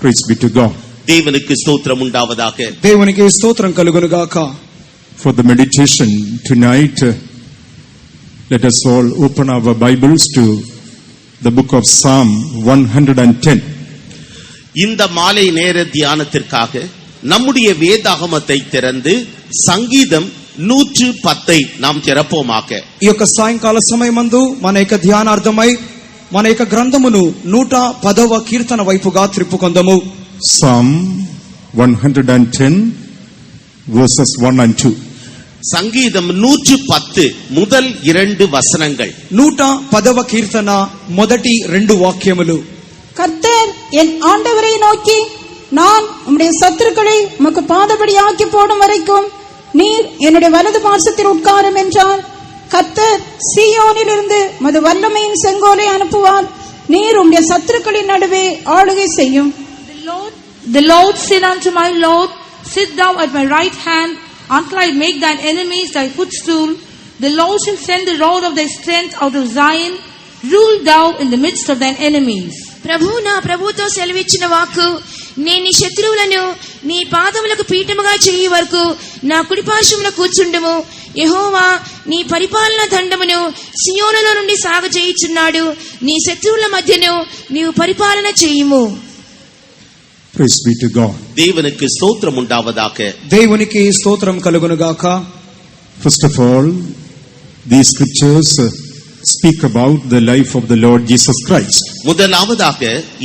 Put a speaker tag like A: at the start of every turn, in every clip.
A: Praise be to God.
B: தேவனுக்கு ஸ்தோத்திரம் உண்டாவதாக.
C: தேவனுக்கு ஸ்தோத்திரம் கலுகுனுகாக.
A: For the meditation tonight, let us all open our Bibles to the book of Psalm 110.
B: இந்த மாலை நேர தியானத்திற்காக நம்முடைய வேதாகமத்தை திறந்து சங்கீதம் 110 நாம் திறப்போமாக.
C: ఈ యొక్క సాయంకాల సమయమందు మన యొక్క ధ్యానార్థమై మన యొక్క గ్రంథమును 110వ కీర్తన వైపుగా త్రిప్పుకొందము.
A: Psalm 110 verses 1 and 2.
B: சங்கீதம் 110 முதல் 2 வசனங்கள்.
C: 110వ కీర్తన మొదటి 2 వాక్యములు.
D: கர்த்தர் என் ஆண்டவரை நோக்கி, நான் உம்முடைய சத்துருக்களை உமக்கு பாதபடியாக்கி போடும் வரைக்கும் நீர் என்னுடைய வலது பார்சத்தில் உட்காரும் என்றார். கர்த்தர் சீயோனிலிருந்து மது வல்லமையின் செங்கோலை அனுப்புவார். நீர் உம்முடைய சத்துருக்களின் நடுவே ஆளுகை செய்யும்.
E: The Lord said unto my Lord, sit thou at my right hand until I make thine enemies thy footstool. The Lord shall send the rod of thy strength out of Zion. Rule thou in the midst of thine enemies.
F: ప్రభువు నా ప్రభువుతో సెలవిచ్చిన వాక్కు, నేను నీ శత్రువులను నీ పాదములకు పీఠముగా చేయి వరకు నా కుడిపార్శ్వమున కూర్చుండుము. యెహోవా నీ పరిపాలన దండమును సియోనులో నుండి సాగజేయుచున్నాడు. నీ శత్రువుల మధ్యను నీవు పరిపాలన చేయుము.
A: Praise be to God.
B: தேவனுக்கு ஸ்தோத்திரம் உண்டாவதாக.
C: దేవునికి స్తోత్రం కలుగునుగాక.
A: First of all, these scriptures speak about the life of the Lord Jesus Christ.
B: முதலாவதாக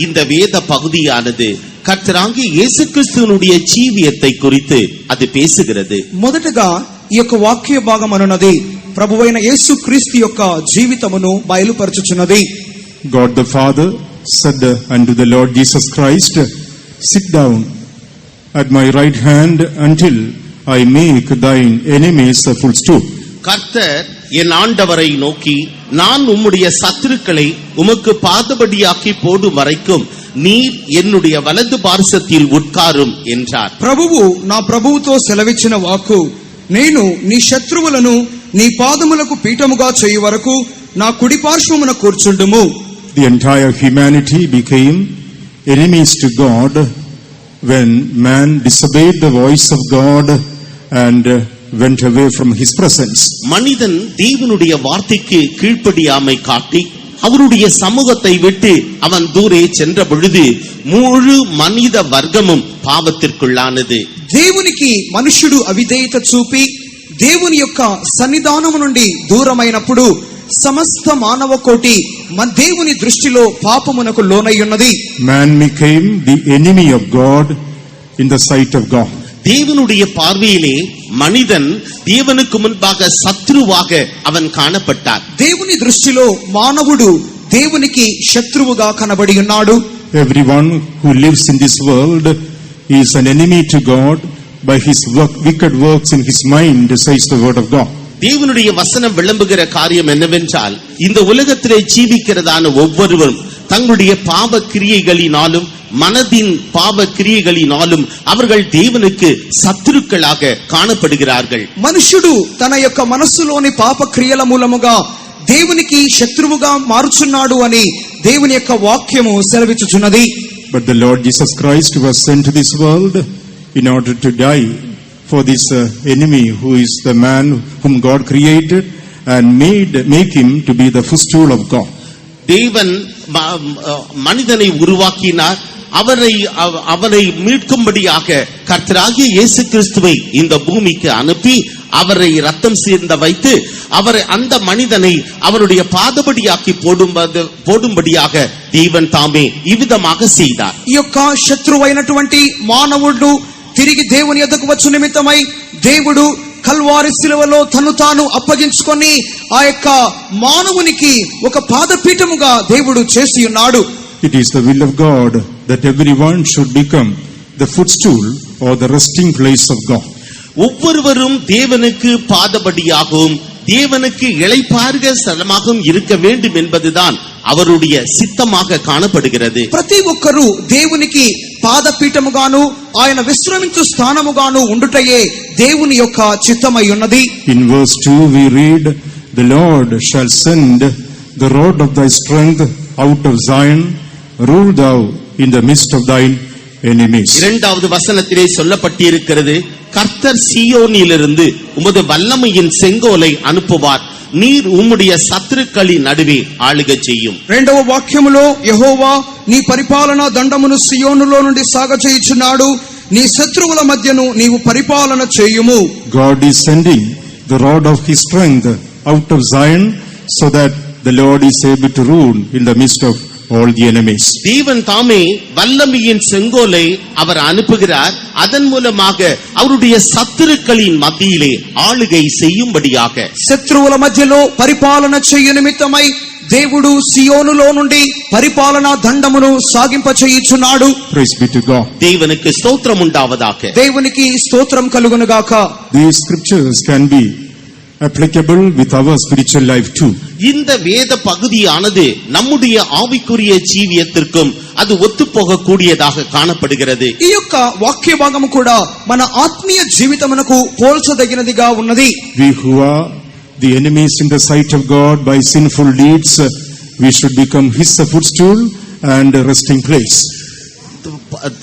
B: இந்த வேத பகுதியானது கர்த்தராகிய இயேசு கிறிஸ்துவினுடைய ஜீவியத்தை குறித்து அது பேசுகிறது.
C: మొదటగా ఈ యొక్క వాక్య భాగం అనున్నది ప్రభువైన యేసు క్రీస్తు యొక్క జీవితమును బయలుపరచుచున్నది.
A: God the Father said unto the Lord Jesus Christ, sit down at my right hand until I make thine enemies a footstool.
B: கர்த்தர் என் ஆண்டவரை நோக்கி, நான் உம்முடைய சத்துருக்களை உமக்கு பாதபடியாக்கி போடும் வரைக்கும் நீர் என்னுடைய வலது பார்சத்தில் உட்காரும் என்றார்.
C: ప్రభువు నా ప్రభువుతో సెలవిచ్చిన వాక్కు, నేను నీ శత్రువులను నీ పాదములకు పీఠముగా చేయు వరకు నా కుడి పార్శ్వమున కూర్చుండుము.
A: The entire humanity became enemies to God when man disobeyed the voice of God and went away from his presence.
B: மனிதன் தேவனுடைய வார்த்தைக்கு கீழ்ப்படியாமை காட்டி அவருடைய சமூகத்தை விட்டு அவன் தூரே சென்ற பொழுது முழு மனித வர்க்கமும் பாவத்திற்குள்ளானது.
C: దేవునికి మనుష్యుడు అవిధేయత చూపి దేవుని యొక్క సన్నిధానము నుండి దూరమైనప్పుడు సమస్త మానవ కోటి దేవుని దృష్టిలో పాపమునకు లోనయ్యున్నది.
A: Man became the enemy of God in the sight of God.
B: தேவனுடைய பார்வையிலே மனிதன் தேவனுக்கு முன்பாக சத்ருவாக அவன் காணப்பட்டார்.
C: దేవుని దృష్టిలో మానవుడు దేవునికి శత్రువుగా కనబడి ఉన్నాడు.
A: Everyone who lives in this world is an enemy to God by his wicked works in his mind, says the word of God.
B: தேவனுடைய வசனம் விளம்புகிற காரியம் என்னவென்றால், இந்த உலகத்திலே ஜீவிக்கிறதான ஒவ்வொருவரும் தங்களுடைய பாவ கிரியைகளினாலும் மனதின் பாவ கிரியைகளினாலும் அவர்கள் தேவனுக்கு சத்துருக்களாக காணப்படுகிறார்கள்.
C: మనుష్యుడు తన యొక్క మనస్సులోని పాప క్రియల మూలముగా దేవునికి శత్రువుగా మారుచున్నాడు అని దేవుని యొక్క వాక్యము సెలవిచ్చుచున్నది.
A: But the Lord Jesus Christ was sent to this world in order to die for this enemy who is the man whom God created and make him to be the footstool of God.
B: தேவன் மனிதனை உருவாக்கினார். அவரை மீட்கும்படியாக கர்த்தராகிய இயேசு கிறிஸ்துவை இந்த பூமிக்கு அனுப்பி அவரை ரத்தம் சேர்ந்த வைத்து அவரை அந்த மனிதனை அவருடைய பாதபடியாக்கி போடும்படியாக தேவன் தாமே இவ்விதமாக செய்தார்.
C: ఈ యొక్క శత్రువైనటువంటి మానవుడు తిరిగి దేవుని యొద్దకు వచ్చు నిమిత్తమై దేవుడు కల్వారి శిలువలో తను తాను అప్పగించుకొని ఆ యొక్క మానవునికి ఒక పాదపీఠముగా దేవుడు చేసి ఉన్నాడు.
A: It is the will of God that everyone should become the footstool or the resting place of God.
B: ஒவ்வொருவரும் தேவனுக்கு பாதபடியாகவும் தேவனுக்கு இளைப்பாறுகிற ஸ்தலமாகவும் இருக்க வேண்டும் என்பதுதான் அவருடைய சித்தமாக காணப்படுகிறது.
C: ప్రతి ఒక్కరూ దేవునికి పాదపీఠముగాను ఆయన విశ్రమించు స్థానముగాను ఉండుటయే దేవుని యొక్క చిత్తమై ఉన్నది.
A: In verse 2 we read, the Lord shall send the rod of thy strength out of Zion, rule thou in the midst of thine enemies.
B: இரண்டாவது வசனத்திலே சொல்லப்பட்டிருக்கிறது, கர்த்தர் சீயோனிலிருந்து உமது வல்லமையின் செங்கோலை அனுப்புவார், நீர் உம்முடைய சத்துருக்களின் நடுவே ஆளுகை செய்யும்.
C: రెండవ వాక్యములో యెహోవా నీ పరిపాలన దండమును సియోనులో నుండి సాగచేయుచున్నాడు, నీ శత్రువుల మధ్యను నీవు పరిపాలన చేయుము.
A: God is sending the rod of his strength out of Zion so that the Lord is able to rule in the midst of all the enemies.
B: தேவன் தாமே வல்லமையின் செங்கோலை அவர் அனுப்புகிறார், அதன் மூலமாக அவருடைய சத்துருக்களின் மத்தியிலே ஆளுகை செய்யும்படியாக.
C: శత్రువుల మధ్యలో పరిపాలన చేయు నిమిత్తమై దేవుడు సియోనులో నుండి పరిపాలనా దండమును సాగింప చేయుచున్నాడు.
A: Praise be to God.
B: தேவனுக்கு ஸ்தோத்திரம் உண்டாவதாக.
C: దేవునికి స్తోత్రం కలుగును గాక.
A: These scriptures can be applicable with our spiritual life too.
B: இந்த வேத பகுதியானது நம்முடைய ஆவிக்குரிய ஜீவியத்திற்கும் அது ஒத்துப்போக கூடியதாக காணப்படுகிறது.
C: ఈ యొక్క వాక్య భాగము కూడా మన ఆత్మీయ జీవితమునకు పోల్చదగినదిగా ఉన్నది.
A: We who are the enemies in the sight of God by sinful deeds, we should become his footstool and resting place.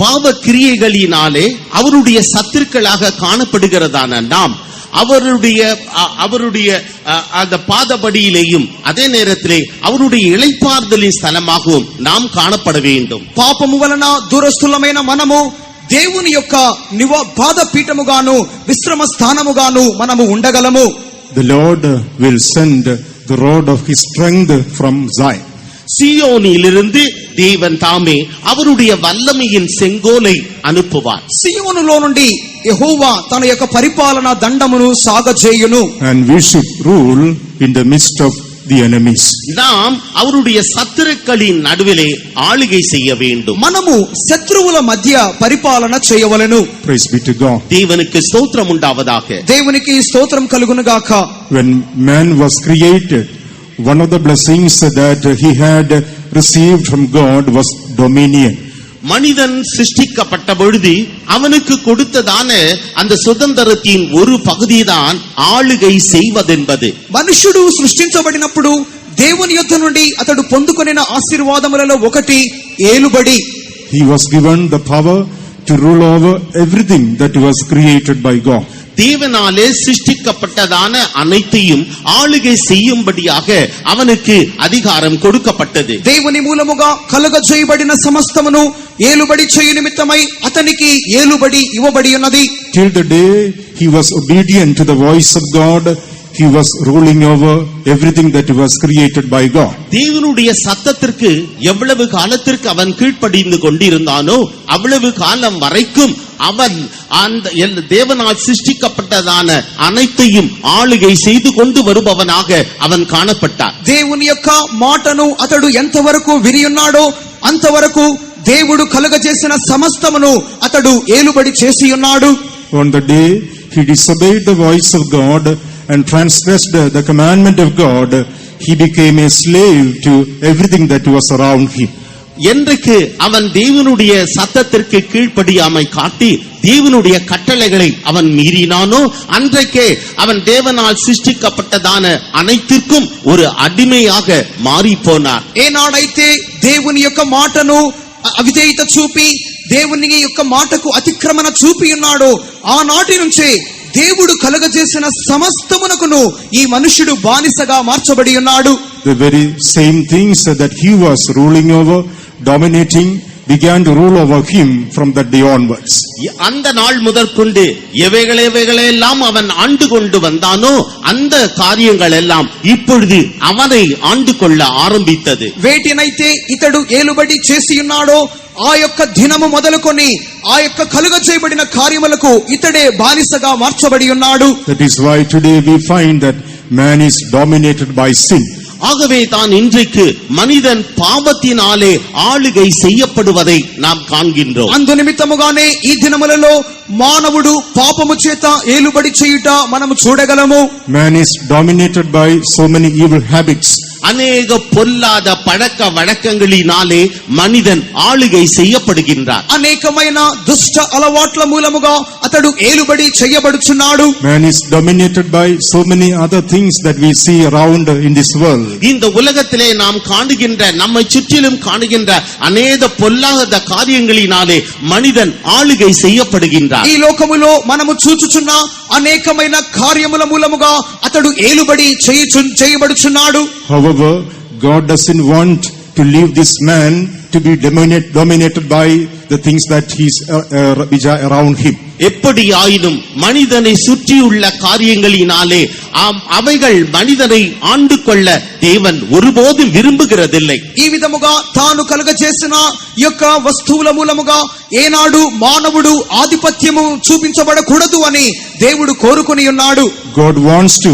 B: பாவ கிரியைகளினாலே அவருடைய சத்துருக்களாக காணப்படுகிறதான நாம் அவருடைய அந்த பாதபடியிலேயும் அதே நேரத்திலே அவருடைய இளைப்பாறுதலின் ஸ்தலமாகவும் நாம் காணப்பட வேண்டும்.
C: పాపము వలన దురస్తులమైన మనము దేవుని యొక్క పాదపీఠముగాను విశ్రమ స్థానముగాను మనము ఉండగలము.
A: The Lord will send the rod of his strength from Zion.
B: சீயோனிலிருந்து தேவன் தாமே அவருடைய வல்லமையின் செங்கோலை அனுப்புவார்.
C: సియోనులో నుండి యెహోవా తన యొక్క పరిపాలన దండమును సాగచేయును.
A: And we should rule in the midst of the enemies.
B: நாம் அவருடைய சத்துருக்களின் நடுவிலே ஆளுகை செய்ய வேண்டும்.
C: మనము శత్రువుల మధ్య పరిపాలన చేయవలెను.
A: Praise be to God.
B: தேவனுக்கு ஸ்தோத்திரம் உண்டாவதாக.
C: దేవునికి స్తోత్రం కలుగును గాక.
A: When man was created, one of the blessings that he had received from God was dominion.
B: மனிதன் சிருஷ்டிக்கப்பட்ட பொழுது அவனுக்கு கொடுத்ததான அந்த சுதந்திரத்தின் ஒரு பகுதிதான் ஆளுகை செய்வதென்பது.
C: మనుషుడు సృష్టించబడినప్పుడు దేవుని యొద్ద నుండి అతడు పొందుకొనిన ఆశీర్వాదములలో ఒకటి ఏలుబడి.
A: He was given the power to rule over everything that was created by God.
B: தேவனாலே சிருஷ்டிக்கப்பட்டதான அனைத்தையும் ஆளுகை செய்யும்படியாக அவனுக்கு அதிகாரம் கொடுக்கப்பட்டது.
C: దేవుని మూలముగా కలుగజేయబడిన సమస్తమును ఏలుబడి చేయు నిమిత్తమై అతనికి ఏలుబడి ఇవ్వబడి ఉన్నది.
A: Till the day he was obedient to the voice of God, he was ruling over everything that was created by God.
B: தேவனுடைய சத்தத்திற்கு எவ்வளவு காலத்திற்கு அவன் கீழ்ப்படிந்து கொண்டிருந்தானோ அவ்வளவு காலம் வரைக்கும் அவன் அந்த தேவனால் சிருஷ்டிக்கப்பட்டதான அனைத்தையும் ஆளுகை செய்து கொண்டு வருபவனாக அவன் காணப்பட்டான்.
C: దేవుని యొక్క మాటను అతడు ఎంతవరకు వినియున్నాడో అంతవరకు దేవుడు కలుగజేసిన సమస్తమును అతడు ఏలుబడి చేసి ఉన్నాడు.
A: On the day he disobeyed the voice of God and transgressed the commandment of God, he became a slave to everything that was around him.
B: என்றைக்கு அவன் தேவனுடைய சத்தத்திற்கு கீழ்ப்படியாமை காட்டி தேவனுடைய கட்டளைகளை அவன் மீறினானோ அன்றைக்கே அவன் தேவனால் சிருஷ்டிக்கப்பட்டதான அனைத்திற்கும் ஒரு அடிமையாக மாறி போனார்.
C: ఏనాడైతే దేవుని యొక్క మాటను అవిధేయత చూపి దేవుని యొక్క మాటకు అతిక్రమణ చూపి ఉన్నాడో ఆనాటి నుంచే దేవుడు కలుగజేసిన సమస్తమునకును ఈ మనుష్యుడు బానిసగా మార్చబడి ఉన్నాడు.
A: The very same things that he was ruling over, dominating, began to rule over him from that day onwards.
B: அந்த நாள் முதற்கொண்டு எவைகளெல்லாம் அவன் ஆண்டு கொண்டு வந்தானோ அந்த காரியங்கள் எல்லாம் இப்பொழுது அவனை ஆண்டு கொள்ள ஆரம்பித்தது.
C: వేటినైతే ఇతడు ఏలుబడి చేసి ఉన్నాడో ఆ యొక్క దినము మొదలుకొని ఆ యొక్క కలుగ చేయబడిన కార్యములకు ఇతడే బానిసగా మార్చబడి ఉన్నాడు.
A: That is why today we find that man is dominated by sin.
B: ஆகவே தான் இன்றைக்கு மனிதன் பாவத்தினாலே ஆளுகை செய்யப்படுவதை நாம் காண்கின்றோம்.
C: అందు నిమిత్తముగానే ఈ దినములలో మానవుడు పాపము చేత ఏలుబడి చేయుట మనము చూడగలము.
A: Man is dominated by so many evil habits
B: அநேக பொல்லாத பழக்க வழக்கங்களினாலே மனிதன் ஆளுகை செய்யப்படுகின்றார்.
C: అనేకమైన దుష్ట అలవాట్ల మూలముగా అతడు ఏలుబడి చేయబడుచున్నాడు.
A: Man is dominated by so many other things that we see around in this world.
B: இந்த உலகத்திலே நாம் காணுகின்ற, நம்மை சுற்றிலும் காணுகின்ற அநேக பொல்லாத காரியங்களினாலே மனிதன் ஆளுகை செய்யப்படுகின்றார்.
C: ఈ లోకములో మనము చూచుచున్న అనేకమైన కార్యముల మూలముగా అతడు ఏలుబడి చేయబడుచున్నాడు.
A: However, God doesn't want to leave this man to be dominated by the things that which are around him.
B: எப்படி ஆயினும் மனிதனை சுற்றியுள்ள காரியங்களினாலே அவைகள் மனிதனை ஆண்டு கொள்ள தேவன் ஒருபோதும் விரும்புகிறதில்லை.
C: ఈ విధముగా తాను కలుగజేసిన యొక్క వస్తువుల మూలముగా ఏనాడు మానవుడు ఆధిపత్యము చూపించబడకూడదు అని దేవుడు కోరుకొని ఉన్నాడు.
A: God wants to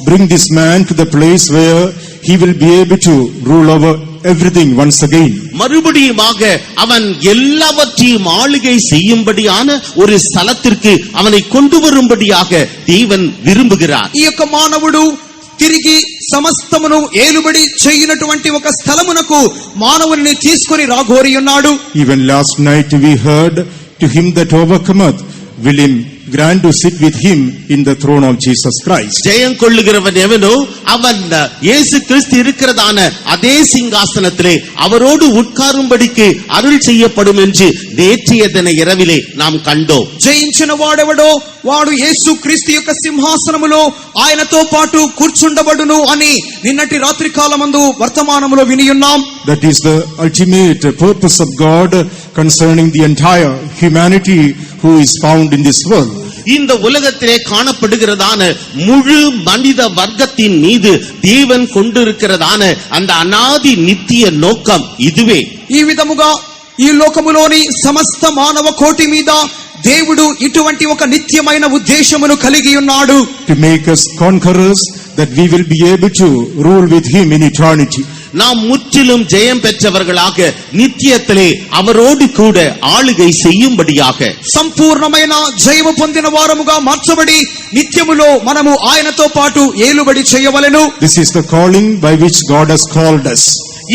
A: bring this man to the place where he will be able to rule over everything once again.
B: மறுபடியுமாக அவன் எல்லாவற்றையும் ஆளுகை செய்யும்படியான ஒரு ஸ்தலத்திற்கு அவனை கொண்டு வரும்படியாக தேவன் விரும்புகிறார்.
C: ఈ యొక్క మానవుడు తిరిగి సమస్తమును ఏలుబడి చేయనటువంటి ఒక స్థలమునకు మానవుని తీసుకొని రాగోరి ఉన్నాడు.
A: Even last night we heard, to him that overcometh will him grant to sit with him in the throne of Jesus Christ.
B: ஜெயம் கொள்ளுகிறவன் எவனோ அவன் இயேசு கிறிஸ்து இருக்கிறதான அதே சிங்காசனத்திலே அவரோடு உட்காரும்படிக்கு அருள் செய்யப்படும் என்று நேற்றைய தின இரவிலே நாம் கண்டோம்.
C: జయించిన వాడెవడో వాడు యేసు క్రీస్తు యొక్క సింహాసనములో ఆయనతో పాటు కూర్చుండబడును అని నిన్నటి రాత్రి కాలమందు వర్తమానములో వినియున్నాం.
A: That is the ultimate purpose of God concerning the entire humanity who is found in this world.
B: இந்த உலகத்திலே காணப்படுகிறதான முழு மனித வர்க்கத்தின் மீது தேவன் கொண்டிருக்கிறதான அந்த அநாதி நித்திய நோக்கம் இதுவே.
C: ఈ విధముగా ఈ లోకములోని సమస్త మానవ కోటి మీద దేవుడు ఇటువంటి ఒక నిత్యమైన ఉద్దేశమును కలిగి ఉన్నాడు.
A: To make us conquerors, that we will be able to rule with him in eternity.
B: நாம் முற்றிலும் ஜெயம் பெற்றவர்களாக நித்தியத்திலே அவரோடு கூட ஆளுகை செய்யும்படியாக
C: సంపూర్ణమైన జయము పొందిన వారముగా మార్చబడి నిత్యములో మనము ఆయనతో పాటు ఏలుబడి చేయవలెను.
A: This is the calling by which God has called us.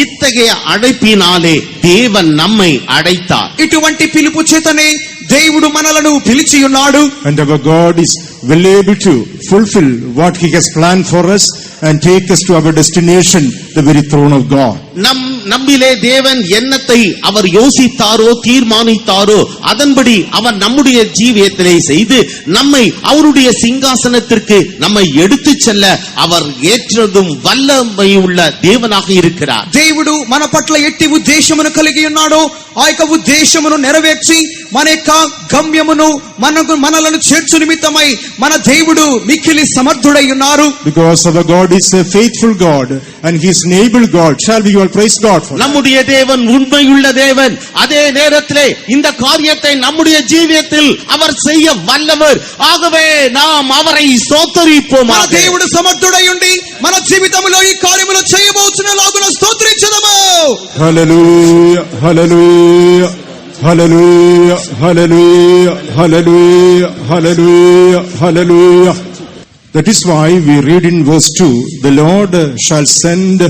B: இத்தகைய அழைப்பினாலே தேவன் நம்மை அழைத்தார்.
C: ఇటువంటి పిలుపు చేతనే దేవుడు మనలను పిలిచి ఉన్నాడు.
A: And our God is well able to fulfill what he has planned for us and take us to our destination, the very throne of God.
B: நம்மிலே தேவன் என்னத்தை அவர் யோசித்தாரோ தீர்மானித்தாரோ அதன்படி அவர் நம்முடைய ஜீவியத்திலே செய்து நம்மை அவருடைய சிங்காசனத்திற்கு நம்மை எடுத்துச் செல்ல அவர் ஏற்றதும் வல்லமை உள்ள தேவனாக இருக்கிறார்.
C: దేవుడు మన పట్ల ఎట్టి ఉద్దేశమును కలిగి ఉన్నాడో ఆ యొక్క ఉద్దేశమును నెరవేర్చి మన యొక్క గమ్యమును మనలను చేర్చు నిమిత్తమై మన దేవుడు మిక్కిలి సమర్థుడై ఉన్నారు.
A: Because our God is a faithful God and he is an able God. Shall we all praise God for that?
B: நம்முடைய தேவன் உண்மையுள்ள தேவன். அதே நேரத்திலே இந்த காரியத்தை நம்முடைய ஜீவியத்தில் அவர் செய்ய வல்லவர். ஆகவே நாம் அவரை ஸ்தோத்திரிப்போம்.
C: మన దేవుడు సమర్థుడై ఉండి మన జీవితంలో ఈ కార్యములు చేయబోచున్నలాగున స్తోత్రించుదాము.
A: Hallelujah, hallelujah, hallelujah, hallelujah, hallelujah, hallelujah, hallelujah. That is why we read in verse 2, the Lord shall send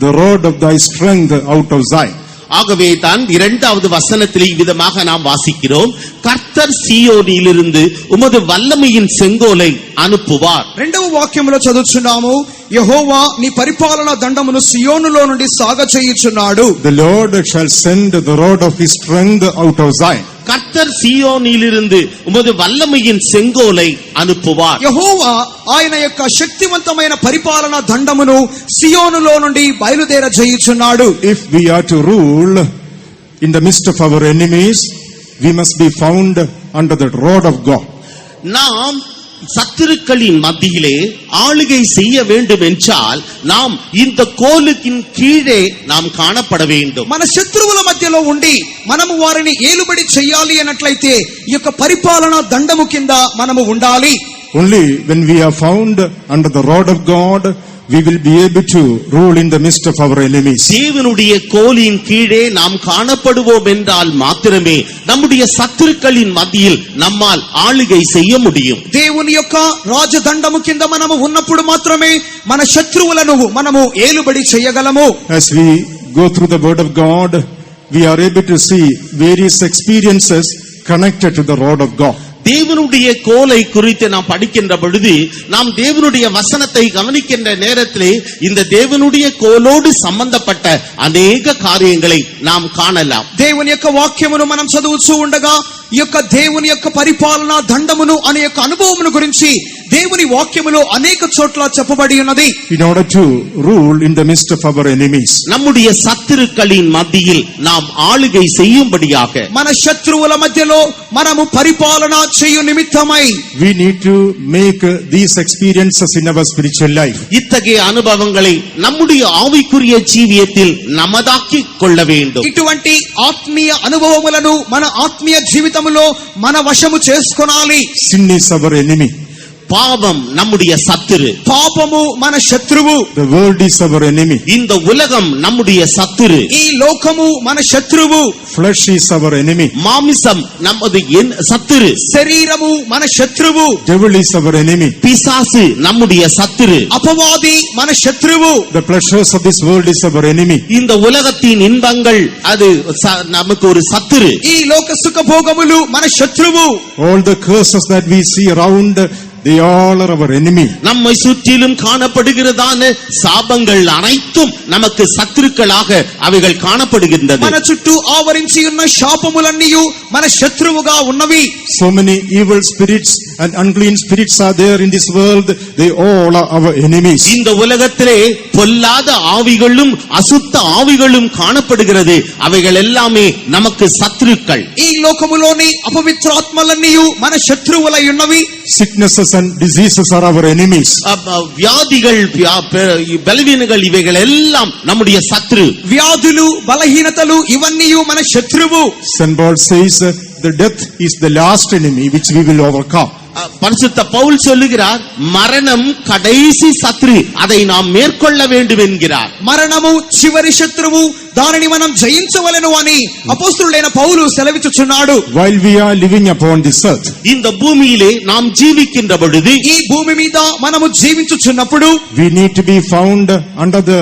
A: the rod of thy strength out of Zion.
B: ஆகவே தான் இரண்டாவது வசனத்தில் இவ்விதமாக நாம் வாசிக்கிறோம், கர்த்தர் சீயோனிலிருந்து உமது வல்லமையின் செங்கோலை அனுப்புவார்.
C: రెండవ వాక్యములో చదువుచున్నాము, యెహోవా నీ పరిపాలన దండమును సియోనులో నుండి సాగచేయుచున్నాడు.
A: The Lord shall send the rod of his strength out of Zion.
B: கர்த்தர் சீயோனிலிருந்து உமது வல்லமையின் செங்கோலை அனுப்புவார்.
C: యెహోవా ఆయన యొక్క శక్తివంతమైన పరిపాలన దండమును సియోనులో నుండి బయలుదేర చేయుచున్నాడు.
A: If we are to rule in the midst of our enemies, we must be found under the rod of God.
B: நாம் சத்துருக்களின் மத்தியிலே ஆளுகை செய்ய வேண்டும் என்றால் நாம் இந்த கோலுக்கின் கீழே நாம் காணப்பட வேண்டும்.
C: మన శత్రువుల మధ్యలో ఉండి మనము వారిని ఏలుబడి చేయాలి అన్నట్లయితే ఈ యొక్క పరిపాలన దండము కింద మనము ఉండాలి.
A: Only when we are found under the rod of God, we will be able to rule in the midst of our enemies.
B: தேவனுடைய கோலின் கீழே நாம் காணப்படுவோம் என்றால் மாத்திரமே நம்முடைய சத்துருக்களின் மத்தியில் நம்மால் ஆளுகை செய்ய முடியும்.
C: దేవుని యొక్క రాజదండము కింద మనము ఉన్నప్పుడు మాత్రమే మన శత్రువులను మనము ఏలుబడి చేయగలము.
A: As we go through the word of God, we are able to see various experiences connected to the rod of God.
B: தேவனுடைய கோலை குறித்து நாம் படிக்கின்ற பொழுது நாம் தேவனுடைய வசனத்தை கவனிக்கின்ற நேரத்திலே இந்த தேவனுடைய கோலோடு சம்பந்தப்பட்ட அநேக காரியங்களை நாம் காணலாம்.
C: దేవుని యొక్క వాక్యమును మనం చదువుతూ ఉండగా ఈ యొక్క దేవుని యొక్క పరిపాలన దండమును అనే యొక్క అనుభవమును గురించి దేవుని వాక్యములో అనేక చోట్ల చెప్పబడి ఉన్నది.
A: In order to rule in the midst of our enemies,
B: நம்முடைய சத்துருக்களின் மத்தியில் நாம் ஆளுகை செய்யும்படியாக
C: మన శత్రువుల మధ్యలో మనము పరిపాలన చేయు నిమిత్తమై
A: we need to make these experiences in our spiritual life.
B: இத்தகைய அனுபவங்களை நம்முடைய ஆவிக்குரிய ஜீவியத்தில் நமதாக்கி கொள்ள வேண்டும்.
C: ఇటువంటి ఆత్మీయ అనుభవములను మన ఆత్మీయ జీవితములో మన వశము చేసుకొనాలి.
A: Sin is our enemy.
B: பாவம் நம்முடைய சத்துரு.
C: పాపము మన శత్రువు.
A: The world is our enemy.
B: இந்த உலகம் நம்முடைய சத்துரு.
C: ఈ లోకము మన శత్రువు.
A: Flesh is our enemy.
B: மாமிசம் நமது சத்துரு.
C: శరీరము మన శత్రువు.
A: Devil is our enemy.
B: பிசாசு நம்முடைய சத்துரு.
C: అపవాది మన శత్రువు.
A: The pleasures of this world is our enemy.
B: இந்த உலகத்தின் இன்பங்கள் அது நமக்கு ஒரு சத்துரு.
C: ఈ లోక సుఖ భోగములు మన శత్రువు.
A: All the curses that we see around, they all are our enemy.
B: நம்மை சுற்றிலும் காணப்படுகிறதான சாபங்கள் அனைத்தும் நமக்கு சத்துருக்களாக அவைகள் காணப்படுகின்றது.
C: మన చుట్టూ ఆవరించి ఉన్న శాపములన్నీ మన శత్రువుగా ఉన్నవి.
A: So many evil spirits and unclean spirits are there in this world. They all are our enemies.
B: இந்த உலகத்திலே பொல்லாத ஆவிகளும் அசுத்த ஆவிகளும் காணப்படுகிறது. அவைகள் எல்லாமே நமக்கு சத்துருக்கள்.
C: ఈ లోకములోని అపవిత్రాత్మలన్నీ మన శత్రువులై ఉన్నవి.
A: Sicknesses and diseases are our enemies.
B: வியாதிகள் பலவீனங்கள் இவைகள் எல்லாம் நம்முடைய சத்ரு.
C: వ్యాధులు బలహీనతలు ఇవన్నీ మన శత్రువు.
A: St. Paul says the death is the last enemy which we will overcome.
B: பரிசுத்த பவுல் சொல்லுகிறார் மரணம் கடைசி சத்ரு, அதை நாம் மேற்கொள்ள வேண்டும் என்கிறார்.
C: మరణము చివరి శత్రువు, దానిని మనం జయించవలెను అని అపోస్తలుడైన పౌలు సెలవిచ్చుచున్నాడు.
A: While we are living upon this earth,
B: இந்த பூமியிலே நாம் ஜீவிக்கின்ற பொழுது,
C: ఈ భూమి మీద మనము జీవించుచున్నప్పుడు
A: we need to be found under the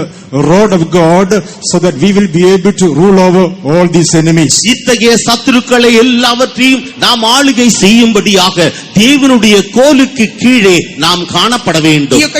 A: rod of God so that we will be able to rule over all these enemies.
B: இத்தகைய சத்துருக்களை எல்லாவற்றையும் நாம் ஆளுகை செய்யும்படியாக தேவனுடைய கோலுக்கு கீழே நாம் காணப்பட வேண்டும்.
C: ఈ యొక్క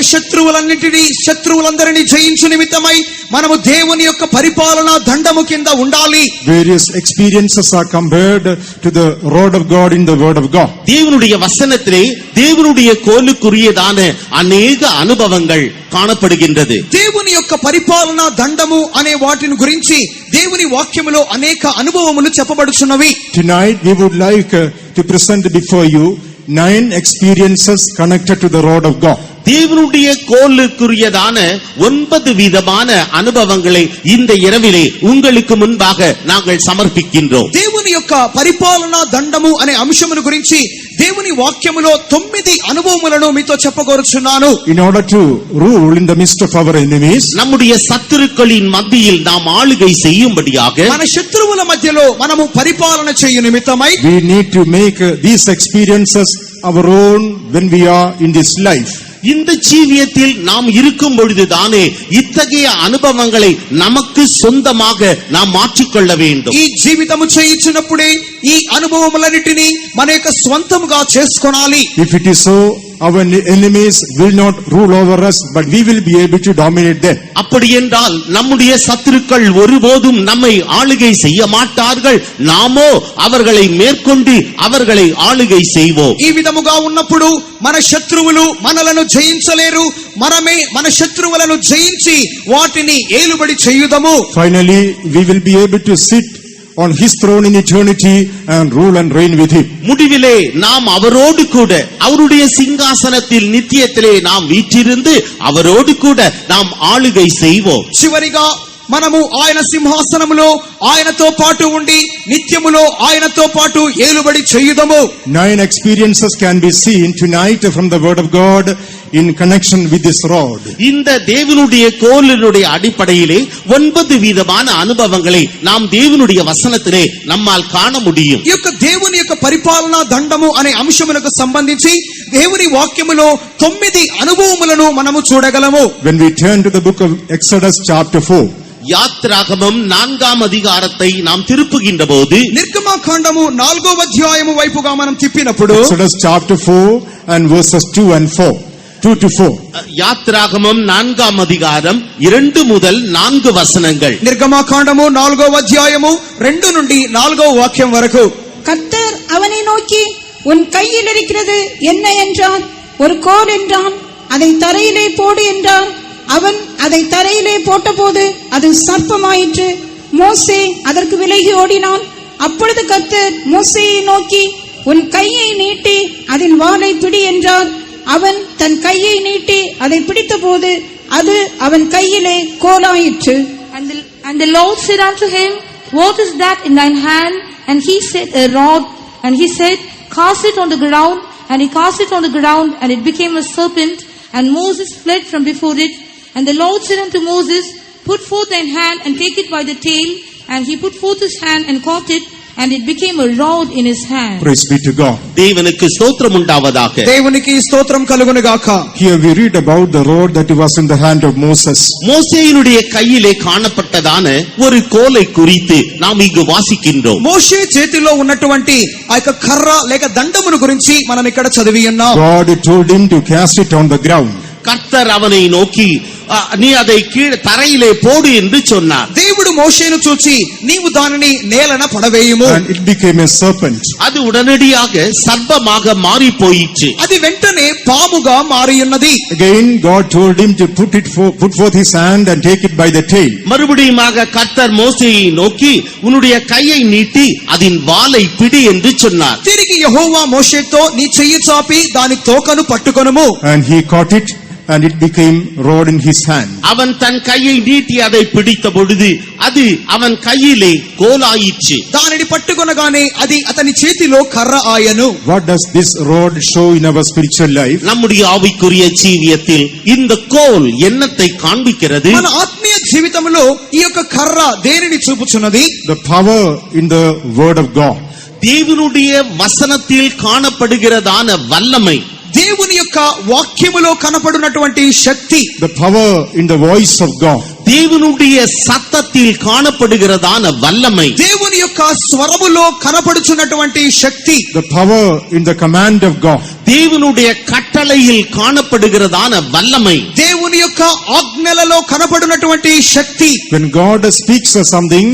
C: శత్రువులందరినీ జయించు నిమిత్తమై మనము దేవుని యొక్క పరిపాలన దండము కింద ఉండాలి.
A: Various experiences are compared to the rod of God in the word of God.
B: தேவனுடைய வசனத்திலே தேவனுடைய கோலுக்குரியதான அநேக அனுபவங்கள் காணப்படுகின்றது.
C: దేవుని యొక్క పరిపాలన దండము అనే వాటిని గురించి దేవుని వాక్యములో అనేక అనుభవములు చెప్పబడుచున్నవి.
A: Tonight we would like to present before you 9 experiences connected to the rod of God.
B: தேவனுடைய கோலுக்குரியதான 9 விதமான அனுபவங்களை இந்த இரவிலே உங்களுக்கு முன்பாக நாங்கள் சமர்ப்பிக்கின்றோம்.
C: దేవుని యొక్క పరిపాలన దండము అనే అంశమును గురించి దేవుని వాక్యములో 9 అనుభవములను మీతో చెప్పగోరుచున్నాను.
A: In order to rule in the midst of our enemies,
B: நம்முடைய சத்துருக்களின் மத்தியில் நாம் ஆளுகை செய்யும்படியாக
C: మన శత్రువుల మధ్యలో మనము పరిపాలన చేయు నిమిత్తమై
A: we need to make these experiences our own when we are in this life.
B: இந்த ஜீவியத்தில் நாம் இருக்கும் பொழுதுதானே இத்தகைய அனுபவங்களை நமக்கு சொந்தமாக நாம் மாற்றிக்கொள்ள வேண்டும்.
C: ఈ జీవితము చేయించినప్పుడే ఈ అనుభవములన్నిటిని మన యొక్క స్వంతముగా చేసుకొనాలి.
A: If it is so, our enemies will not rule over us, but we will be able to dominate them.
B: அப்படி என்றால் நம்முடைய சத்துருக்கள் ஒருபோதும் நம்மை ஆளுகை செய்ய மாட்டார்கள். நாமோ அவர்களை மேற்கொண்டு அவர்களை ஆளுகை செய்வோம்.
C: ఈ విధముగా ఉన్నప్పుడు మన శత్రువులు మనలను జయించలేరు. మనమే మన శత్రువులను జయించి వాటిని ఏలుబడి చేయుదము.
A: Finally, we will be able to sit on his throne in eternity and rule and reign with him.
B: முடிவிலே நாம் அவரோடு கூட அவருடைய சிங்காசனத்தில் நித்தியத்திலே நாம் வீற்றிருந்து அவரோடு கூட நாம் ஆளுகை செய்வோம்.
C: చివరిగా మనము ఆయన సింహాసనములో ఆయనతో పాటు ఉండి నిత్యములో ఆయనతో పాటు ఏలుబడి చేయుదము.
A: 9 experiences can be seen tonight from the word of God in connection with this rod.
B: இந்த தேவனுடைய கோலினுடைய அடிப்படையிலே 9 விதமான அனுபவங்களை நாம் தேவனுடைய வசனத்திலே நம்மால் காண முடியும்.
C: ఈ యొక్క దేవుని యొక్క పరిపాలనా దండము అనే అంశములకు సంబంధించి దేవుని వాక్యములో 9 అనుభవములను మనము చూడగలము.
A: When we turn to the book of Exodus chapter 4,
B: யாத்ராகமம் 4ஆம் அதிகாரத்தை நாம் திருப்புகின்ற போது
C: నిర్గమకాండము 4వ అధ్యాయము వైపుగా మనం తిప్పినప్పుడు
A: Exodus chapter 4 and verses 2 and 4, 2 to 4.
B: யாத்ராகமம் 4ஆம் அதிகாரம் 2 முதல் 4 வசனங்கள்.
C: నిర్గమకాండము 4వ అధ్యాయము 2 నుండి 4వ వాక్యం వరకు.
D: கர்த்தர் அவனை நோக்கி, உன் கையில் இருக்கிறது என்ன என்றார். ஒரு கோல் என்றான். அதை தரையிலே போடு என்றார். அவன் அதை தரையிலே போட்டபோது அது சர்ப்பமாயிற்று. மோசே அதற்கு விலகி ஓடினான். அப்பொழுது கர்த்தர் மோசேயை நோக்கி, உன் கையை நீட்டி அதன் வாலை பிடி என்றார். அவன் தன் கையை நீட்டி அதை பிடித்தபோது அது அவன் கையிலே கோலாயிற்று.
E: And the Lord said unto him, What is that in thine hand? And he said, A rod. And he said, Cast it on the ground. And he cast it on the ground, and it became a serpent. And Moses fled from before it. And the Lord said unto Moses, Put forth thine hand and take it by the tail. And he put forth his hand and caught it, and it became a rod in his hand.
A: Praise be to God.
B: தேவனுக்கு ஸ்தோத்திரம் உண்டாவதாக.
C: దేవునికి స్తోత్రం కలుగును గాక.
A: Here we read about the rod that was in the hand of Moses.
B: மோசேயினுடைய கையிலே காணப்பட்டதான ஒரு கோலை குறித்து நாம் இங்கு வாசிக்கின்றோம்.
C: మోషే చేతిలో ఉన్నటువంటి ఆ యొక్క కర్ర లేక దండమును గురించి మనం ఇక్కడ చదివి ఉన్నాం.
A: God told him to cast it on the ground.
B: கர்த்தர் அவனை நோக்கி நீ அதை கீழே தரையிலே போடு என்று சொன்னார்.
C: దేవుడు మోషేను చూచి నీవు దానిని నేలన పడవేయుము.
A: And it became a serpent.
B: அது உடனடியாக சர்ப்பமாக மாறி போயிற்று.
C: అది వెంటనే పాముగా మారి ఉన్నది.
A: Again God told him to put forth his hand and take it by the tail.
B: மறுபடியுமாக கர்த்தர் மோசேயை நோக்கி உன்னுடைய கையை நீட்டி அதன் வாலை பிடி என்று சொன்னார்.
C: తిరిగి యెహోవా మోషేతో నీ చెయ్యి చాపి దాని తోకను పట్టుకొనుము.
A: And he caught it, and it became rod in his hand.
B: அவன் தன் கையை நீட்டி அதை பிடித்த பொழுது அது அவன் கையிலே கோலாயிற்று.
C: దానిని పట్టుకొనగానే అది అతని చేతిలో కర్ర ఆయను.
A: What does this rod show in our spiritual life?
B: நம்முடைய ஆவிக்குரிய ஜீவியத்தில் இந்த கோல் என்னத்தை காண்பிக்கிறது?
C: మన ఆత్మీయ జీవితంలో ఈ యొక్క కర్ర దేనిని చూపుచున్నది?
A: The power in the word of God.
B: தேவனுடைய வசனத்தில் காணப்படுகிறதான வல்லமை,
C: దేవుని యొక్క వాక్యములో కనపడునటువంటి శక్తి.
A: The power in the voice of God.
B: தேவனுடைய சத்தத்தில் காணப்படுகிறதான வல்லமை,
C: దేవుని యొక్క స్వరములో కనపడుచున్నటువంటి శక్తి.
A: The power in the command of God.
B: தேவனுடைய கட்டளையில் காணப்படுகிறதான வல்லமை,
C: దేవుని యొక్క ఆజ్ఞలలో కనపడునటువంటి శక్తి.
A: When God speaks something,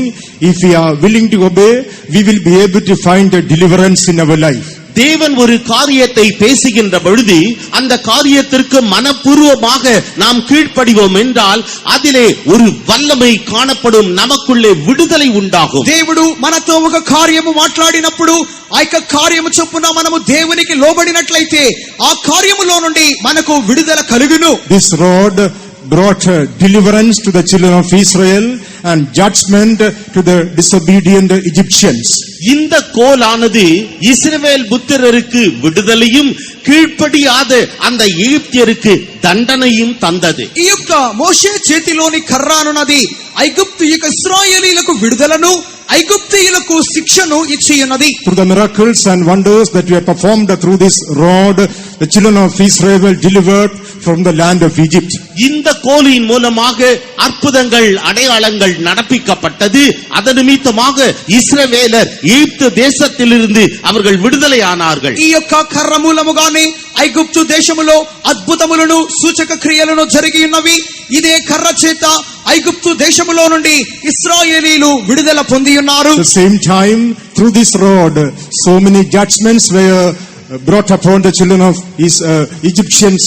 A: if we are willing to obey, we will be able to find a deliverance in our life.
B: தேவன் ஒரு காரியத்தை பேசுகின்ற பொழுது அந்த காரியத்திற்கு மனப்பூர்வமாக நாம் கீழ்ப்படிவோம் என்றால் அதிலே ஒரு வல்லமை காணப்படும், நமக்குள்ளே விடுதலை உண்டாகும்.
C: దేవుడు మనతో ఒక కార్యము మాట్లాడినప్పుడు ఆ యొక్క కార్యము చొప్పున మనము దేవునికి లోబడినట్లయితే ఆ కార్యములో నుండి మనకు విడుదల కలుగును.
A: This rod brought deliverance to the children of Israel and judgment to the disobedient Egyptians.
B: இந்த கோலானது இஸ்ரவேல் புத்திரருக்கு விடுதலையும் கீழ்ப்படியாத அந்த எகிப்தியருக்கு தண்டனையும் தந்தது.
C: ఈ యొక్క మోషే చేతిలోని కర్ర అనున్నది ఐగుప్తు యొక్క ఇశ్రాయేలీలకు విడుదలను ఐగుప్తీయులకు శిక్షను ఇచ్చి ఉన్నది.
A: Through the miracles and wonders that were performed through this rod, the children of Israel were delivered from the land of Egypt.
B: இந்த கோலின் மூலமாக அற்புதங்கள் அடையாளங்கள் நடப்பிக்கப்பட்டது. அதன் நிமித்தமாக இஸ்ரவேலர் எகிப்து தேசத்திலிருந்து அவர்கள் விடுதலை ஆனார்கள்.
C: ఈ యొక్క కర్ర మూలముగానే ఐగుప్తు దేశములో అద్భుతములను సూచక క్రియలను జరిగి ఉన్నవి. ఇదే కర్ర చేత ఐగుప్తు దేశములో నుండి ఇశ్రాయేలీలు విడుదల పొంది ఉన్నారు.
A: At the same time, through this rod, so many judgments were brought upon the children of Egyptians,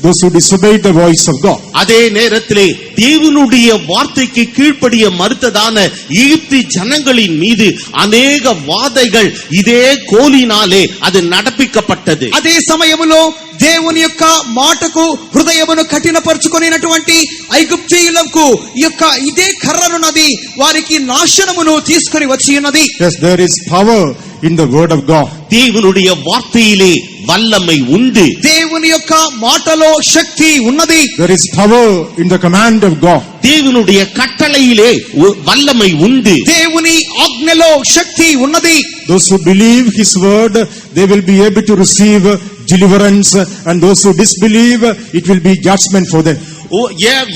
A: those who disobeyed the voice of God.
B: அதே நேரத்திலே தேவனுடைய வார்த்தைக்கு கீழ்ப்படிய மறுத்ததான எகிப்து ஜனங்களின் மீது அநேக வாதைகள் இதே கோலினாலே அது நடப்பிக்கப்பட்டது.
C: అదే సమయములో దేవుని యొక్క మాటకు హృదయమును కఠినపరుచుకొనినటువంటి ఐగుప్తీయులకు ఈ యొక్క ఇదే కర్రనున్నది వారికి నాశనమును తీసుకొని వచ్చి ఉన్నది.
A: Yes, there is power in the word of God.
B: தேவனுடைய வார்த்தையிலே வல்லமை உண்டு.
C: దేవుని యొక్క మాటలో శక్తి ఉన్నది.
A: There is power in the command of God.
B: தேவனுடைய கட்டளையிலே வல்லமை உண்டு.
C: దేవుని ఆజ్ఞలో శక్తి ఉన్నది.
A: Those who believe his word, they will be able to receive deliverance, and those who disbelieve, it will be judgment for them.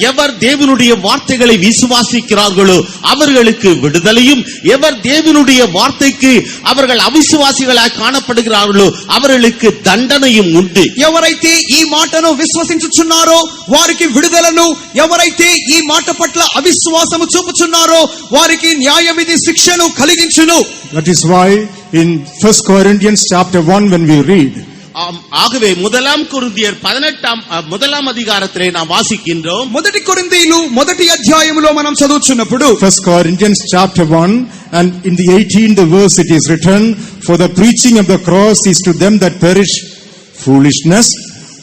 B: எவர் தேவனுடைய வார்த்தைகளை விசுவாசிக்கிறார்களோ அவர்களுக்கு விடுதலையும், எவர் தேவனுடைய வார்த்தைக்கு அவர்கள் అవిశ్వాసిகளாய் కాణப்படுகிறார்களో அவர்களுக்கு దండనயும் உண்டு.
C: ఎవరైతే ఈ మాటను విశ్వసించుచున్నారో వారికి విడుదలను, ఎవరైతే ఈ మాట పట్ల అవిశ్వాసము చూపుచున్నారో వారికి న్యాయ విధి శిక్షను కలిగించును.
A: That is why in 1 Corinthians chapter 1 when we read,
B: ஆகவே முதலாம் கொரிந்தியர் 18 அதிகாரத்திலே நாம் வாசிக்கின்றோம்.
C: మొదటి కొరింథీయులు మొదటి అధ్యాయములో మనం చదువుచున్నప్పుడు
A: 1 Corinthians chapter 1 and in the 18th verse it is written, for the preaching of the cross is to them that perish foolishness,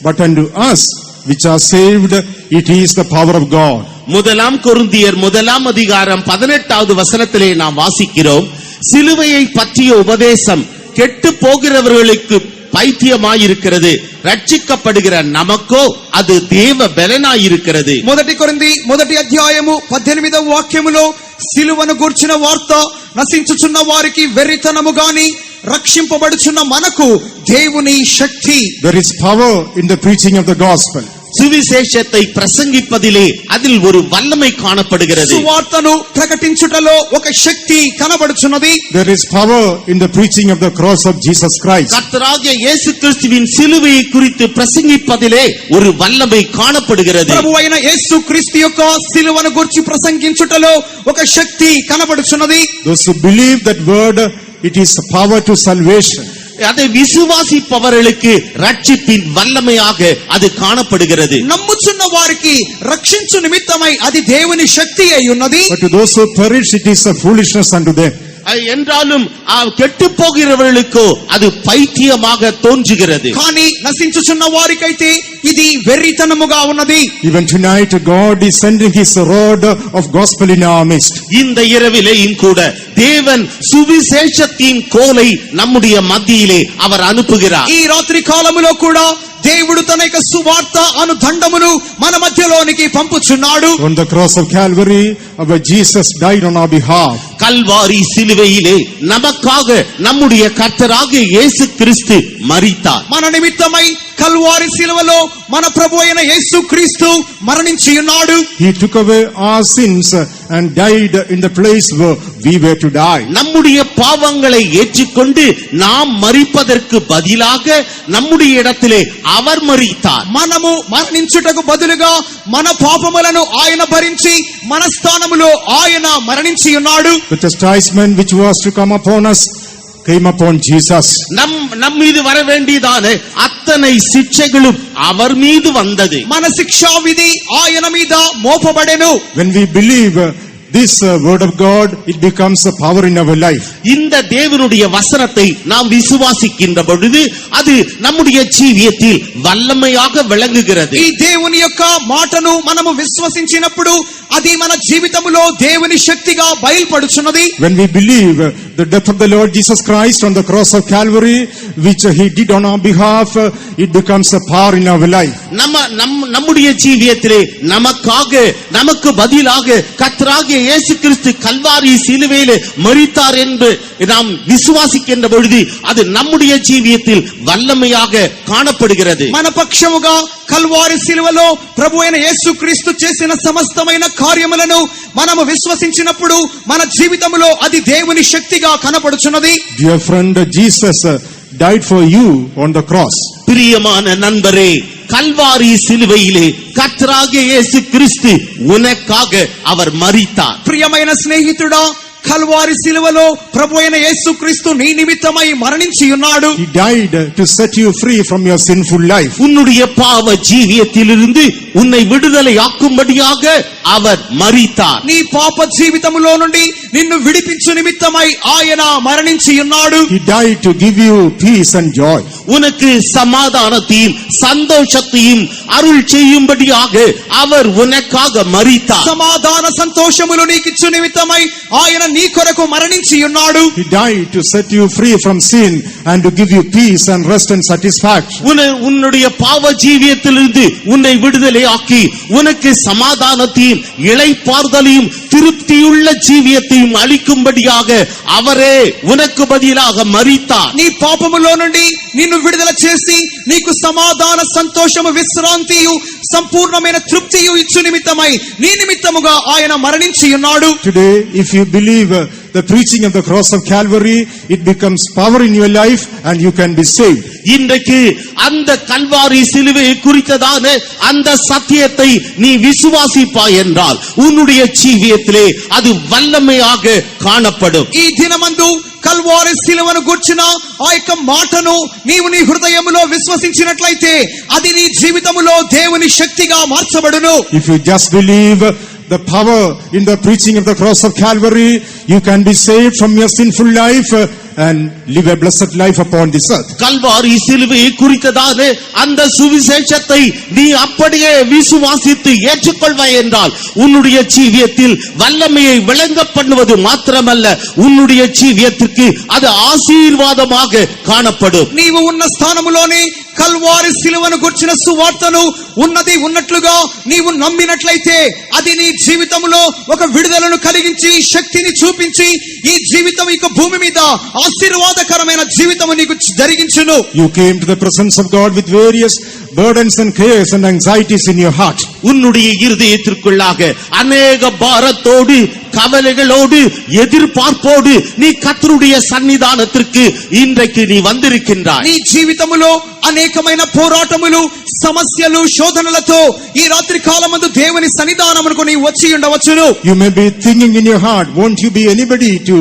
A: but unto us which are saved it is the power of God.
B: முதலாம் கொரிந்தியர் முதலாம் அதிகாரம் 18வது வசனத்திலே நாம் வாசிக்கிறோம், சிலுவையை பற்றிய உபதேசம் கெட்டு போகிறவர்களுக்கு பைத்தியமாயிருக்கிறது, ரட்சிக்கப்படுகிற நமக்கோ அது தேவ బలనాயிருக்கிறது.
C: మొదటి కొరింథీ మొదటి అధ్యాయము 18వ వాక్యములో సిలువను గూర్చిన వార్త నశించుచున్న వారికి వెర్రితనము గాని రక్షింపబడుచున్న మనకు దేవుని శక్తి.
A: There is power in the preaching of the gospel.
B: సువిశేషத்தை ప్రసంగిపదిలే அதில் ஒரு வல்லமை காணப்படுகிறது.
C: సువార్తను ప్రకటించుటలో ఒక శక్తి కనబడుచున్నది.
A: There is power in the preaching of the cross of Jesus Christ.
B: கர்த்தராகிய இயேசு கிறிஸ்துவின் சிலுவையை குறித்து பிரசங்கிப்பதிலே ஒரு வல்லமை காணப்படுகிறது.
C: ప్రభువైన యేసు క్రీస్తు యొక్క సిలువను గురించి ప్రసంగించుటలో ఒక శక్తి కనబడుచున్నది.
A: Those who believe that word, it is power to salvation.
B: அதை విశ్వాసిப்பவர்களுக்கு ரட்சிப்பின் வல்லமையாக அது காணப்படுகிறது.
C: నమ్ముచున్న వారికి రక్షించు నిమిత్తమై అది దేవుని శక్తి అయి ఉన్నది.
A: But to those who perish, it is a foolishness unto them.
B: என்றாலும் கெட்டு போகிறவர்களுக்கோ அது பைத்தியமாக தோன்றுகிறது.
C: కానీ నశించుచున్న వారికైతే ఇది వెర్రితనముగా ఉన్నది.
A: Even tonight God is sending his rod of gospel in our midst.
B: இந்த இரவிலேயும் கூட தேவன் சுவிசேஷத்தின் கோலை நம்முடைய மத்தியிலே அவர் அனுப்புகிறார்.
C: ఈ రాత్రి కాలములో కూడా దేవుడు తన యొక్క సువార్త అను దండమును మన మధ్యలోనికి పంపుచున్నాడు.
A: On the cross of Calvary, our Jesus died on our behalf.
B: Kalvari சிலுவையிலே நமக்காக நம்முடைய கர்த்தராகிய இயேசு கிறிஸ்து மரித்தார்.
C: మన నిమిత్తమై కల్వారి శిలువలో మన ప్రభువైన యేసు క్రీస్తు మరణించి ఉన్నాడు.
A: He took away our sins and died in the place where we were to die.
B: நம்முடைய பாவங்களை ஏற்றுக்கொண்டு நாம் மரிப்பதற்கு பதிலாக நம்முடைய இடத்திலே அவர் மரித்தார்.
C: మనము మరణించుటకు బదులుగా మన పాపములను ఆయన భరించి మన స్థానములో ఆయన మరణించి ఉన్నాడు.
A: The chastisement which was to come upon us came upon Jesus.
B: நம் மீது வர வேண்டியதான அத்தனை சிட்சைகளும் அவர் மீது வந்தது.
C: మన శిక్షా విధి ఆయన మీద మోపబడెను.
A: When we believe this word of God, it becomes a power in our life.
B: இந்த தேவனுடைய வசனத்தை நாம் விசுவாசிக்கின்ற பொழுது அது நம்முடைய ஜீவியத்தில் வல்லமையாக விளங்குகிறது.
C: ఈ దేవుని యొక్క మాటను మనము విశ్వసించినప్పుడు అది మన జీవితములో దేవుని శక్తిగా బయలుపడుచున్నది.
A: When we believe the death of the Lord Jesus Christ on the cross of Calvary, which he did on our behalf, it becomes a power in our life.
B: நம்முடைய ஜீவியத்திலே நமக்கு பதிலாக கர்த்தராகிய இயேசு கிறிஸ்து கல்வாரி சிலுவையிலே மரித்தார் என்று நாம் விசுவாசிக்கின்ற பொழுது அது நம்முடைய ஜீவியத்தில் வல்லமையாக காணப்படுகிறது.
C: మన పక్షముగా కల్వారి శిలువలో ప్రభువైన యేసు క్రీస్తు చేసిన సమస్తమైన కార్యములను మనము విశ్వసించినప్పుడు మన జీవితములో అది దేవుని శక్తిగా కనపడుచున్నది.
A: Dear friend, Jesus died for you on the cross.
B: பிரியமான நண்பரே, கல்வாரி சிலுவையிலே கர்த்தராகிய இயேசு கிறிஸ்து உனக்காக அவர் மரித்தார்.
C: ప్రియమైన స్నేహితుడా, కల్వారి శిలువలో ప్రభువైన యేసుక్రీస్తు నీ నిమిత్తమై మరణించి ఉన్నాడు.
A: He died to set you free from your sinful life.
B: உன்னுடைய பாவ ஜீவியத்திலிருந்து உன்னை விடுதலை ஆக்கும்படியாக அவர் மரித்தார்.
C: నీ పాప జీవితములో నుండి నిన్ను విడిపించు నిమిత్తమై ఆయన మరణించి ఉన్నాడు.
A: He died to give you peace and joy.
B: உனக்கு சமாதானத்தையும் சந்தோஷத்தையும் அருள் செய்யும்படியாக அவர் உனக்காக மரித்தார்.
C: సమాధాన సంతోషములు నీకు ఇచ్చు నిమిత్తమై ఆయన నీ కొరకు మరణించి ఉన్నాడు.
A: He died to set you free from sin and to give you peace and rest and satisfaction.
B: உன்னுடைய பாவ ஜீவியத்திலிருந்து உன்னை விடுதலை ஆக்கி உனக்கு சமாதானத்தையும் இளைப்பாறுதலையும் திருப்தியுள்ள ஜீவியத்தையும் அளிக்கும்படியாக அவரே உனக்கு பதிலாக மரித்தார்.
C: నీ పాపములో నుండి నిన్ను విడుదల చేసి నీకు సమాధాన సంతోషము విశ్రాంతియు సంపూర్ణమైన తృప్తియు ఇచ్చు నిమిత్తమై నీ నిమిత్తముగా ఆయన మరణించి ఉన్నాడు.
A: Today, if you believe the preaching of the cross of Calvary, it becomes power in your life and you can be saved.
B: இன்றைக்கு அந்த கல்வாரி சிலுவை குறித்ததான அந்த சத்தியத்தை நீ விசுவாசிப்பாய் என்றால் உன்னுடைய ஜீவியத்திலே அது வல்லமையாக காணப்படும்.
C: ఈ దినమందు కల్వారి శిలువను గూర్చిన ఆ యొక్క మాటను నీవు నీ హృదయములో విశ్వసించినట్లయితే అది నీ జీవితములో దేవుని శక్తిగా మార్చబడును.
A: If you just believe the power in the preaching of the cross of Calvary, you can be saved from your sinful life and live a blessed life upon this earth.
B: Kalvari சிலுவை குறித்ததான அந்த சுவிசேஷத்தை நீ அப்படியே விசுவாசித்து ஏற்றுக்கொள்வாய் என்றால் உன்னுடைய ஜீவியத்தில் வல்லமையை விளங்க பண்ணுவது மாத்திரமல்ல உன்னுடைய ஜீவியத்திற்கு அது ஆசீர்வாதமாக காணப்படும்.
C: నీవు ఉన్న స్థానములోనే కల్వారి శిలువను గుర్చిన సువార్తను ఉన్నది ఉన్నట్లుగా నీవు నమ్మినట్లయితే అది నీ జీవితంలో ఒక విడుదలను కలిగించి శక్తిని చూపించి ఈ జీవితం ఇక భూమి మీద ఆశీర్వాదకరమైన జీవితం నీకు జరిగించును.
A: You came to the presence of God with various burdens and cares and anxieties in your heart.
B: உன்னுடைய இருதயத்திற்குள்ளாக அநேக பாரத்தோடு கவலைகளோடு எதிர்பார்ப்போடு நீ கர்த்தருடைய சன்னிதானத்திற்கு இன்றைக்கு நீ வந்திருக்கின்றாய்.
C: నీ జీవితములో అనేకమైన పోరాటములు సమస్యలు శోధనలతో ఈ రాత్రి కాలమందు దేవుని సన్నిధానమునకు నీవు వచ్చి ఉండవచ్చును.
A: You may be thinking in your heart, won't you be anybody to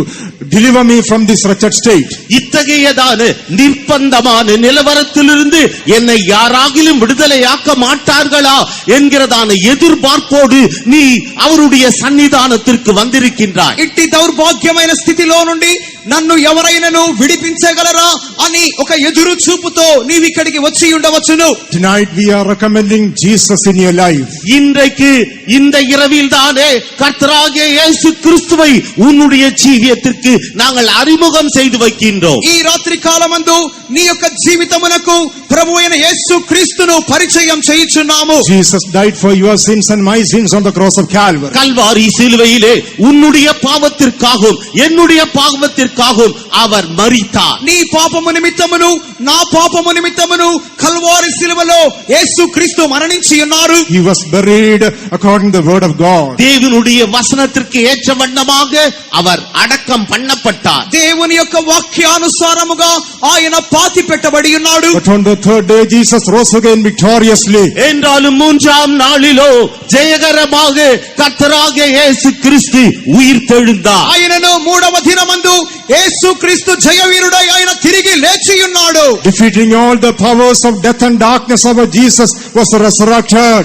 A: deliver me from this wretched state?
B: இத்தகையதான நிர்பந்தமான நிலவரத்திலிருந்து என்னை யாராகிலும் விடுதலையாக்க மாட்டார்களா என்கிறதான எதிர்பார்ப்போடு நீ அவருடைய சன்னிதானத்திற்கு வந்திருக்கின்றாய்.
C: ఇట్టి దౌర్భాగ్యమైన స్థితిలో నుండి నన్ను ఎవరైనాను విడిపించగలరా అని ఒక ఎదురు చూపుతో నీవు ఇక్కడికి వచ్చి ఉండవచ్చును.
A: Tonight we are recommending Jesus in your life.
B: இன்றைக்கு இந்த இரவில் தானே கர்த்தராகிய இயேசு கிறிஸ்துவை உன்னுடைய ஜீவியத்திற்கு நாங்கள் அறிமுகம் செய்து வைக்கின்றோம்.
C: ఈ రాత్రి కాలమందు నీ యొక్క జీవితమునకు ప్రభువైన యేసు క్రీస్తును పరిచయం చేయుచున్నాము.
A: Jesus died for your sins and my sins on the cross of Calvary.
B: Kalvari சிலுவையிலே உன்னுடைய பாவத்திற்காகவும் என்னுடைய பாவத்திற்காகவும் அவர் மரித்தார்.
C: నీ పాపము నిమిత్తమును నా పాపము నిమిత్తమును కల్వారి శిలువలో యేసు క్రీస్తు మరణించి ఉన్నారు.
A: He was buried according to the word of God.
B: தேவனுடைய வசனத்திற்கு ஏற்ற வண்ணமாக அவர் அடக்கம் பண்ணப்பட்டார்.
C: దేవుని యొక్క వాక్యానుసారముగా ఆయన పాతి పెట్టబడి ఉన్నాడు.
A: But on the third day Jesus rose again victoriously.
B: என்றாலும் மூன்றாம் நாளிலோ ஜெயகரமாக கர்த்தராகிய இயேசு கிறிஸ்து உயிர்த்தெழுந்தார்.
C: ఆయనను మూడవ దినమందు యేసు క్రీస్తు జయవీరుడై ఆయన తిరిగి లేచి ఉన్నాడు.
A: Defeating all the powers of death and darkness, our Jesus was resurrected.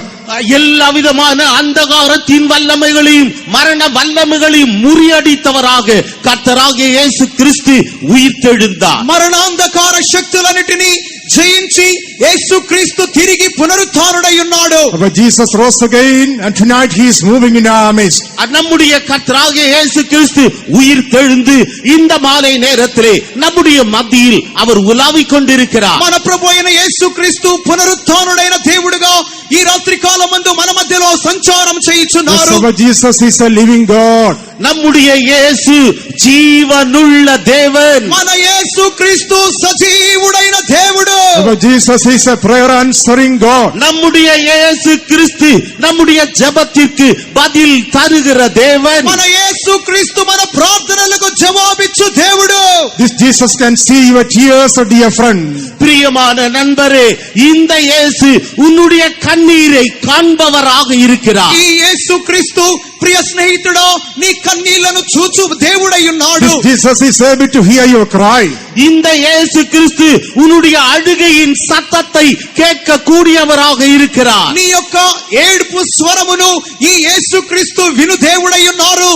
B: எல்லா விதமான அந்தகாரத்தின் வல்லமைகளையும் மரண வல்லமைகளையும் முறியடித்தவராக கர்த்தராகிய இயேசு கிறிஸ்து உயிர்த்தெழுந்தார்.
C: మరణాంధకార శక్తులన్నిటినీ జయించి యేసు క్రీస్తు తిరిగి పునరుత్థానుడై ఉన్నాడు.
A: Our Jesus rose again and tonight he is moving in our midst.
B: நம்முடைய கர்த்தராகிய இயேசு கிறிஸ்து உயிர்த்தெழுந்து இந்த மாலை நேரத்திலே நம்முடைய மத்தியில் அவர் உலாவிக் கொண்டிருக்கிறார்.
C: మన ప్రభు అయిన యేసు క్రీస్తు పునరుత్థానుడైన దేవుడుగా ఈ రాత్రి కాలమందు మన మధ్యలో సంచారం చేయుచున్నారు.
A: Our Jesus is a living God.
B: நம்முடைய இயேசு ஜீவனுள்ள தேவன்.
C: మన యేసు క్రీస్తు సజీవుడైన దేవుడు.
A: Our Jesus is a prayer answering God.
B: நம்முடைய இயேசு கிறிஸ்து நம்முடைய ஜெபத்திற்கு பதில் தருகிற தேவன்.
C: మన యేసు క్రీస్తు మన ప్రార్థనలకు జవాబిచ్చు దేవుడు.
A: This Jesus can see your tears, dear friend.
B: பிரியமான நண்பரே, இந்த இயேசு உன்னுடைய கண்ணீரை காண்பவராக இருக்கிறார்.
C: ఈ యేసు క్రీస్తు ప్రియ స్నేహితుడా, నీ కన్నీళ్లను చూచు దేవుడై ఉన్నాడు.
A: This Jesus is able to hear your cry.
B: இந்த இயேசு கிறிஸ்து உன்னுடைய அழுகையின் சத்தத்தை கேட்க கூடியவராக இருக்கிறார்.
C: నీ యొక్క ఏడుపు స్వరమును ఈ యేసుక్రీస్తు విను దేవుడై ఉన్నారు.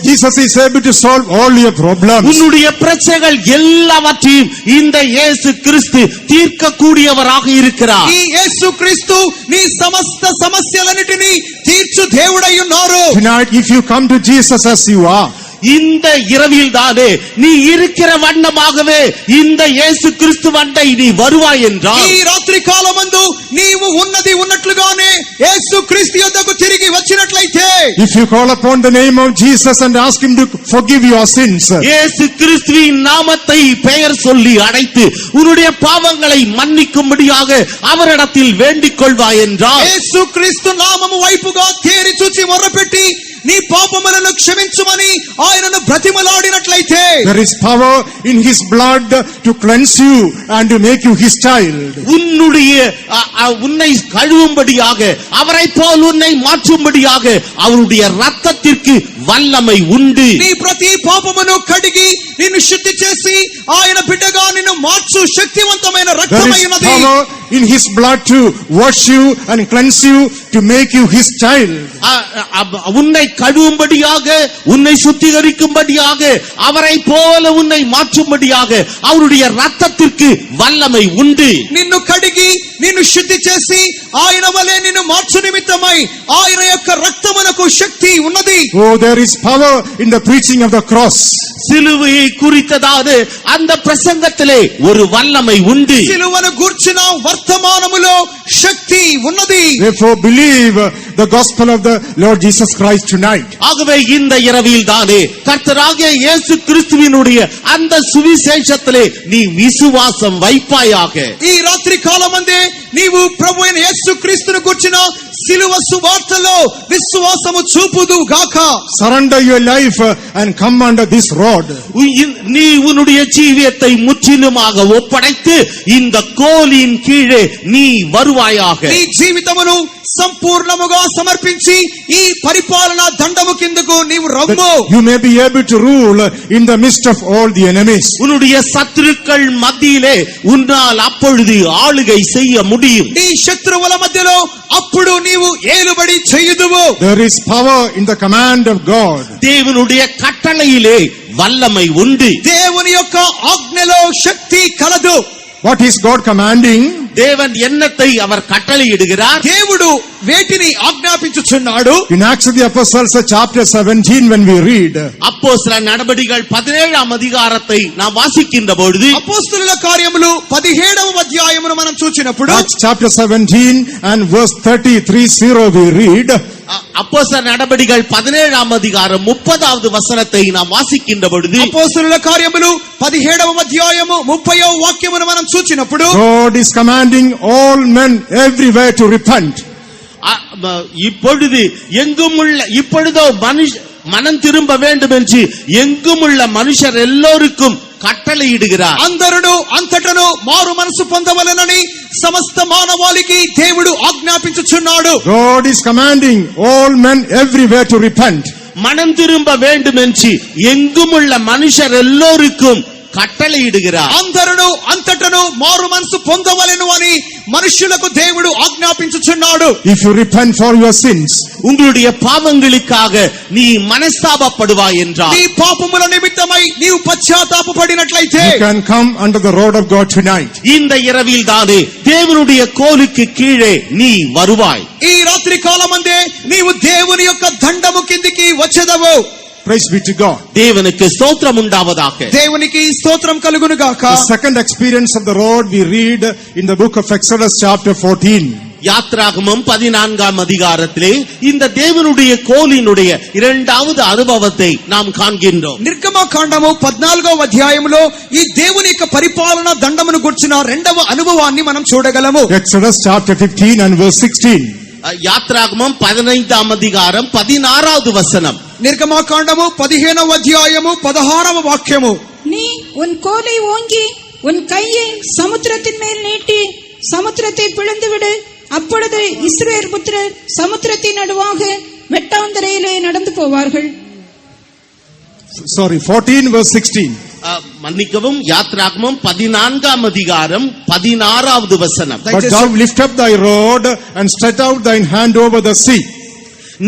A: Jesus is able to solve all your problems.
B: உன்னுடைய பிரச்சனைகள் எல்லாவற்றையும் இந்த இயேசு கிறிஸ்து தீர்க்க கூடியவராக இருக்கிறார்.
C: ఈ యేసుక్రీస్తు నీ సమస్త సమస్యలన్నిటినీ తీర్చు దేవుడై ఉన్నారు.
A: Tonight, if you come to Jesus as you are,
B: இந்த இரவில் தானே நீ இருக்கிற வண்ணமாகவே இந்த இயேசு கிறிஸ்து வண்டை நீ வருவாய் என்றால்,
C: ఈ రాత్రి కాలమందు నీవు ఉన్నది ఉన్నట్లుగానే యేసుక్రీస్తు యొద్దకు తిరిగి వచ్చినట్లయితే,
A: if you call upon the name of Jesus and ask him to forgive your sins,
B: இயேசு கிறிஸ்துவின் நாமத்தை பெயர் சொல்லி அழைத்து உன்னுடைய பாவங்களை மன்னிக்கும்படியாக அவரிடத்தில் வேண்டிக் கொள்வாய் என்றால்,
C: యేసుక్రీస్తు నామము వైపుగా తేరి చూచి మొర్రపెట్టి నీ పాపములను క్షమించుమని ఆయనను బ్రతిమలాడినట్లయితే,
A: there is power in his blood to cleanse you and to make you his child.
B: உன்னை கழுவும்படியாக அவரை போல் உன்னை மாற்றும்படியாக அவருடைய ரத்தத்திற்கு வல்லமை உண்டு.
C: నీ ప్రతి పాపమును కడిగి నిన్ను శుద్ధి చేసి ఆయన బిడ్డగా నిన్ను మార్చు శక్తివంతమైన
A: There
C: రక్తమై
A: is
C: ఉన్నది.
A: power in his blood to wash you and cleanse you to make you his child.
B: உன்னை கழுவும்படியாக உன்னை சுத்திகரிக்கும்படியாக அவரை போல உன்னை மாற்றும்படியாக அவருடைய ரத்தத்திற்கு வல்லமை உண்டு.
C: నిన్ను కడిగి నిన్ను శుద్ధి చేసి ఆయన వలె నిన్ను మార్చు నిమిత్తమై ఆయన యొక్క రక్తమునకు శక్తి ఉన్నది.
A: Oh, there is power in the preaching of the cross.
B: சிலுவையை குறித்ததான அந்த பிரசங்கத்திலே ஒரு வல்லமை உண்டு.
C: సిలువను గూర్చిన వర్తమానములో శక్తి ఉన్నది.
A: Therefore, believe the gospel of the Lord Jesus Christ tonight.
B: ஆகவே இந்த இரவில் தானே கர்த்தராகிய இயேசு கிறிஸ்துவினுடைய அந்த சுவிசேஷத்திலே நீ விசுவாசம் வைப்பாயாக.
C: ఈ రాత్రి కాలమందే నీవు ప్రభు అయిన యేసు క్రీస్తును గూర్చిన సిలువ సువార్తలో విశ్వాసము చూపుదు గాక.
A: Surrender your life and come under this rod.
B: நீ உன்னுடைய ஜீவியத்தை முற்றிலுமாக ஒப்படைத்து இந்த கோலின் கீழே நீ வருவாயாக.
C: నీ జీవితమును సంపూర్ణముగా సమర్పించి ఈ పరిపాలన దండము కిందకు నీవు రమ్ము.
A: You may be able to rule in the midst of all the enemies.
B: உன்னுடைய சத்துருக்கள் மத்தியிலே உன்னால் அப்பொழுது ஆளுகை செய்ய முடியும்.
C: నీ శత్రువుల మధ్యలో అప్పుడు నీవు ఏలుబడి చేయుదువు.
A: There is power in the command of God.
B: தேவனுடைய கட்டளையிலே வல்லமை உண்டு.
C: దేవుని యొక్క ఆజ్ఞలో శక్తి కలదు.
A: What is God commanding?
B: தேவன் என்னத்தை அவர் கட்டளையிடுகிறார்?
C: దేవుడు వేటిని ఆజ్ఞాపించుచున్నాడు?
A: In Acts of the Apostles chapter 17 when we read,
B: அப்போஸ்தலர் நடபடிகள் 17ஆம் அதிகாரத்தை நாம் வாசிக்கின்ற பொழுது,
C: అపోస్తలుల కార్యములు 17వ అధ్యాయమును మనం చూచినప్పుడు,
A: Acts chapter 17 and verse 33:0 we read,
B: அப்போஸ்தலர் நடபடிகள் 17ஆம் அதிகாரம் 30வது வசனத்தை நாம் வாசிக்கின்ற பொழுது,
C: అపోస్తలుల కార్యములు 17వ అధ్యాయము 30వ వాక్యమును మనం చూచినప్పుడు,
A: God is commanding all men everywhere to repent.
B: இப்பொழுது எங்குமுள்ள இப்பொழுதோ மனம் திரும்ப வேண்டும் என்று எங்குமுள்ள மனுஷர் எல்லோருக்கும் கட்டளையிடுகிறார்.
C: అందరును అంతటను మారు మనసు పొందవలెనని సమస్త మానవాళికి దేవుడు ఆజ్ఞాపించుచున్నాడు.
A: God is commanding all men everywhere to repent.
B: மனம் திரும்ப வேண்டும் என்று எங்குமுள்ள மனுஷர் எல்லோருக்கும் கட்டளையிடுகிறார்.
C: అందరును అంతటను మారు మనసు పొందవలెను అని మనుషులకు దేవుడు ఆజ్ఞాపించుచున్నాడు.
A: If you repent for your sins,
B: உங்களுடைய பாவங்களுக்காக நீ மனஸ்தாபப்படுவாய் என்றால்,
C: నీ పాపముల నిమిత్తమై నీవు పశ్చాత్తాపపడినట్లయితే,
A: you can come under the rod of God tonight.
B: இந்த இரவில் தானே தேவனுடைய கோலுக்கு கீழே நீ வருவாய்.
C: ఈ రాత్రి కాలమందే నీవు దేవుని యొక్క దండము కిందికి వచ్చెదవు.
A: Praise be to God.
B: தேவனுக்கு ஸ்தோத்திரம் உண்டாவதாக.
C: దేవునికి స్తోత్రం కలుగును గాక.
A: The second experience of the Lord we read in the book of Exodus chapter 14.
B: யாத்ராகமம் 14ஆம் அதிகாரத்திலே இந்த தேவனுடைய கோலினுடைய இரண்டாவது அனுபவத்தை நாம் காண்கின்றோம்.
C: నిర్గమకాండము 14వ అధ్యాయములో ఈ దేవుని యొక్క పరిపాలన దండమును గుర్చిన రెండవ అనుభవాన్ని మనం చూడగలము.
A: Exodus chapter 15 and verse 16.
B: யாத்ராகமம் 15ஆம் அதிகாரம் 16வது வசனம்.
C: నిర్గమకాండము 15వ అధ్యాయము 16వ వాక్యము.
D: நீ உன் கோலை ஓங்கி உன் கையை சமுத்திரத்தின் மேல் நீட்டி சமுத்திரத்தை பிளந்து விடு. அப்பொழுது இஸ்ரவேல் புத்திரர் சமுத்திரத்தின் நடுவாக வெட்டாந்தரையிலே நடந்து போவார்கள்.
A: Sorry, 14 verse 16.
B: மன்னிக்கவும், யாத்ராகமம் 14ஆம் அதிகாரம் 16வது வசனம்.
A: But thou lift up thy rod and stretch out thine hand over the sea.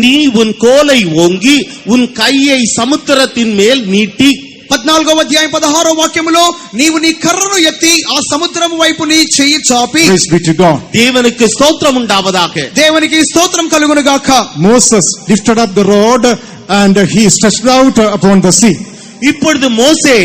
B: நீ உன் கோலை ஓங்கி உன் கையை சமுத்திரத்தின் மேல் நீட்டி.
C: 14వ అధ్యాయం 16వ వాక్యములో నీవు నీ కర్రను ఎత్తి ఆ సముద్రము వైపు నీ చెయ్యి చాపి.
A: Praise be to God.
B: தேவனுக்கு ஸ்தோத்திரம் உண்டாவதாக.
C: దేవునికి స్తోత్రం కలుగును గాక.
A: Moses lifted up the rod and he stretched out upon the sea.
B: இப்பொழுது மோசே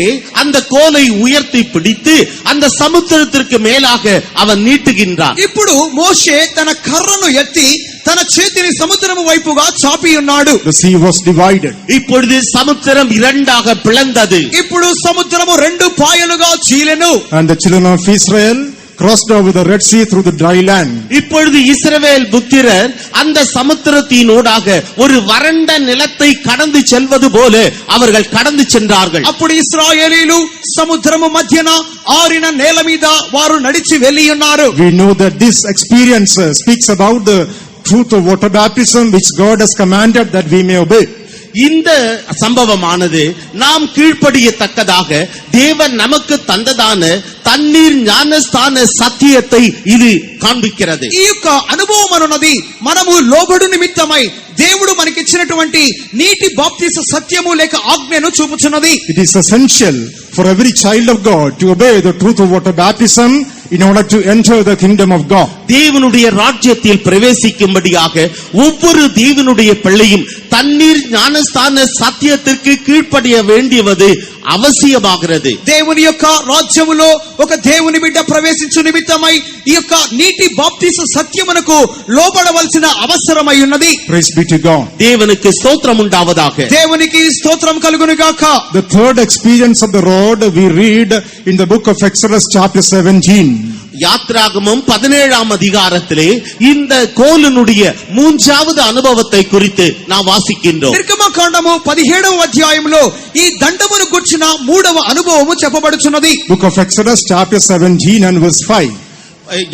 B: அந்த கோலை உயர்த்தி பிடித்து அந்த சமுத்திரத்திற்கு மேலாக அவன் நீட்டுகின்றான்.
C: ఇప్పుడు మోషే తన కర్రను ఎత్తి తన చేతిని సముద్రము వైపుగా చాపి ఉన్నాడు.
A: The sea was divided.
B: இப்பொழுது சமுத்திரம் இரண்டாக பிளந்தது.
C: ఇప్పుడు సముద్రము రెండు పాయలుగా చీలెను.
A: And the children of Israel crossed over the Red Sea through the dry land.
B: இப்பொழுது இஸ்ரவேல் புத்திரர் அந்த சமுத்திரத்தினூடாக ஒரு வறண்ட நிலத்தை கடந்து செல்வது போல அவர்கள் கடந்து சென்றார்கள்.
C: అప్పుడు ఇశ్రాయేలీలు సముద్రము మధ్యన ఆరిన నేల మీద వారు నడిచి వెళ్ళి ఉన్నారు.
A: We know that this experience speaks about the truth of water baptism which God has commanded that we may obey.
B: இந்த சம்பவமானது நாம் கீழ்ப்படியத்தக்கதாக தேவன் நமக்கு தந்ததான தண்ணீர் ஞானஸ்தான சத்தியத்தை இது காண்பிக்கிறது.
C: ఈ యొక్క అనుభవం అనున్నది మనము లోబడు నిమిత్తమై దేవుడు మనకిచ్చినటువంటి నీటి బాప్తిస సత్యము లేక ఆజ్ఞను చూపుచున్నది.
A: It is essential for every child of God to obey the truth of water baptism in order to enter the kingdom of God.
B: தேவனுடைய ராஜ்யத்தில் பிரவேசிக்கும்படியாக ஒவ்வொரு தேவனுடைய பிள்ளையும் தண்ணீர் ஞானஸ்தான சத்தியத்திற்கு கீழ்ப்படிய வேண்டியது அவசியமாகிறது.
C: దేవుని యొక్క రాజ్యములో ఒక దేవుని బిడ్డ ప్రవేశించు నిమిత్తమై ఈ యొక్క నీటి బాప్తిస సత్యమునకు లోబడవలసిన అవసరమై ఉన్నది.
A: Praise be to God.
B: தேவனுக்கு ஸ்தோத்திரம் உண்டாவதாக.
C: దేవునికి స్తోత్రం కలుగును గాక.
A: The third experience of the rod we read in the book of Exodus chapter 17.
B: யாத்ராகமம் 17ஆம் அதிகாரத்திலே இந்த கோலினுடைய மூன்றாவது அனுபவத்தை குறித்து நாம் வாசிக்கின்றோம்.
C: నిర్గమకాండము 17వ అధ్యాయంలో ఈ దండమును గుర్చిన మూడవ అనుభవము చెప్పబడుచున్నది.
A: Book of Exodus chapter 17 and verse 5.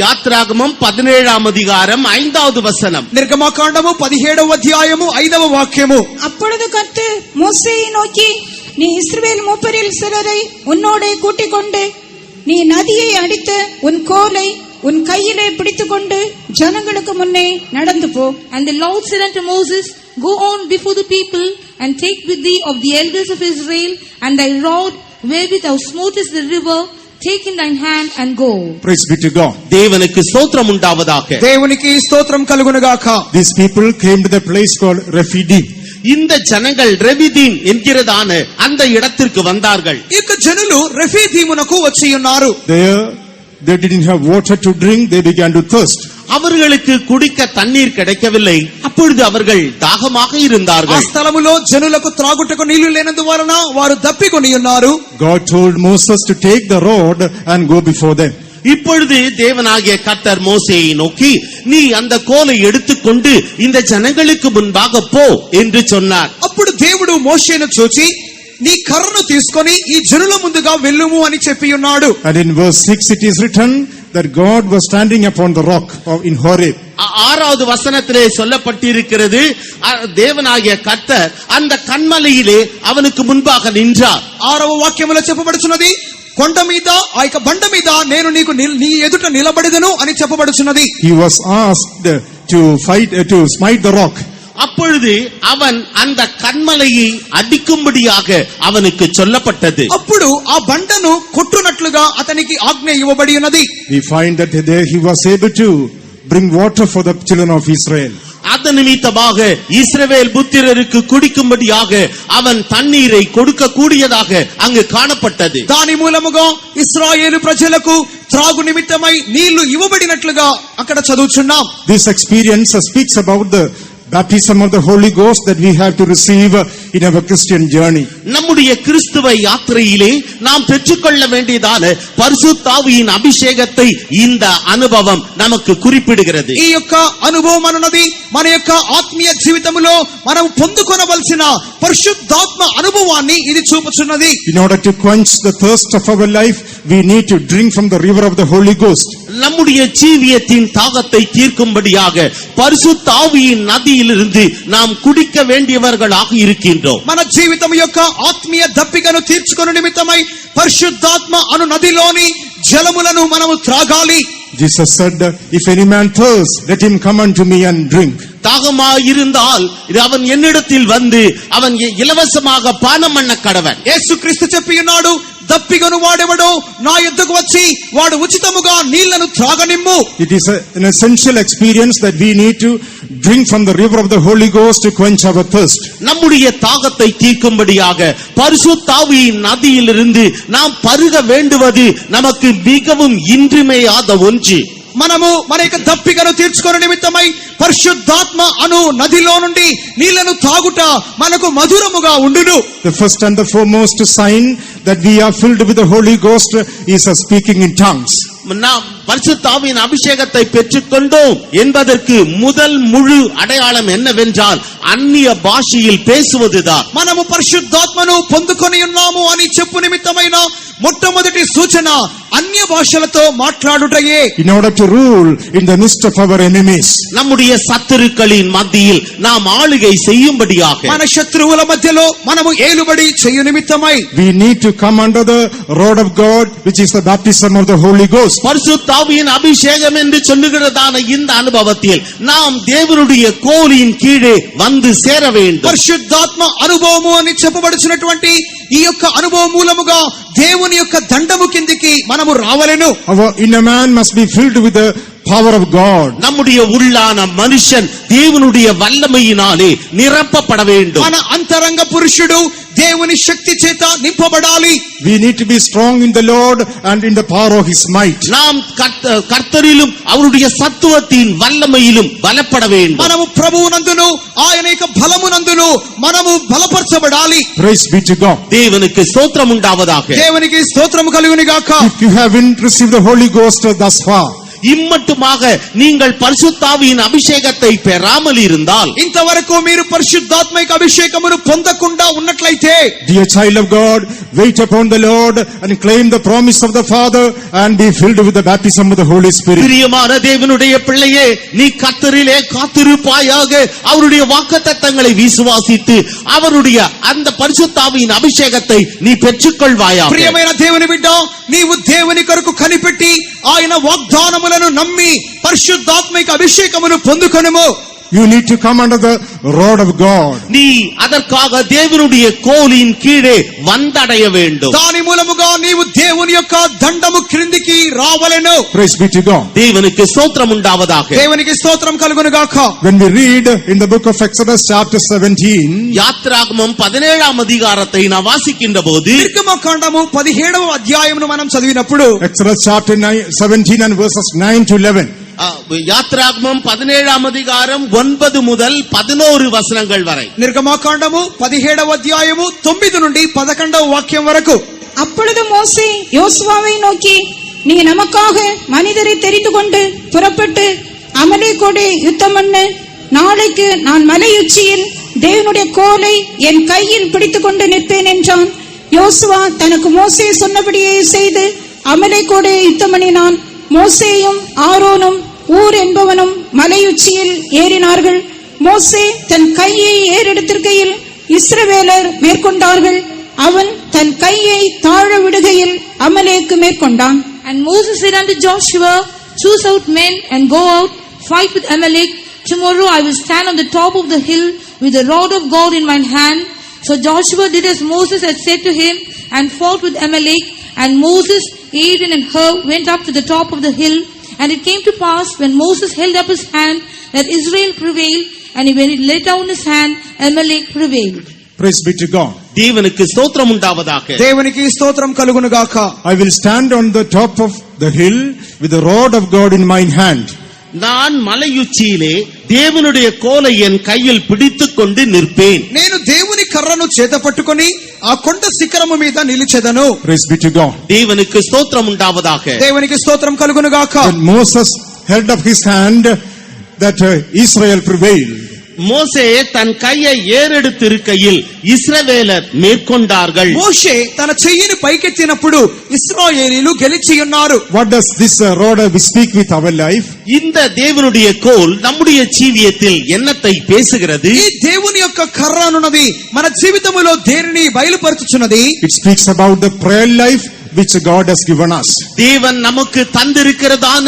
B: யாத்ராகமம் 17ஆம் அதிகாரம் 5வது வசனம்.
C: నిర్గమకాండము 17వ అధ్యాయము 5వ వాక్యము.
D: அப்பொழுது கர்த்தர் மோசேயை நோக்கி, நீ இஸ்ரவேல் மூப்பரில் சிலரை உன்னோடே கூட்டிக் கொண்டு நீ நதியை அடித்து உன் கோலை உன் கையிலே பிடித்துக்கொண்டு ஜனங்களுக்கு முன்னே நடந்து போ.
E: And the Lord said unto Moses, Go on before the people, and take with thee of the elders of Israel, and thy rod wherewith thou smotest the river, take in thine hand and go.
A: Praise be to God.
B: தேவனுக்கு ஸ்தோத்திரம் உண்டாவதாக.
C: దేవునికి స్తోత్రం కలుగును గాక.
A: These people came to the place called Rephidim.
B: இந்த ஜனங்கள் ரெவிதீம் என்கிறதான அந்த இடத்திற்கு வந்தார்கள்.
C: ఈ యొక్క జనులు రెఫీదీమునకు వచ్చి ఉన్నారు.
A: There they didn't have water to drink, they began to thirst.
B: அவர்களுக்கு குடிக்க தண்ணீர் கிடைக்கவில்லை. அப்பொழுது அவர்கள் தாகமாக
C: ఆ
B: இருந்தார்கள்.
C: స్థలములో జనులకు త్రాగుటకు నీళ్లు లేనందువలన వారు దప్పికొని ఉన్నారు.
A: God told Moses to take the rod and go before them.
B: இப்பொழுது தேவனாகிய கர்த்தர் மோசேயை நோக்கி, நீ அந்த கோலை எடுத்துக்கொண்டு இந்த ஜனங்களுக்கு முன்பாக போ என்று சொன்னார்.
C: అప్పుడు దేవుడు మోషేను చూచి, నీ కర్రను తీసుకొని ఈ జనుల ముందుగా వెళ్ళుము అని చెప్పి ఉన్నాడు.
A: And in verse 6 it is written that God was standing upon the rock in Horeb.
B: 6வது வசனத்திலே சொல்லப்பட்டிருக்கிறது, தேவனாகிய கர்த்தர் அந்த கன்மலையிலே அவனுக்கு முன்பாக நின்றார்.
C: 6వ వాక్యములో చెప్పబడుచున్నది, కొండ మీద ఆ యొక్క బండ మీద నేను నీకు నీ ఎదుట నిలబడెదను అని చెప్పబడుచున్నది.
A: He was asked to smite the rock.
B: அப்பொழுது அவன் அந்த கன்மலையை அடிக்கும்படியாக அவனுக்கு சொல்லப்பட்டது.
C: అప్పుడు ఆ బండను కొట్టునట్లుగా అతనికి ఆజ్ఞ ఇవ్వబడి ఉన్నది.
A: We find that there he was able to bring water for the children of Israel.
B: அது நிமித்தமாக இஸ்ரவேல் புத்திரருக்கு குடிக்கும்படியாக அவன் தண்ணீரை கொடுக்க கூடியதாக அங்கு காணப்பட்டது.
C: దాని మూలముగా ఇశ్రాయేలు ప్రజలకు త్రాగు నిమిత్తమై నీళ్లు ఇవ్వబడినట్లుగా అక్కడ చదువుచున్నాం.
A: This experience speaks about the baptism of the Holy Ghost that we have to receive in our Christian journey.
B: நம்முடைய கிறிஸ்துவ யாத்திரையிலே நாம் பெற்றுக்கொள்ள வேண்டியதான பரிசுத்த ஆவியின் அபிஷேகத்தை இந்த அனுபவம் நமக்கு குறிப்பிடுகிறது.
C: ఈ యొక్క అనుభవం అన్నది మన యొక్క ఆత్మీయ జీవితంలో మనం పొందుకొనవలసిన పరిశుద్ధాత్మ అనుభవాన్ని ఇది చూపుచున్నది.
A: In order to quench the thirst of our life, we need to drink from the river of the Holy Ghost.
B: நம்முடைய ஜீவியத்தின் தாகத்தை தீர்க்கும்படியாக பரிசுத்த ஆவியின் நதியிலிருந்து நாம் குடிக்க வேண்டியவர்களாக இருக்கின்றோம்.
C: మన జీవితం యొక్క ఆత్మీయ దప్పికను తీర్చుకొను నిమిత్తమై పరిశుద్ధాత్మ అను నదిలోని జలములను మనము త్రాగాలి.
A: Jesus said, if any man thirst, let him come unto me and drink.
B: தாகமாயிருந்தால் அவன் என்னிடத்தில் வந்து அவன் இலவசமாக பானம் பண்ண கடவன்.
C: యేసుక్రీస్తు చెప్పి ఉన్నాడు, దప్పిగను వాడెవడో నా యొద్దకు వచ్చి వాడు ఉచితముగా నీళ్లను త్రాగనిమ్ము.
A: It is an essential experience that we need to drink from the river of the Holy Ghost to quench our thirst.
B: நம்முடைய தாகத்தை தீர்க்கும்படியாக பரிசுத்த ஆவியின் நதியிலிருந்து நாம் பருக வேண்டுவது நமக்கு மிகவும் இன்றியமையாத ஒன்று.
C: మనము మన యొక్క దప్పికను తీర్చుకొను నిమిత్తమై పరిశుద్ధాత్మ అను నదిలో నుండి నీళ్లను తాగుట మనకు మధురముగా ఉండును.
A: The first and the foremost sign that we are filled with the Holy Ghost is speaking in tongues.
B: நாம் பரிசுத்த ஆவியின் அபிஷேகத்தை பெற்றுக்கொண்டோம் என்பதற்கு முதல் முழு அடையாளம் என்னவென்றால் அந்நிய பாஷையில் பேசுவதுதான்.
C: మనము పరిశుద్ధాత్మను పొందుకొని ఉన్నాము అని చెప్పు నిమిత్తమైన మొట్టమొదటి సూచన అన్య భాషలతో మాట్లాడుటయే.
A: In order to rule in the midst of our enemies.
B: நம்முடைய சத்துருக்களின் மத்தியில் நாம் ஆளுகை செய்யும்படியாக
C: మన శత్రువుల మధ్యలో మనము ఏలుబడి చేయు నిమిత్తమై
A: We need to come under the rod of God, which is the baptism of the Holy Ghost.
B: பரிசுத்த ஆவியின் அபிஷேகம் என்று சொல்லுகிறதான இந்த அனுபவத்தில் நாம் தேவனுடைய கோலின் கீழே வந்து சேர வேண்டும்.
C: పరిశుద్ధాత్మ అనుభవము అని చెప్పబడుచున్నటువంటి ఈ యొక్క అనుభవం మూలముగా దేవుని యొక్క దండము కిందికి మనము రావలెను.
A: Our inner man must be filled with the power of God.
B: நம்முடைய உள்ளான மனுஷன் தேவனுடைய வல்லமையினாலே நிரப்பப்பட வேண்டும்.
C: మన అంతరంగ పురుషుడు దేవుని శక్తి చేత నింపబడాలి.
A: We need to be strong in the Lord and in the power of his might.
B: நாம் கர்த்தரிலும் அவருடைய சத்துவத்தின் வல்லமையிலும் பலப்பட வேண்டும்.
C: మనము ప్రభువునందును ఆయన యొక్క బలమునందును మనము బలపరచబడాలి.
A: Praise be to God.
B: தேவனுக்கு ஸ்தோத்திரம் உண்டாவதாக.
C: దేవునికి స్తోత్రము కలుగును గాక.
A: If you haven't received the Holy Ghost thus far,
B: இம்மட்டுமாக நீங்கள் பரிசுத்த ஆவியின் அபிஷேகத்தை பெறாமல் இருந்தால்,
C: ఇంతవరకు మీరు పరిశుద్ధాత్మిక అభిషేకమును పొందకుండా ఉన్నట్లయితే,
A: dear child of God, wait upon the Lord and claim the promise of the Father and be filled with the baptism of the Holy Spirit.
B: பிரியமான தேவனுடைய பிள்ளையே, நீ கர்த்தரிலே காத்திருப்பாயாக. அவருடைய வாக்குத்தத்தங்களை விசுவாசித்து அவருடைய அந்த பரிசுத்த ஆவியின் அபிஷேகத்தை நீ பெற்றுக்கொள்வாயாக.
C: ప్రియమైన దేవుని బిడ్డ, నీవు దేవుని కొరకు కనిపెట్టి ఆయన వాగ్దానములను నమ్మి పరిశుద్ధాత్మిక అభిషేకమును పొందుకొనుము.
A: You need to come under the rod of God.
B: நீ அதற்காக தேவனுடைய கோலின் கீழே வந்தடைய வேண்டும்.
C: దాని మూలముగా నీవు దేవుని యొక్క దండము క్రిందికి రావలెను.
A: Praise be to God.
B: தேவனுக்கு ஸ்தோத்திரம் உண்டாவதாக.
C: దేవునికి స్తోత్రం కలుగును గాక.
A: When we read in the book of Exodus chapter 17,
B: யாத்ராகமம் 17ஆம் அதிகாரத்தை நாம் வாசிக்கின்ற போது,
C: నిర్గమకాండము 17వ అధ్యాయమును మనం చదివినప్పుడు,
A: Exodus chapter 17 and verses 9 to 11.
B: யாத்ராகமம் 17ஆம் அதிகாரம் 9 முதல் 11 வசனங்கள் வரை.
C: నిర్గమకాండము 17వ అధ్యాయము 9 నుండి 11వ వాక్యం వరకు.
D: அப்பொழுது மோசே யோசுவாவை நோக்கி, நீ நமக்காக மனிதரை தெரிந்து கொண்டு புறப்பட்டு அமலேக்கோடு யுத்தம் பண்ணு. நாளைக்கு நான் மலையுச்சியில் தேவனுடைய கோலை என் கையில் பிடித்துக் கொண்டு நிற்பேன் என்றான். யோசுவா தனக்கு மோசே சொன்னபடியே செய்து அமலேக்கோடு யுத்தம் பண்ணினான். மோசேயும் ஆரோனும் ஊர் என்பவனும் மலையுச்சியில் ஏறினார்கள். மோசே தன் கையை ஏறெடுத்திருக்கையில் இஸ்ரவேலர் மேற்கொண்டார்கள். அவன் தன் கையை தாழ விடுகையில் அமலேக்கு மேற்கொண்டான்.
E: And Moses said unto Joshua, choose out men and go out, fight with Amalek. Tomorrow I will stand on the top of the hill with the rod of God in my hand. So Joshua did as Moses had said to him and fought with Amalek. And Moses, Aaron and Hur went up to the top of the hill. And it came to pass when Moses held up his hand that Israel prevailed, and when he let down his hand, Amalek prevailed.
A: Praise be to God.
B: தேவனுக்கு ஸ்தோத்திரம் உண்டாவதாக.
C: దేవునికి స్తోత్రం కలుగును గాక.
A: I will stand on the top of the hill with the rod of God in my hand.
B: நான் மலையுச்சியிலே தேவனுடைய கோலை என் கையில் பிடித்துக் கொண்டு நிற்பேன்.
C: నేను దేవుని కర్రను చేత పట్టుకొని ఆ కొండ శిఖరము మీద నిలిచెదను.
A: Praise be to God.
B: தேவனுக்கு ஸ்தோத்திரம் உண்டாவதாக.
C: దేవునికి స్తోత్రం కలుగును గాక.
A: When Moses held up his hand, that Israel prevailed.
B: மோசே தன் கையை ஏறெடுத்திருக்கையில் இஸ்ரவேலர் மேற்கொண்டார்கள்.
C: మోషే తన చెయ్యిని పైకెత్తినప్పుడు ఇశ్రాయేలీలు గెలిచి ఉన్నారు.
A: What does this rod we speak with our life?
B: இந்த தேவனுடைய கோல் நம்முடைய ஜீவியத்தில் என்னத்தை பேசுகிறது?
C: ఈ దేవుని యొక్క కర్ర అనున్నది మన జీవితములో దేనిని బయలుపరచుచున్నది?
A: It speaks about the prayer life which God has given us.
B: தேவன் நமக்கு தந்திருக்கிறதான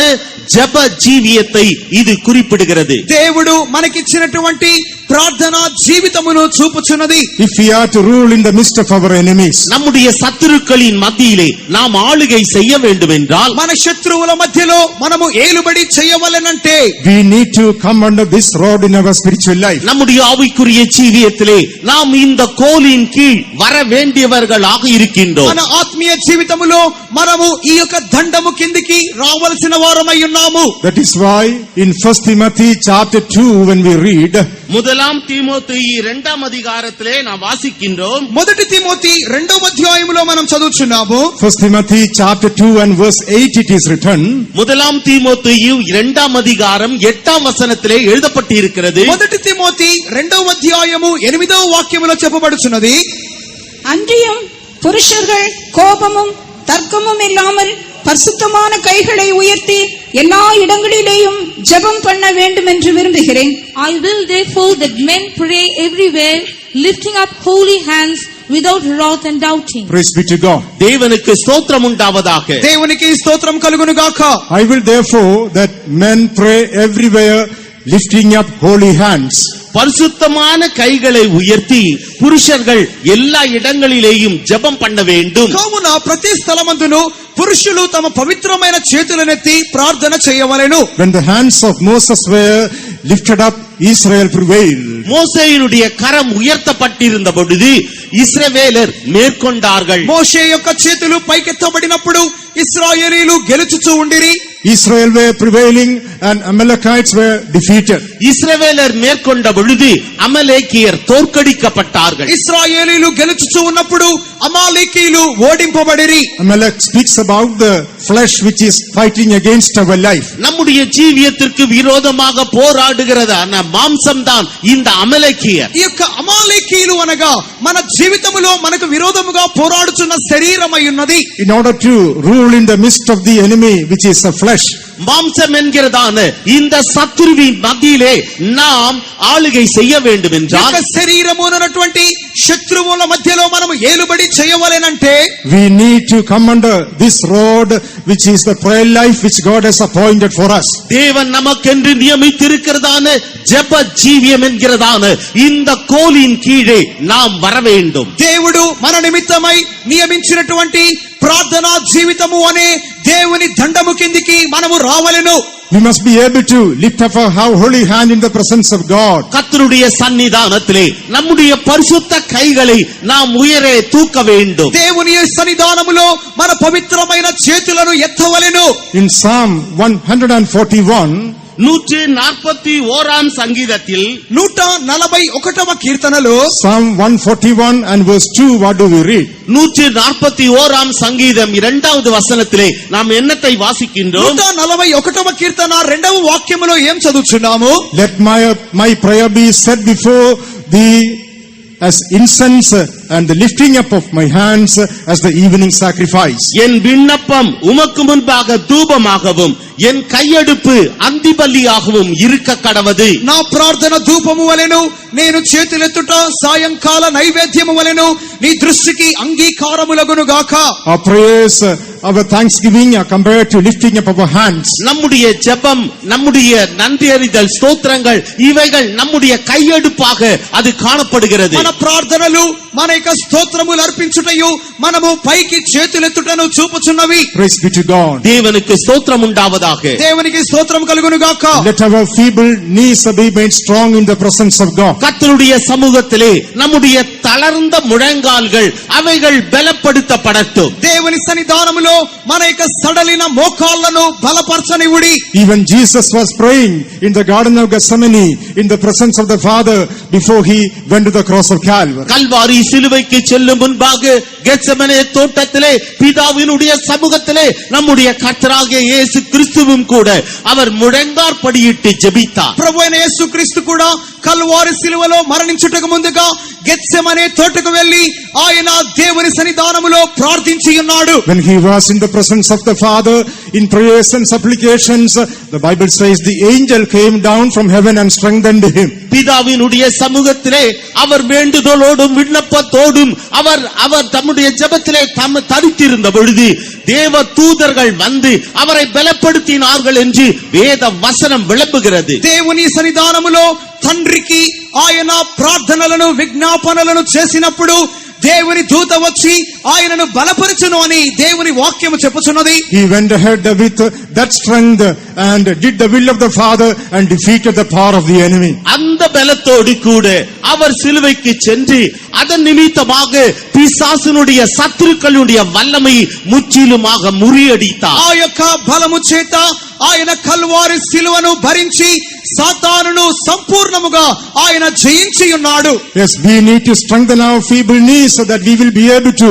B: ஜெப ஜீவியத்தை இது குறிப்பிடுகிறது.
C: దేవుడు మనకిచ్చినటువంటి ప్రార్థనా జీవితమును చూపుచున్నది.
A: If we are to rule in the midst of our enemies,
B: நம்முடைய சத்துருக்களின் மத்தியிலே நாம் ஆளுகை செய்ய வேண்டும் என்றால்,
C: మన శత్రువుల మధ్యలో మనము ఏలుబడి చేయవలెనంటే,
A: we need to come under this rod in our spiritual life.
B: நம்முடைய ஆவிக்குரிய ஜீவியத்திலே நாம் இந்த கோலின் கீழ் வர வேண்டியவர்களாக இருக்கின்றோம்.
C: మన ఆత్మీయ జీవితములో మనము ఈ యొక్క దండము కిందికి రావాల్సిన వారమై ఉన్నాము.
A: That is why in 1 Timothy chapter 2 when we read,
B: முதலாம் தீமோத்தேயு 2ஆம் அதிகாரத்திலே நாம் வாசிக்கின்றோம்.
C: మొదటి తిమోతి 2వ అధ్యాయములో మనం చదువుచున్నాము.
A: 1 Timothy chapter 2 and verse 8 it is written,
B: முதலாம் தீமோத்தேயு 2ஆம் அதிகாரம் 8ஆம் வசனத்திலே எழுதப்பட்டு இருக்கிறது.
C: మొదటి తిమోతి 2వ అధ్యాయము 8వ వాక్యములో చెప్పబడుచున్నది,
D: அன்றியும் புருஷர்கள் கோபமும் தர்க்கமும் இல்லாமல் பரிசுத்தமான கைகளை உயர்த்தி எல்லா இடங்களிலேயும் ஜெபம் பண்ண வேண்டும் என்று விரும்புகிறேன்.
E: I will therefore that men pray everywhere, lifting up holy hands without wrath and doubting.
A: praise be to God.
B: தேவனுக்கு ஸ்தோத்திரம் உண்டாவதாக.
C: దేవునికి స్తోత్రం కలుగును గాక.
A: I will therefore that men pray everywhere lifting up holy hands.
B: பரிசுத்தமான கைகளை உயர்த்தி புருஷர்கள் எல்லா இடங்களிலேயும் ஜெபம் பண்ண வேண்டும்.
C: కావున ప్రతి స్థలమందును పురుషులు తమ పవిత్రమైన చేతులనెత్తి ప్రార్థన చేయవలెను.
A: When the hands of Moses were lifted up, Israel prevailed.
B: மோசேயினுடைய கரம் உயர்த்தப்பட்டிருந்த பொழுது இஸ்ரவேலர் மேற்கொண்டார்கள்.
C: మోషే యొక్క చేతులు పైకెత్తబడినప్పుడు ఇశ్రాయేలీలు గెలుచుచూ ఉండిరి.
A: Israel were prevailing and Amalekites were defeated.
B: இஸ்ரவேலர் மேற்கொண்ட பொழுது அமலேக்கியர் தோற்கடிக்கப்பட்டார்கள்.
C: ఇశ్రాయేలీలు గెలుచుచూ ఉన్నప్పుడు అమాలేకీయులు ఓడింపబడిరి.
A: Amalek speaks about the flesh which is fighting against our life.
B: நம்முடைய ஜீவியத்திற்கு விரோதமாக போராடுகிறதான மாம்சம்தான் இந்த அமலேக்கியர்.
C: ఈ యొక్క అమాలేకీయులు అనగా మన జీవితములో మనకు విరోధముగా పోరాడుచున్న శరీరమై ఉన్నది.
A: In order to rule in the midst of the enemy which is the flesh,
B: மாம்சம் என்கிறதான இந்த சத்துருவின் மத்தியிலே நாம் ஆளுகை செய்ய வேண்டும்
C: ఈ
B: என்றால்,
C: యొక్క శరీరము ఉన్నటువంటి శత్రువుల మధ్యలో మనము ఏలుబడి చేయవలెనంటే,
A: we need to come under this rod which is the prayer life which God has appointed for us.
B: தேவன் நமக்கென்று நியமித்திருக்கிறதான ஜெப ஜீவியம் என்கிறதான இந்த கோலின் கீழே நாம் வர வேண்டும்.
C: దేవుడు మన నిమిత్తమై నియమించినటువంటి ప్రార్థనా జీవితము అనే దేవుని దండము కిందికి మనము రావలెను.
A: We must be able to lift up our holy hand in the presence of God.
B: கர்த்தருடைய சன்னிதானத்திலே நம்முடைய பரிசுத்த கைகளை நாம் உயரே தூக்க வேண்டும்.
C: దేవుని సన్నిధానములో మన పవిత్రమైన చేతులను ఎత్తవలెను.
A: In Psalm 141,
B: 141ஆம் சங்கீதத்தில்
C: 141వ కీర్తనలో
A: Psalm 141 and verse 2, what do we read?
B: 141ஆம் சங்கீதம் 2வது வசனத்திலே நாம் என்னத்தை வாசிக்கின்றோம்?
C: 141వ కీర్తన 2వ వాక్యములో ఏం చదువుచున్నాము?
A: Let my prayer be set before thee as incense and the lifting up of my hands as the evening sacrifice.
B: என் விண்ணப்பம் உமக்கு முன்பாக தூபமாகவும் என் கையெடுப்பு அந்திபலியாகவும் இருக்க கடவது.
C: నా ప్రార్థన ధూపము వలెను, నేను చేతులెత్తుట సాయంకాల నైవేద్యము వలెను నీ దృష్టికి అంగీకారములగును గాక.
A: Our prayers, our thanksgiving are compared to lifting up our hands.
B: நம்முடைய ஜெபம், நம்முடைய நன்றி அறிதல், ஸ்தோத்திரங்கள் இவைகள் நம்முடைய கையெடுப்பாக அது காணப்படுகிறது.
C: మన ప్రార్థనలు, మన యొక్క స్తోత్రములు అర్పించుటయు మనము పైకి చేతులెత్తుటను చూపుచున్నవి.
A: Praise be to God.
B: தேவனுக்கு ஸ்தோத்திரம் உண்டாவதாக.
C: దేవునికి స్తోత్రం కలుగును గాక.
A: Let our feeble knees be made strong in the presence of God.
B: கர்த்தருடைய சமூகத்திலே நம்முடைய தளர்ந்த முழங்கால்கள் அவைகள் பலப்படுத்தப்படட்டும்.
C: దేవుని సన్నిధానములో మన యొక్క సడలిన మోకాళ్లను బలపరచనివుడి.
A: Even Jesus was praying in the Garden of Gethsemane in the presence of the Father before he went to the cross of Calvary.
B: Kalvari சிலுவைக்கு செல்லும் முன்பாக கெத்செமனே தோட்டத்திலே பிதாவினுடைய சமூகத்திலே நம்முடைய கர்த்தராகிய இயேசு கிறிஸ்துவும் கூட அவர் முழங்காற்படியிட்டு ஜெபித்தார்.
C: ప్రభువైన యేసుక్రీస్తు కూడా కల్వారి సిలువలో మరణించుటకు ముందుగా గెత్సెమనే తోటకు వెళ్లి ఆయన దేవుని సన్నిధానములో ప్రార్థించి ఉన్నాడు.
A: When he was in the presence of the Father in prayers and supplications, the Bible says the angel came down from heaven and strengthened him.
B: பிதாவினுடைய சமூகத்திலே அவர் வேண்டுதலோடும் விண்ணப்பத்தோடும் அவர் தம்முடைய ஜெபத்திலே தரித்திருந்த பொழுது தேவ தூதர்கள் வந்து அவரை பலப்படுத்தினார்கள் என்று வேத வசனம் விளம்புகிறது.
C: దేవుని సన్నిధానములో తండ్రికి ఆయన ప్రార్థనలను విజ్ఞాపనలను చేసినప్పుడు దేవుని దూత వచ్చి ఆయనను బలపరచును అని దేవుని వాక్యము చెప్పుచున్నది.
A: He went ahead with that strength and did the will of the Father and defeated the power of the enemy.
B: அந்த பலத்தோடு கூட அவர் சிலுவைக்கு சென்று அதன் நிமித்தமாக பிசாசுனுடைய சத்துருக்களுடைய வல்லமை முற்றிலுமாக முறியடித்தார்.
C: ఆ యొక్క బలము చేత ఆయన కల్వారి సిలువను భరించి సాతానును సంపూర్ణముగా ఆయన జయించి ఉన్నాడు.
A: Yes, we need to strengthen our feeble knees so that we will be able to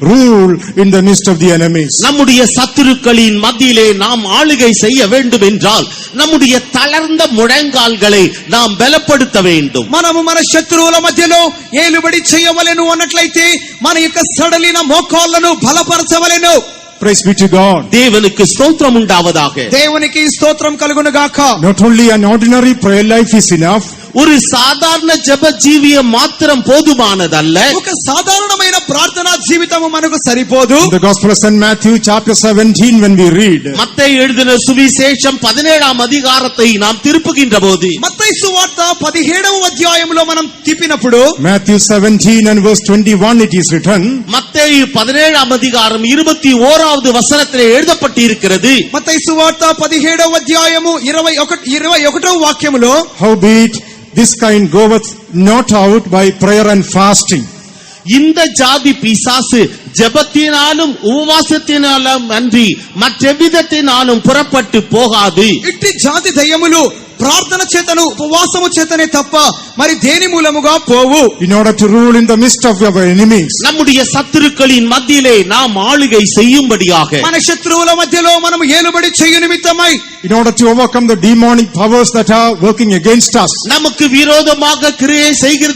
A: rule in the midst of the enemies.
B: நம்முடைய சத்துருக்களின் மத்தியிலே நாம் ஆளுகை செய்ய வேண்டும் என்றால் நம்முடைய தளர்ந்த முழங்கால்களை நாம் பலப்படுத்த வேண்டும்.
C: మనము మన శత్రువుల మధ్యలో ఏలుబడి చేయవలెను అన్నట్లయితే మన యొక్క సడలిన మోకాళ్ళను బలపరచవలెను.
A: Praise be to God.
B: தேவனுக்கு ஸ்தோத்திரம் உண்டாவதாக.
C: దేవునికి స్తోత్రం కలుగును గాక.
A: Not only an ordinary prayer life is enough.
B: ஒரு சாதாரண ஜெப ஜீவியம் மாத்திரம் போதுமானதல்ல.
C: ఒక సాధారణమైన ప్రార్థనా జీవితము మనకు సరిపోదు.
A: In the Gospel of St. Matthew chapter 17 when we read,
B: மத்தேயு எழுதின சுவிசேஷம் 17ஆம் அதிகாரத்தை நாம் திருப்புகின்ற போது
C: మత్తయి సువార్త 17వ అధ్యాయంలో మనం తిప్పినప్పుడు
A: Matthew 17 and verse 21 it is written,
B: மத்தேயு 17ஆம் அதிகாரம் 21வது வசனத்திலே எழுதப்பட்டிருக்கிறது.
C: మత్తయి సువార్త 17వ అధ్యాయము 21వ వాక్యములో,
A: howbeit this kind goeth not out by prayer and fasting.
B: இந்த ஜாதி பிசாசு ஜெபத்தினாலும் உபவாசத்தினாலும் அன்றி மற்றெவ்விதத்தினாலும் புறப்பட்டு போகாது.
C: ఇట్టి జాతి దయ్యములు ప్రార్థన చేతను ఉపవాసము చేతనే తప్ప మరి దేని మూలముగా పోవు.
A: In order to rule in the midst of our enemies,
B: நம்முடைய சத்துருக்களின் மத்தியிலே நாம் ஆளுகை செய்யும்படியாக,
C: మన శత్రువుల మధ్యలో మనం ఏలుబడి చేయు నిమిత్తమై,
A: in order to overcome the demonic powers that are working against us,
B: நமக்கு விரோதமாக கிரியை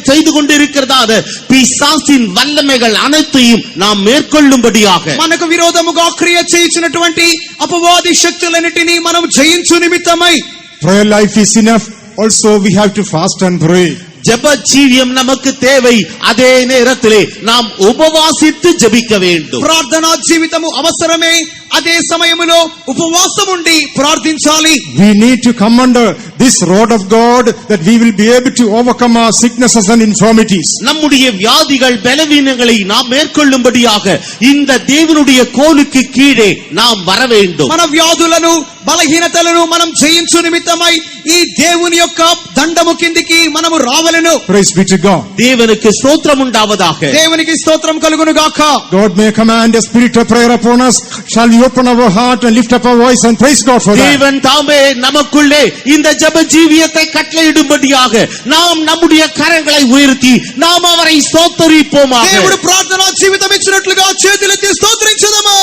B: செய்து கொண்டிருக்கிறதான பிசாசின் வல்லமைகள் அனைத்தையும் நாம் மேற்கொள்ளும்படியாக,
C: మనకు విరోధముగా క్రియ చేయించినటువంటి అపవాది శక్తులన్నిటినీ మనం జయించు నిమిత్తమై,
A: prayer life is enough. Also we have to fast and pray.
B: ஜெப ஜீவியம் நமக்கு தேவை. அதே நேரத்திலே நாம் உபவாசித்து ஜெபிக்க வேண்டும்.
C: ప్రార్థనా జీవితము అవసరమే. అదే సమయములో ఉపవాసం ఉండి ప్రార్థించాలి.
A: We need to come under this rod of God that we will be able to overcome our sicknesses and infirmities.
B: நம்முடைய வியாதிகள் பலவீனங்களை நாம் மேற்கொள்ளும்படியாக இந்த தேவனுடைய கோலுக்கு கீழே நாம் வர வேண்டும்.
C: మన వ్యాధులను బలహీనతలను మనం జయించు నిమిత్తమై ఈ దేవుని యొక్క దండము కిందికి మనము రావలెను.
A: Praise be to God.
B: தேவனுக்கு ஸ்தோத்திரம் உண்டாவதாக.
C: దేవునికి స్తోత్రం కలుగును గాక.
A: God may command a spirit of prayer upon us. Shall we open our heart and lift up our voice and praise God for that?
B: தேவன் தாமே நமக்குள்ளே இந்த ஜெப ஜீவியத்தை கட்டளையிடும்படியாக நாம் நம்முடைய கரங்களை உயர்த்தி நாம் அவரை ஸ்தோத்திரிப்போமாக.
C: దేవుడు ప్రార్థనా జీవితం ఇచ్చినట్లుగా చేతులెత్తి స్తోత్రించుదాము.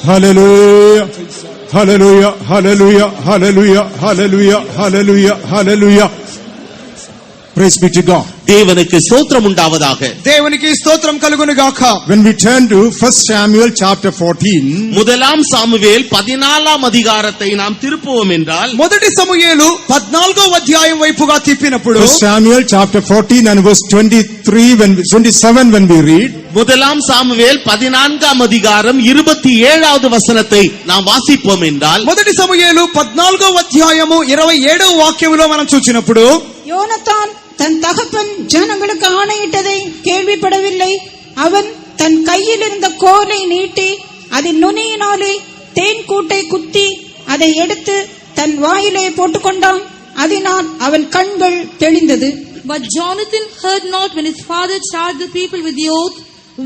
A: Hallelujah. Hallelujah. Hallelujah. Hallelujah. Hallelujah. Hallelujah. Hallelujah. Praise be to God.
B: தேவனுக்கு ஸ்தோத்திரம் உண்டாவதாக.
C: దేవునికి స్తోత్రం కలుగును గాక.
A: When we turn to 1 Samuel chapter 14,
B: முதலாம் சாமுவேல் 14ஆம் அதிகாரத்தை நாம் திருப்புவோம் என்றால்,
C: మొదటి సమూయేలు 14వ అధ్యాయం వైపుగా తిప్పినప్పుడు
A: 1 Samuel chapter 14 and verse 27 when we read,
B: முதலாம் சாமுவேல் 14ஆம் அதிகாரம் 27வது வசனத்தை நாம் வாசிப்போம் என்றால்,
C: మొదటి సమూయేలు 14వ అధ్యాయము 27వ వాక్యములో మనం చూచినప్పుడు,
D: யோனத்தான் தன் தகப்பன் ஜனங்களுக்கு ஆணையிட்டதை கேள்விப்படவில்லை. அவன் தன் கையில் இருந்த கோலை நீட்டி அதன் நுனியினாலே தேன் கூட்டை குத்தி அதை எடுத்து தன் வாயிலே போட்டுக்கொண்டான். அதனால் அவன் கண்கள் தெளிந்தது.
E: But Jonathan heard not when his father charged the people with the oath.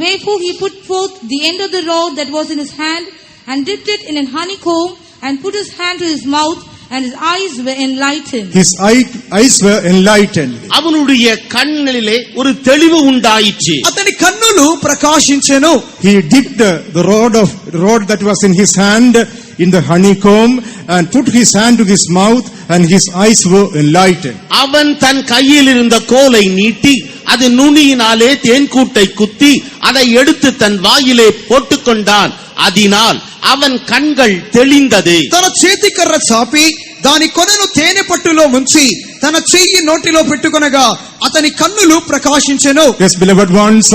E: Wherefore he put forth the end of the rod that was in his hand, and dipped it in an honeycomb, and put his hand to his mouth, and his eyes were enlightened.
A: His eyes were enlightened.
B: அவனுடைய கண்களிலே ஒரு தெளிவு உண்டாயிற்று.
C: అతని కన్నులు ప్రకాశించెను.
A: He dipped the rod that was in his hand in the honeycomb and put his hand to his mouth and his eyes were enlightened.
B: அவன் தன் கையில் இருந்த கோலை நீட்டி அது நுனியினாலே தேன்கூட்டை குத்தி அதை எடுத்து தன் வாயிலே போட்டுக்கொண்டான். அதனால் அவன் கண்கள் தெளிந்தது.
C: తన చేతి కర్ర చాపి దాని కొనను తేనె పట్టులో ముంచి తన చెయ్యి నోటిలో పెట్టుకొనగా అతని కన్నులు ప్రకాశించెను.
A: Yes, beloved ones,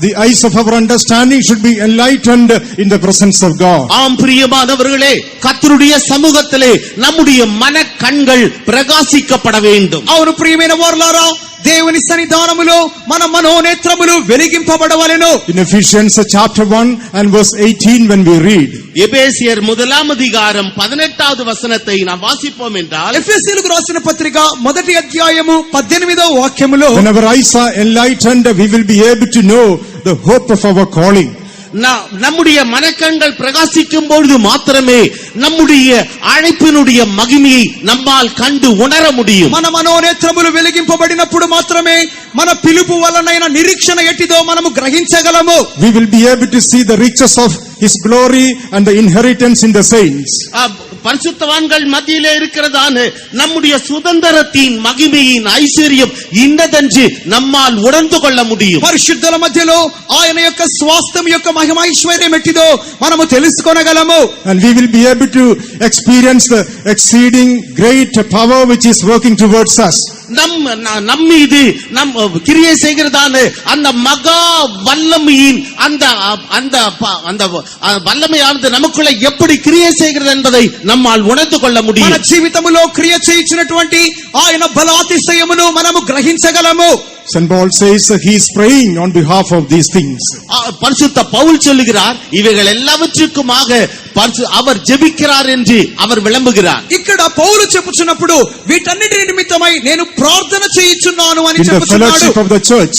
A: the eyes of our understanding should be enlightened in the presence of God.
B: ஆம் பிரியமானவர்களே, கர்த்தருடைய சமூகத்திலே நம்முடைய மன கண்கள் பிரகாசிக்கப்பட வேண்டும்.
C: అవును ప్రియమైన వారలారా, దేవుని సన్నిధానములో మన మనోనేత్రములు వెలిగింపబడవలెను.
A: In Ephesians chapter 1 and verse 18 when we read,
B: எபேசியர் 1 18வது வசனத்தை நாம் வாசிப்போம் என்றால்,
C: ఎఫెసీయులకు రాసిన పత్రిక 1వ అధ్యాయము 18వ వాక్యములో,
A: when our eyes are enlightened, we will be able to know the hope of our calling.
B: நம்முடைய மனக்கண்கள் பிரகாசிக்கும் பொழுது மாத்திரமே நம்முடைய அழைப்பினுடைய மகிமையை நம்மால் கண்டு உணர முடியும்.
C: మన మనోనేత్రములు వెలిగింపబడినప్పుడు మాత్రమే మన పిలుపు వలనైన నిరీక్షణ ఎట్టిదో మనము గ్రహించగలము.
A: We will be able to see the riches of his glory and the inheritance in the saints.
B: பரிசுத்தவான்கள் மத்தியிலே இருக்கிறதான நம்முடைய சுதந்திரத்தின் மகிமையின் ஐஸ்வர்யம் இன்னதென்று நம்மால் உணர்ந்து கொள்ள முடியும்.
C: పరిశుద్ధుల మధ్యలో ఆయన యొక్క స్వాస్థ్యం యొక్క మహిమ ఐశ్వర్యం ఎట్టిదో మనము తెలుసుకొనగలము.
A: And we will be able to experience the exceeding great power which is working towards us.
B: நம் மீது நம் கிரியை செய்கிறதான அந்த மகா வல்லமையின் அந்த அந்த அந்த வல்லமையானது நமக்குள்ள எப்படி கிரியை செய்கிறது என்பதை நம்மால் உணர்ந்து கொள்ள முடியும்.
C: మన జీవితములో క్రియ చేయించినటువంటి ఆయన బలాతిశయమును మనము గ్రహించగలము.
A: St. Paul says he is praying on behalf of these things.
B: பரிசுத்த பவுல் சொல்லுகிறார், இவைகள் எல்லாவற்றுக்குமாக அவர் ஜெபிக்கிறார் என்று அவர் விளம்புகிறார்.
C: ఇక్కడ పౌలు చెప్పుచున్నప్పుడు వీటన్నిటి నిమిత్తమై నేను ప్రార్థన చేయుచున్నాను అని చెప్పుచున్నాడు.
A: In the fellowship of the church,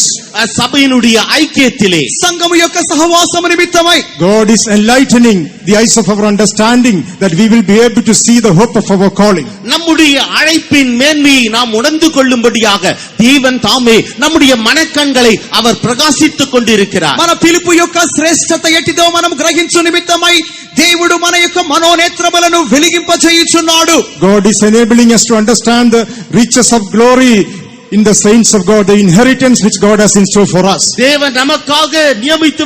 B: సభయినుடைய ఐక్యத்திலே,
C: సంఘము యొక్క సహవాసము నిమిత్తమై
A: God is enlightening the eyes of our understanding that we will be able to see the hope of our calling.
B: நம்முடைய அழைப்பின் மேன்மையை நாம் உணர்ந்து கொள்ளும்படியாக தேவன் தாமே நம்முடைய மனக்கண்களை அவர் பிரகாசித்துக் கொண்டிருக்கிறார்.
C: మన పిలుపు యొక్క శ్రేష్టత ఎట్టిదో మనం గ్రహించు నిమిత్తమై దేవుడు మన యొక్క మనోనేత్రములను వెలిగింపచేయుచున్నాడు.
A: God is enabling us to understand the riches of glory in the saints of God, the inheritance which God has in store for us.
B: தேவன் நமக்காக நியமித்து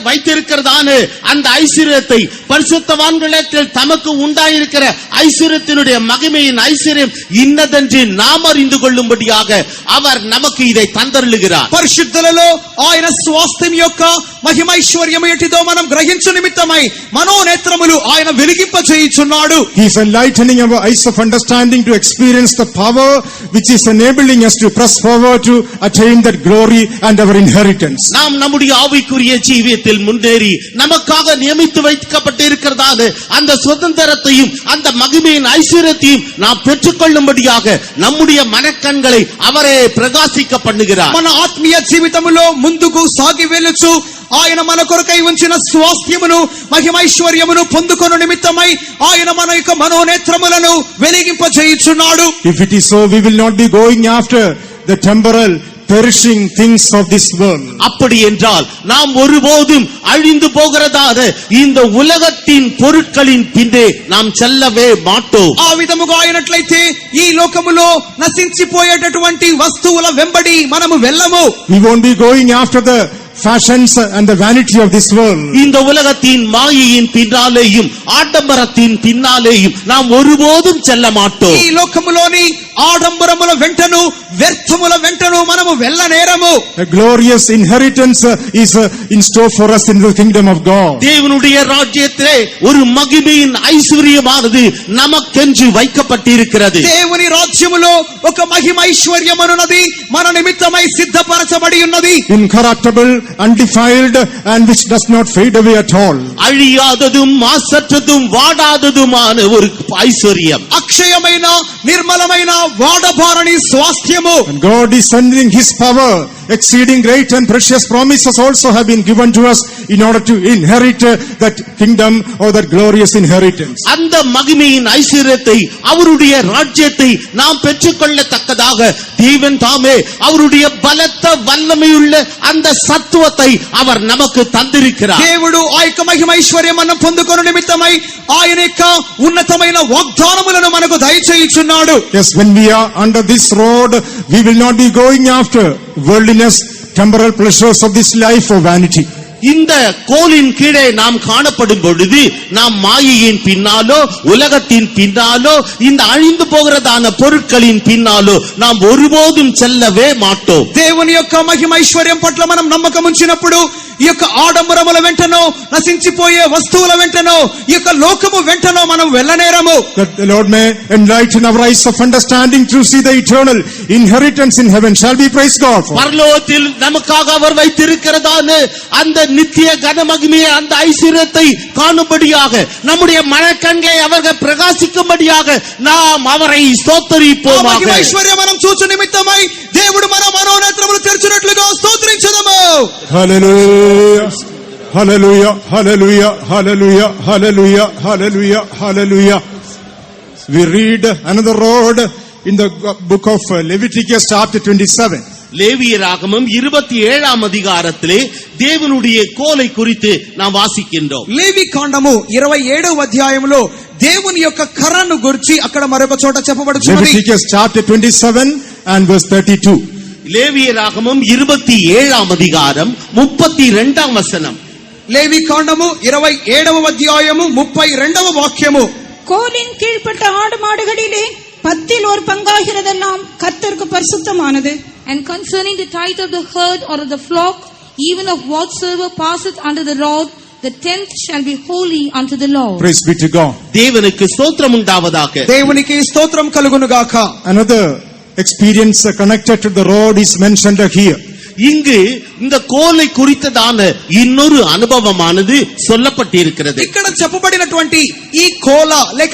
B: வைத்திருக்கிறதான அந்த ஐஸ்வரியத்தை, பரிசுத்தவான்களிடத்தில் தமக்கு உண்டாயிருக்கிற ஐஸ்வரியத்தினுடைய மகிமையின் ஐஸ்வரியம் இன்னதென்று நாம் அறிந்து கொள்ளும்படியாக அவர் நமக்கு இதை தந்தருளுகிறார்.
C: పరిశుద్ధులలో ఆయన స్వాస్థ్యం యొక్క మహిమైశ్వర్యము ఎట్టిదో మనం గ్రహించు నిమిత్తమై మనోనేత్రములు ఆయన వెలిగింపచేయుచున్నాడు.
A: He is enlightening our eyes of understanding to experience the power which is enabling us to press forward to attain that glory and our inheritance.
B: நாம் நம்முடைய ஆவிக்குரிய ஜீவியத்தில் முன்னேறி நமக்காக நியமித்து வைக்கப்பட்டிருக்கிறதான அந்த சுதந்திரத்தையும் அந்த மகிமையின் ஐஸ்வரியத்தையும் நாம் பெற்றுக்கொள்ளும்படியாக நம்முடைய மனக்கண்களை அவரே பிரகாசிக்க பண்ணுகிறார்.
C: మన ఆత్మీయ జీవితములో ముందుకు సాగి వెళ్ళుచు ఆయన మన కొరకై ఉంచిన స్వాస్థ్యమును మహిమైశ్వర్యమును పొందుకొను నిమిత్తమై ఆయన మన యొక్క మనోనేత్రములను వెలిగింపజేయుచున్నాడు.
A: If it is so, we will not be going after the temporal perishing things of this world.
B: அப்படி என்றால் நாம் ஒருபோதும் அழிந்து போகிறதான இந்த உலகத்தின் பொருட்களின் பின்னே நாம் செல்லவே மாட்டோம்.
C: ఆ విధముగా అయినట్లయితే ఈ లోకములో నశించిపోయేటటువంటి వస్తువుల వెంబడి మనము వెళ్ళము.
A: We won't be going after the fashions and the vanity of this world.
B: இந்த உலகத்தின் மாயையின் பின்னாலேயும் ஆடம்பரத்தின் பின்னாலேயும் நாம் ஒருபோதும் செல்ல மாட்டோம்.
C: ఈ లోకములోని ఆడంబరముల వెంటను వ్యర్థముల వెంటను మనము వెళ్ళనేరము.
A: A glorious inheritance is in store for us in the kingdom of God.
B: தேவனுடைய ராஜ்யத்திலே ஒரு மகிமையின் ஐஸ்வரியமானது நமக்கென்று வைக்கப்பட்டிருக்கிறது.
C: దేవుని రాజ్యములో ఒక మహిమైశ్వర్యమనున్నది మన నిమిత్తమై సిద్ధపరచబడి ఉన్నది.
A: Incorruptible, undefiled and which does not fade away at all.
B: அழியாததும் மாசற்றதும் வாடாததுமான ஒரு ஐஸ்வர்யம்.
C: అక్షయమైన నిర్మలమైన వాడబారని స్వాస్థ్యము.
A: And God is sending his power, exceeding great and precious promises also have been given to us in order to inherit that kingdom or that glorious inheritance.
B: அந்த மகிமையின் ஐஸ்வரியத்தை அவருடைய ராஜ்யத்தை நாம் பெற்றுக்கொள்ளத்தக்கதாக தேவன் தாமே அவருடைய பலத்த வல்லமையுள்ள அந்த சத்துவத்தை அவர் நமக்கு தந்திருக்கிறார்.
C: దేవుడు ఆ యొక్క మహిమ ఐశ్వర్యం మనం పొందుకొను నిమిత్తమై ఆయన యొక్క ఉన్నతమైన వాగ్దానములను మనకు దయచేయుచున్నాడు.
A: Yes, when we are under this road, we will not be going after worldliness, temporal pleasures of this life or vanity.
B: இந்த கோலின் கீழே நாம் காணப்படும் பொழுது நாம் மாயையின் பின்னாலோ உலகத்தின் பின்னாலோ இந்த அழிந்து போகிறதான பொருட்களின் பின்னாலோ நாம் ஒருபோதும் செல்லவே மாட்டோம்.
C: దేవుని యొక్క మహిమ ఐశ్వర్యం పట్ల మనం నమ్మకం ఉంచినప్పుడు ఈ యొక్క ఆడంబరముల వెంటనో నశించిపోయే వస్తువుల వెంటనో ఈ యొక్క లోకము వెంటనో మనం వెళ్ళనేరము.
A: That the Lord may enlighten our eyes of understanding to see the eternal inheritance in heaven. Shall we praise God for?
B: பரலோகத்தில் நமக்காக அவர் வைத்திருக்கிறதான அந்த நித்திய கனமகிமையை அந்த ஐஸ்வரியத்தை காணும்படியாக நம்முடைய மனக்கண்களை அவர்கள் பிரகாசிக்கும்படியாக நாம் அவரை ஸ்தோத்திரிப்போமாக.
C: మహిమ ఐశ్వర్యం మనం చూచు నిమిత్తమై దేవుడు మన మనోనేత్రములు తెరచినట్లుగా స్తోత్రించుదాము.
A: Hallelujah. Hallelujah. Hallelujah. Hallelujah. Hallelujah. Hallelujah. Hallelujah. We read another road in the book of Leviticus chapter 27.
B: லேவியராகமம் 27ஆம் அதிகாரத்திலே தேவனுடைய கோலை குறித்து நாம் வாசிக்கின்றோம்.
C: లేవి కాండము 27వ అధ్యాయములో దేవుని యొక్క కర్రను గురించి అక్కడ మరొక చోట చెప్పబడుచున్నది.
A: Leviticus chapter 27 and verse 32.
B: லேவியராகமம் 27ஆம் அதிகாரம் 32ஆம் வசனம்.
C: లేవి కాండము 27వ అధ్యాయము 32వ వాక్యము.
D: கோலின் கீழ்ப்பட்ட ஆடு மாடுகளிலே 10 ஒரு பங்காகிறதெல்லாம் கர்த்தருக்கு பரிசுத்தமானது.
E: And concerning the tithe of the herd or of the flock, even of whatsoever passeth under the rod, the 10th shall be holy unto the Lord.
A: Praise be to God.
B: தேவனுக்கு ஸ்தோத்திரம் உண்டாவதாக.
C: దేవునికి స్తోత్రం కలుగును గాక.
A: Another experience connected to the road is mentioned here.
B: இங்கு இந்த கோலை குறித்ததான இன்னொரு அனுபவமானது சொல்லப்பட்டிருக்கிறது.
C: ఇక్కడ చెప్పబడినటువంటి ఈ కోల లేక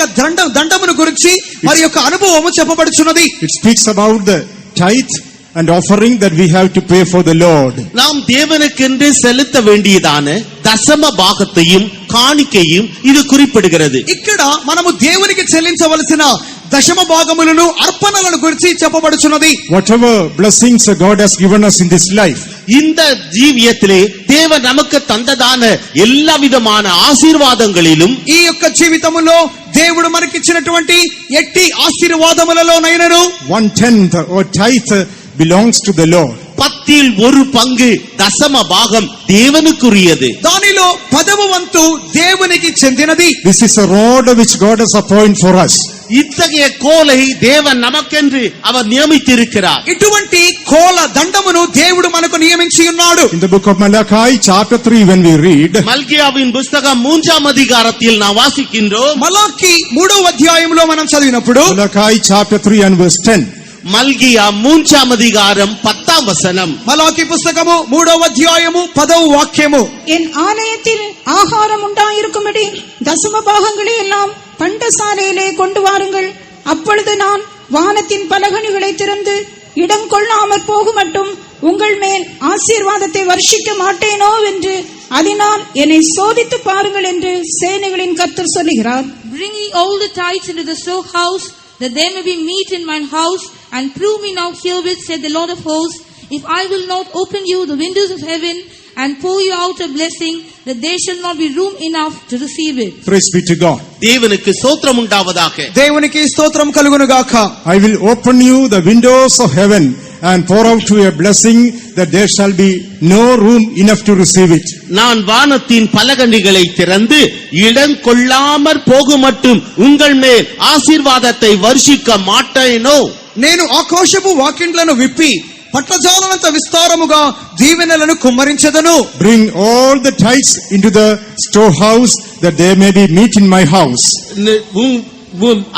C: దండమును గురించి మరి యొక్క అనుభవము చెప్పబడుచున్నది.
A: It speaks about the tithe and offering that we have to pay for the Lord.
B: நாம் தேவனுக்கென்று செலுத்த வேண்டியதான தசம பாகத்தையும் காணிக்கையும் இது குறிப்பிடுகிறது.
C: ఇక్కడ మనము దేవునికి చెల్లించవలసిన దశమ భాగములను అర్పణలను గురించి చెప్పబడుచున్నది.
A: Whatever blessings God has given us in this life,
B: இந்த ஜீவியத்திலே தேவன் நமக்கு தந்ததான எல்லா விதமான ஆசீர்வாதங்களிலும்
C: ఈ యొక్క జీవితములో దేవుడు మనకిచ్చినటువంటి ఎట్టి ఆశీర్వాదములలోనైనను
A: 1/10 or tithe belongs to the Lord.
B: 10ல் 1 பங்கு தசம பாகம் தேவனுக்குரியது.
C: దానిలో 10వ వంతు దేవునికి చెందినది.
A: This is a road which God has appointed for us.
B: இத்தகைய கோலை தேவன் நமக்கென்று அவர் நியமித்திருக்கிறார்.
C: ఇటువంటి కోల దండమును దేవుడు మనకు నియమించి ఉన్నాడు.
A: In the book of Malachi chapter 3 when we read,
B: மல்கியாவின் புஸ்தகம் 3ஆம் அதிகாரத்தில் நாம் வாசிக்கின்றோம்.
C: మలాకి 3వ అధ్యాయంలో మనం చదివినప్పుడు
A: Malachi chapter 3 and verse 10.
B: மல்கியா 3ஆம் அதிகாரம் 10ஆம் வசனம்.
C: మలాకి పుస్తకము 3వ అధ్యాయము 10వ వాక్యము.
D: என் ஆலயத்தில் ஆகாரம் உண்டாயிருக்கும்படி தசம பாகங்களை எல்லாம் பண்டசாலையிலே கொண்டு வாருங்கள். அப்பொழுது நான் வானத்தின் பலகணிகளை திறந்து இடம் கொள்ளாமற் போகுமட்டும் உங்கள் மேல் ஆசீர்வாதத்தை வர்ஷிக்க மாட்டேனோ என்று அதனால் என்னை சோதித்து பாருங்கள் என்று சேனைகளின் கர்த்தர் சொல்லுகிறார்.
E: Bring ye all the tithes into the storehouse, that there may be meat in mine house, and prove me now herewith, said the Lord of hosts, if I will not open you the windows of heaven and pour you out a blessing, that there shall not be room enough to receive it.
A: Praise be to God.
B: தேவனுக்கு ஸ்தோத்திரம் உண்டாவதாக.
C: దేవునికి స్తోత్రం కలుగును గాక.
A: I will open you the windows of heaven and pour out you a blessing that there shall be no room enough to receive it.
B: நான் வானத்தின் பலகணிகளை திறந்து இடம் கொள்ளாமற் போகுமட்டும் உங்கள் மேல் ஆசீர்வாதத்தை வர்ஷிக்க மாட்டேனோ.
C: నేను ఆకాశపు వాకిండ్లను విప్పి పట్టజాలనంత విస్తారముగా దీవెనలను కుమ్మరించెదను.
A: Bring all the tithes into the storehouse that there may be meat in my house.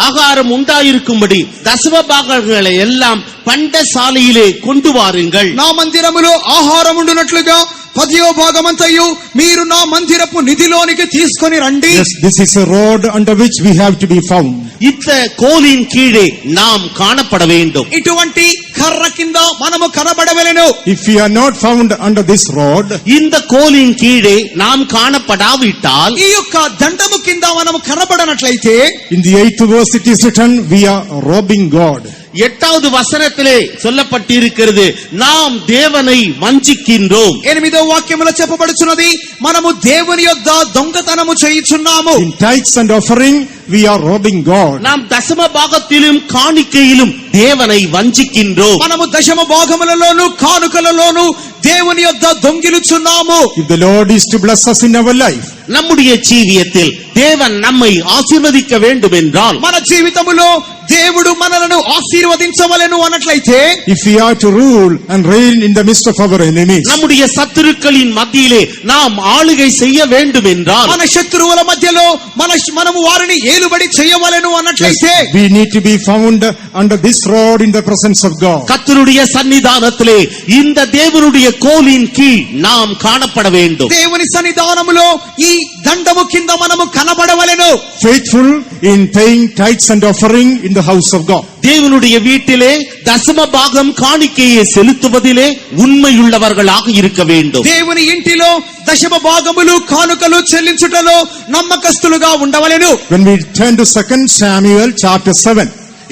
B: ஆகாரம் உண்டாயிருக்கும்படி தசம பாகங்களை எல்லாம் பண்டசாலையிலே கொண்டு வாருங்கள்.
C: నా మందిరములో ఆహారం ఉండునట్లుగా 10వ భాగమంతయు మీరు నా మందిరపు నిధిలోనికి తీసుకొని రండి.
A: Yes, this is a road under which we have to be found.
B: இந்த கோலின் கீழே நாம் காணப்பட வேண்டும்.
C: ఇటువంటి కర్ర కింద మనము కనబడవలెను.
A: If we are not found under this rod,
B: இந்த கோலின் கீழே நாம் காணப்படாவிட்டால்,
C: ఈ యొక్క దండము కింద మనము కనబడనట్లయితే,
A: in the 8th verse it is written, we are robbing God.
B: 8வது வசனத்திலே சொல்லப்பட்டிருக்கிறது, நாம் தேவனை வஞ்சிக்கின்றோம்.
C: 8వ వాక్యములో చెప్పబడుచున్నది, మనము దేవుని యొద్ద దొంగతనము చేయుచున్నాము.
A: In tithes and offering, we are robbing God.
B: நாம் தசம பாகத்திலும் காணிக்கையிலும் தேவனை வஞ்சிக்கின்றோம்.
C: మనము దశమ భాగములలోను కానుకలలోను దేవుని యొద్ద దొంగిలుచున్నాము.
A: If the Lord is to bless us in our life,
B: நம்முடைய ஜீவியத்தில் தேவன் நம்மை ஆசீர்வதிக்க வேண்டும் என்றால்,
C: మన జీవితములో దేవుడు మనలను ఆశీర్వదించవలెను అన్నట్లయితే,
A: if we are to rule and reign in the midst of our enemies,
B: நம்முடைய சத்துருக்களின் மத்தியிலே நாம் ஆளுகை செய்ய வேண்டும் என்றால்,
C: మన శత్రువుల మధ్యలో మనము వారిని ఏలుబడి చేయవలెను అన్నట్లయితే,
A: we need to be found under this rod in the presence of God.
B: கர்த்தருடைய சன்னிதானத்திலே இந்த தேவனுடைய கோலின் கீழ் நாம் காணப்பட வேண்டும்.
C: దేవుని సన్నిధానములో ఈ దండము కింద మనము కనబడవలెను.
A: Faithful in paying tithes and offering in the house of God.
B: தேவனுடைய வீட்டிலே தசம பாகம் காணிக்கையை செலுத்துவதிலே உண்மையுள்ளவர்களாக இருக்க வேண்டும்.
C: దేవుని ఇంటిలో దశమ భాగములు కానుకలు చెల్లించుటలో నమ్మకస్తులుగా ఉండవలెను.
A: When we turn to 2 Samuel chapter 7,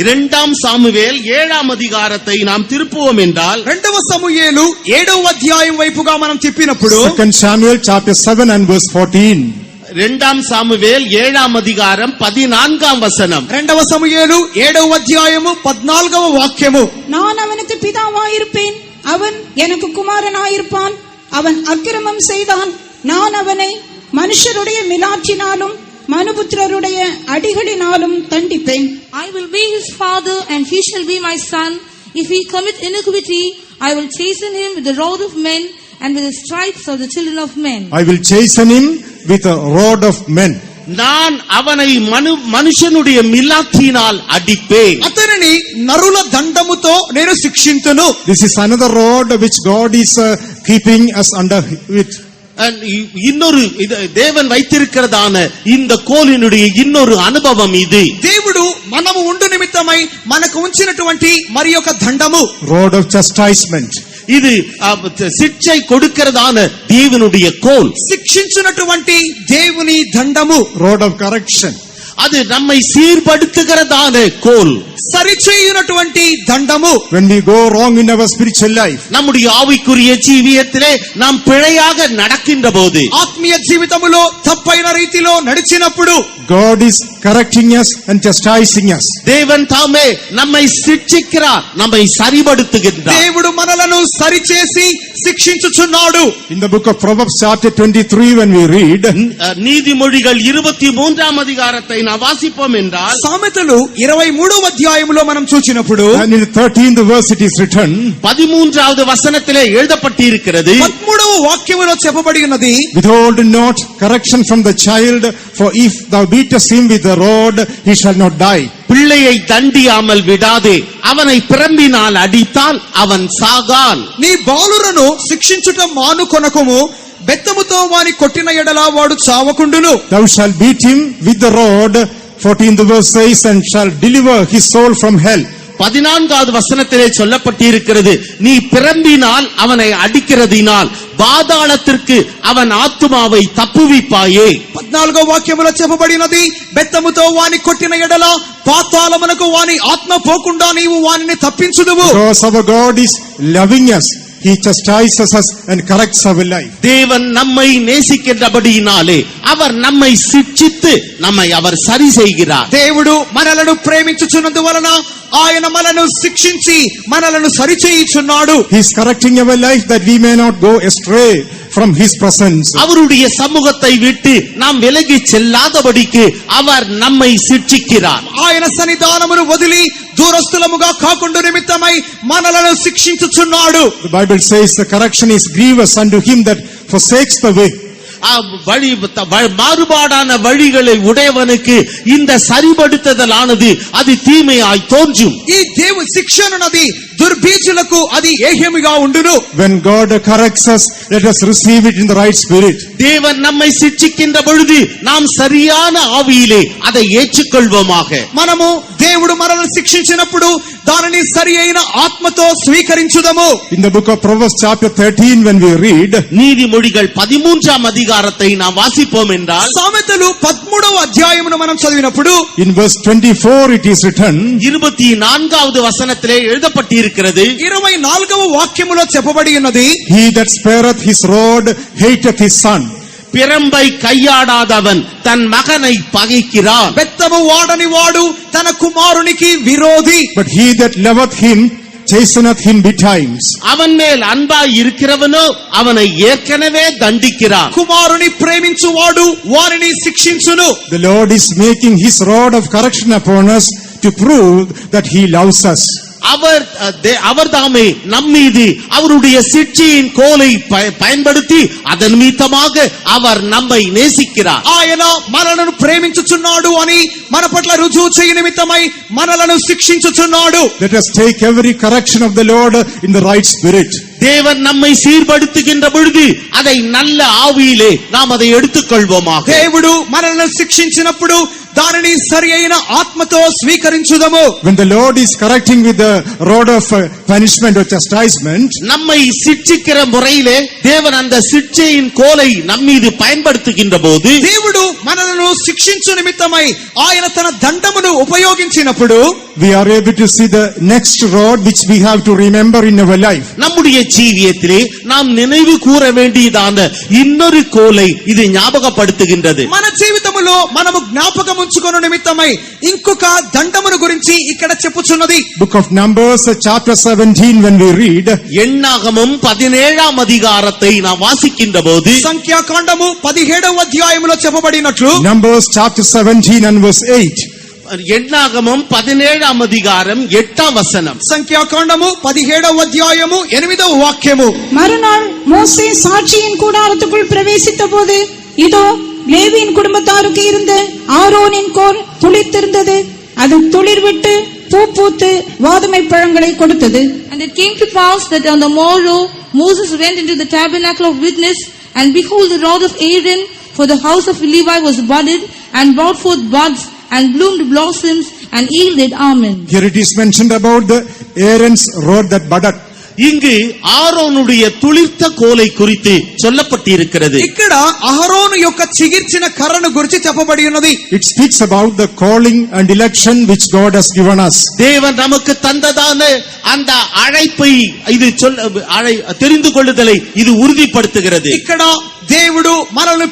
B: 2 Samuel 7ஆம் அதிகாரத்தை நாம் திருப்புவோம் என்றால்,
C: 2వ సమూయేలు 7వ అధ్యాయం వైపుగా మనం తిప్పినప్పుడు,
A: 2 Samuel chapter 7 and verse 14.
B: 2 Samuel 7ஆம் அதிகாரம் 14ஆம் வசனம்.
C: 2వ సమూయేలు 7వ అధ్యాయము 14వ వాక్యము,
D: நான் அவனுக்கு பிதாவாயிருப்பேன், அவன் எனக்கு குமாரனாயிருப்பான். அவன் அக்கிரமம் செய்தான், நான் அவனை மனுஷருடைய மிலாற்றினாலும் மனுபுத்திரருடைய அடிகளினாலும் தண்டிப்பேன்.
E: I will be his father and he shall be my son. If he commit iniquity, I will chasten him with the rod of men and with the stripes of the children of men.
A: I will chasten him with a rod of men.
B: நான் அவனை మనుషనుடைய మిలాఖిனால் అడిపేన్.
C: అతనిని నరుల దండముతో నేను శిక్షింతును.
A: This is another rod which God is keeping us under with.
B: இன்னொரு தேவன் வைத்திருக்கிறதான இந்த கோலினுடைய இன்னொரு அனுபவம் இது.
C: దేవుడు మనము ఉండు నిమిత్తమై మనకు ఉంచినటువంటి మరి ఒక దండము,
A: Rod of chastisement.
B: இது శిక్షை கொடுக்கிறதான தேவனுடைய கோல்.
C: శిక్షించినటువంటి దేవుని దండము,
A: Rod of correction.
B: அது நம்மை சீர்படுத்துகிறதான கோல்.
C: సరిచేయునటువంటి దండము.
A: When we go wrong in our spiritual life,
B: நம்முடைய ஆவிக்குரிய ஜீவியத்திலே நாம் பிழையாக நடக்கின்ற போது,
C: ఆత్మీయ జీవితములో తప్పైన రీతిలో నడిచినప్పుడు,
A: God is correcting us and chastising us.
B: தேவன் தாமே நம்மை சிட்சிக்கிறார், நம்மை சரிபடுத்துகின்றார்.
C: దేవుడు మనలను సరిచేసి శిక్షించుచున్నాడు.
A: In the book of Proverbs chapter 23 when we read,
B: நீதிமொழிகள் 23ஆம் அதிகாரத்தை நாம் வாசிப்போம் என்றால்,
C: సామెతలు 23వ అధ్యాయములో మనం చూచినప్పుడు,
A: and in the 13th verse it is written,
B: 13வது வசனத்திலே எழுதப்பட்டிருக்கிறது,
C: 13వ వాక్యములో చెప్పబడి ఉన్నది,
A: withhold not correction from the child, for if thou beatest him with the rod, he shall not die.
B: பிள்ளையை தண்டியாமல் விடாதே, அவனை பிரம்பினால் அடித்தால் அவன் சாகான்.
C: నీ బాలురను శిక్షించుట మానుకొనకుము, బెత్తముతో వాని కొట్టిన ఎడల వాడు చావకుండును.
A: Thou shalt beat him with the rod, 14th verse says, and shall deliver his soul from hell.
B: 14வது வசனத்திலே சொல்லப்பட்டிருக்கிறது, நீ பிரம்பினால் அவனை அடிக்கிறதினால் பாதாளத்திற்கு அவன் ஆத்துமாவை தப்புவிப்பாயே.
C: 14వ వాక్యములో చెప్పబడినది, బెత్తముతో వాని కొట్టిన ఎడల పాతాళమునకు వాని ఆత్మ పోకుండా నీవు వానిని తప్పించుదువు.
A: Because our God is loving us, He chastises us and corrects our life.
B: தேவன் நம்மை நேசிக்கின்றபடியினாலே அவர் நம்மை சிட்சித்து நம்மை அவர் சரி செய்கிறார்.
C: దేవుడు మనలను ప్రేమించుచున్నందువలన ఆయన మనను శిక్షించి మనలను సరిచేయుచున్నాడు.
A: He is correcting our life that we may not go astray from His presence.
B: அவருடைய சமூகத்தை விட்டு நாம் விலகி செல்லாதபடிக்கு அவர் நம்மை சிட்சிக்கிறார்.
C: ఆయన సన్నిధానమును వదిలి దూరస్థులముగా కాకుండా నిమిత్తమై మనలను శిక్షించుచున్నాడు.
A: The Bible says the correction is grievous unto him that forsakes the way.
B: மாறுபாடான வழிகளை உடையவனுக்கு இந்த சரிபடுத்துதலானது அது தீமையாய் தோன்றும்.
C: ఈ దేవు శిక్షణనది దుర్బీజులకు అది ఏహ్యముగా ఉండును.
A: When God corrects us, let us receive it in the right spirit.
B: தேவன் நம்மை சிட்சிக்கின்ற பொழுது நாம் சரியான ஆவியிலே அதை ஏற்றுக்கொள்வோமாக.
C: మనము దేవుడు మనల్ని శిక్షించినప్పుడు దానిని సరి అయిన ఆత్మతో స్వీకరించుదము.
A: In the book of Proverbs chapter 13 when we read,
B: நீதிமொழிகள் 13ஆம் அதிகாரத்தை நாம் வாசிப்போம் என்றால்
C: సామెతలు 13వ అధ్యాయమును మనం చదివినప్పుడు
A: in verse 24 it is written,
B: 24வது వచనத்திலே எழுதப்பட்டிருக்கிறது,
C: 24వ వాక్యములో చెప్పబడి ఉన్నది,
A: he that spareth his rod hateth his son.
B: பிரம்பை கையாடாதவன் தன் மகனை பகைக்கிறான்.
C: బెత్తము వాడని వాడు తన కుమారునికి విరోధి.
A: But he that loveth him chasteneth him betimes.
B: அவன் மேல் அன்பாய் இருக்கிறவனோ அவனை ஏற்கனவே தண்டிக்கிறான்.
C: కుమారుని ప్రేమించువాడు వారిని శిక్షించును.
A: The Lord is making his rod of correction upon us to prove that he loves us.
B: அவர் தாமே நம்மீது அவருடைய சிட்சியின் கோலை பயன்படுத்தி அதன் நிமித்தமாக அவர் நம்மை நேசிக்கிறார்.
C: ఆయన మనలను ప్రేమించుచున్నాడు అని మన పట్ల రుజువు చేయ నిమిత్తమై మనలను శిక్షించుచున్నాడు.
A: Let us take every correction of the Lord in the right spirit.
B: தேவன் நம்மை சீர்படுத்துகின்ற பொழுது அதை நல்ல ஆவியிலே நாம் அதை எடுத்துக்கொள்வோமாக.
C: దేవుడు మనల్ని శిక్షించినప్పుడు దానిని సరి అయిన ఆత్మతో స్వీకరించుదము.
A: When the Lord is correcting with the rod of punishment or chastisement,
B: நம்மை சிட்சிக்கிற முறையிலே தேவன் அந்த சிட்சையின் கோலை நம்மீது பயன்படுத்துகின்ற போது,
C: దేవుడు మనలను శిక్షించు నిమిత్తమై ఆయన తన దండమును ఉపయోగించినప్పుడు,
A: we are able to see the next rod which we have to remember in our life.
B: நம்முடைய ஜீவியத்திலே நாம் நினைவு கூற வேண்டியதான இன்னொரு கோலை இது ஞாபகப்படுத்துகின்றது.
C: మన జీవితములో మనము జ్ఞాపకం ఉంచుకొను నిమిత్తమై ఇంకొక దండమును గురించి ఇక్కడ చెప్పుచున్నది.
A: Book of Numbers chapter 17 when we read,
B: எண்ணாகமம் 17ஆம் அதிகாரத்தை நாம் வாசிக்கின்ற போது,
C: సంఖ్యాకాండము 17వ అధ్యాయములో చెప్పబడినట్లు,
A: Numbers chapter 17 and verse 8,
B: எண்ணாகமம் 17ஆம் அதிகாரம் 8ஆம் வசனம்.
C: సంఖ్యాకాండము 17వ అధ్యాయము 8వ వాక్యము.
D: மறுநாள் மோசே சாட்சியின் கூடாரத்துக்குள் பிரவேசித்த போது இதோ லேவியின் குடும்பத்தாருக்கு இருந்த ஆரோனின் கோல் துளிர்த்திருந்தது. அது துளிர் விட்டு பூ பூத்து வாதுமை பழங்களை கொடுத்தது.
E: And it came to pass that on the morrow Moses went into the tabernacle of witness, and behold, the rod of Aaron for the house of Levi was budded and brought forth buds and bloomed blossoms and yielded almonds.
A: here it is mentioned about the Aaron's rod that budded.
B: இங்கு ஆரோனுடைய துளிர்த்த கோலை குறித்து சொல்லப்பட்டிருக்கிறது.
C: ఇక్కడ అహరోను యొక్క చిగిర్చిన కర్రను గురించి చెప్పబడి ఉన్నది.
A: It speaks about the calling and election which God has given us.
B: தேவன் நமக்கு தந்ததான அந்த அழைப்பை இது தெரிந்து கொள்ளுதலை இது உறுதிப்படுத்துகிறது.
C: ఇక్కడ దేవుడు మనల్ని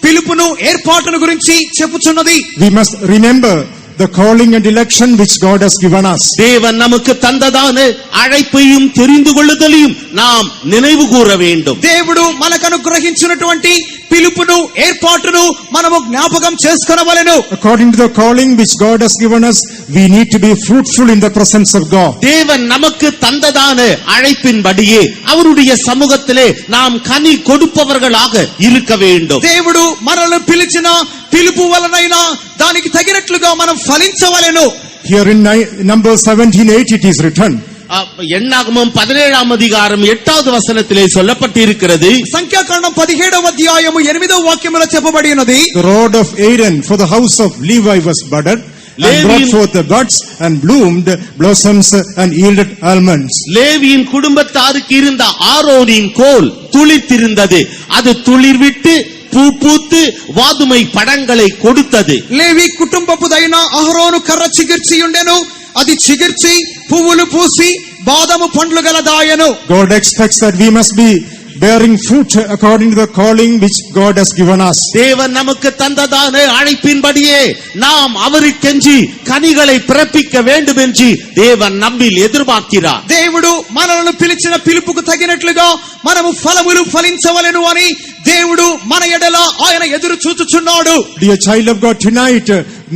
C: పిలుపును ఏర్పాటును గురించి చెప్పుచున్నది.
A: We must remember the calling and election which God has given us.
B: தேவன் நமக்கு தந்ததான அழைப்பையும் தெரிந்து கொள்ளுதலையும் நாம் நினைவு கூற வேண்டும்.
C: దేవుడు మనకు అనుగ్రహించినటువంటి పిలుపును ఏర్పాటును మనము జ్ఞాపకం చేసుకొనవలెను.
A: According to the calling which God has given us, we need to be fruitful in the presence of God.
B: தேவன் நமக்கு தந்ததான அழைப்பின்படியே அவருடைய சமூகத்திலே நாம் கனி கொடுப்பவர்களாக இருக்க வேண்டும்.
C: దేవుడు మనల్ని పిలిచిన పిలుపు వలనైనా దానికి తగినట్లుగా మనం ఫలించవలెను.
A: Here in Numbers 17:8 it is written,
B: எண்ணாகமம் 17ஆம் அதிகாரம் 8வது வசனத்திலே சொல்லப்பட்டிருக்கிறது,
C: సంఖ్యాకాండం 17వ అధ్యాయము 8వ వాక్యములో చెప్పబడి ఉన్నది,
A: the rod of Aaron for the house of Levi was budded and brought forth the buds and bloomed blossoms and yielded almonds.
B: லேவியின் குடும்பத்தாருக்கு இருந்த ஆரோனின் கோல் துளிர்த்திருந்தது. அது துளிர்விட்டு பூ பூத்து வாதுமை பழங்களை கொடுத்தது.
C: లేవి కుటుంబపుదైన అహరోను కర్ర చిగిర్చి ఉండెను. అది చిగిర్చి పువ్వులు పూసి బాదము పండ్లు గలదాయను.
A: God expects that we must be bearing fruit according to the calling which God has given us.
B: தேவன் நமக்கு தந்ததான அழைப்பின்படியே நாம் அவருக்கென்று கனிகளை பிறப்பிக்க வேண்டும் என்று தேவன் நம்மில் எதிர்பார்க்கிறார்.
C: దేవుడు మనలను పిలిచిన పిలుపుకు తగినట్లుగా మనము ఫలములు ఫలించవలెను అని దేవుడు మన ఎడల ఆయన ఎదురు చూచుచున్నాడు.
A: Dear child of God, tonight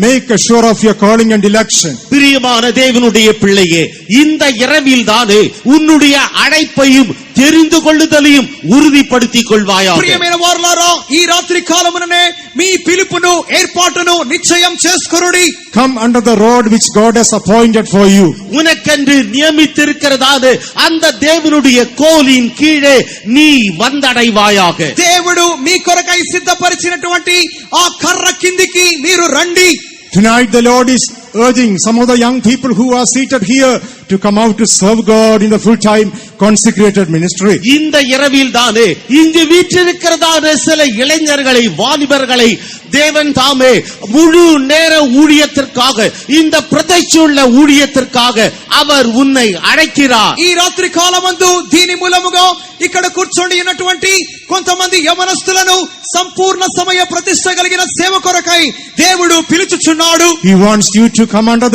A: make sure of your calling and election.
B: பிரியமான தேவனுடைய பிள்ளையே, இந்த இரவில் தானே உன்னுடைய அழைப்பையும் தெரிந்து கொள்ளுதலையும் உறுதிப்படுத்திக் கொள்வாயாக.
C: ప్రియమైన వారలారా, ఈ రాత్రి కాలముననే మీ పిలుపును ఏర్పాటును నిశ్చయం చేసుకొనుడి.
A: Come under the rod which God has appointed for you.
B: உனக்கென்று நியமித்திருக்கிறதான அந்த தேவனுடைய கோலின் கீழே நீ வந்தடைவாயாக.
C: దేవుడు మీ కొరకై సిద్ధపరిచినటువంటి ఆ కర్ర కిందికి మీరు రండి.
A: Tonight the Lord is urging some of the young people who are seated here to come out to serve God in the full-time consecrated ministry.
B: இந்த இரவில் தானே இங்கு வீற்றிருக்கிறதான சில இளைஞர்களை, வாலிபர்களை தேவன் தாமே முழு நேர ஊழியத்திற்காக, இந்த பிரதிஷ்டையுள்ள ஊழியத்திற்காக அவர் உன்னை அழைக்கிறார்.
C: ఈ రాత్రి కాలమందు దీని మూలముగా ఇక్కడ కూర్చొని ఉన్నటువంటి కొంతమంది యవనస్తులను సంపూర్ణ సమయ ప్రతిష్ట కలిగిన సేవ కొరకై దేవుడు పిలుచుచున్నాడు.
A: He wants you to come under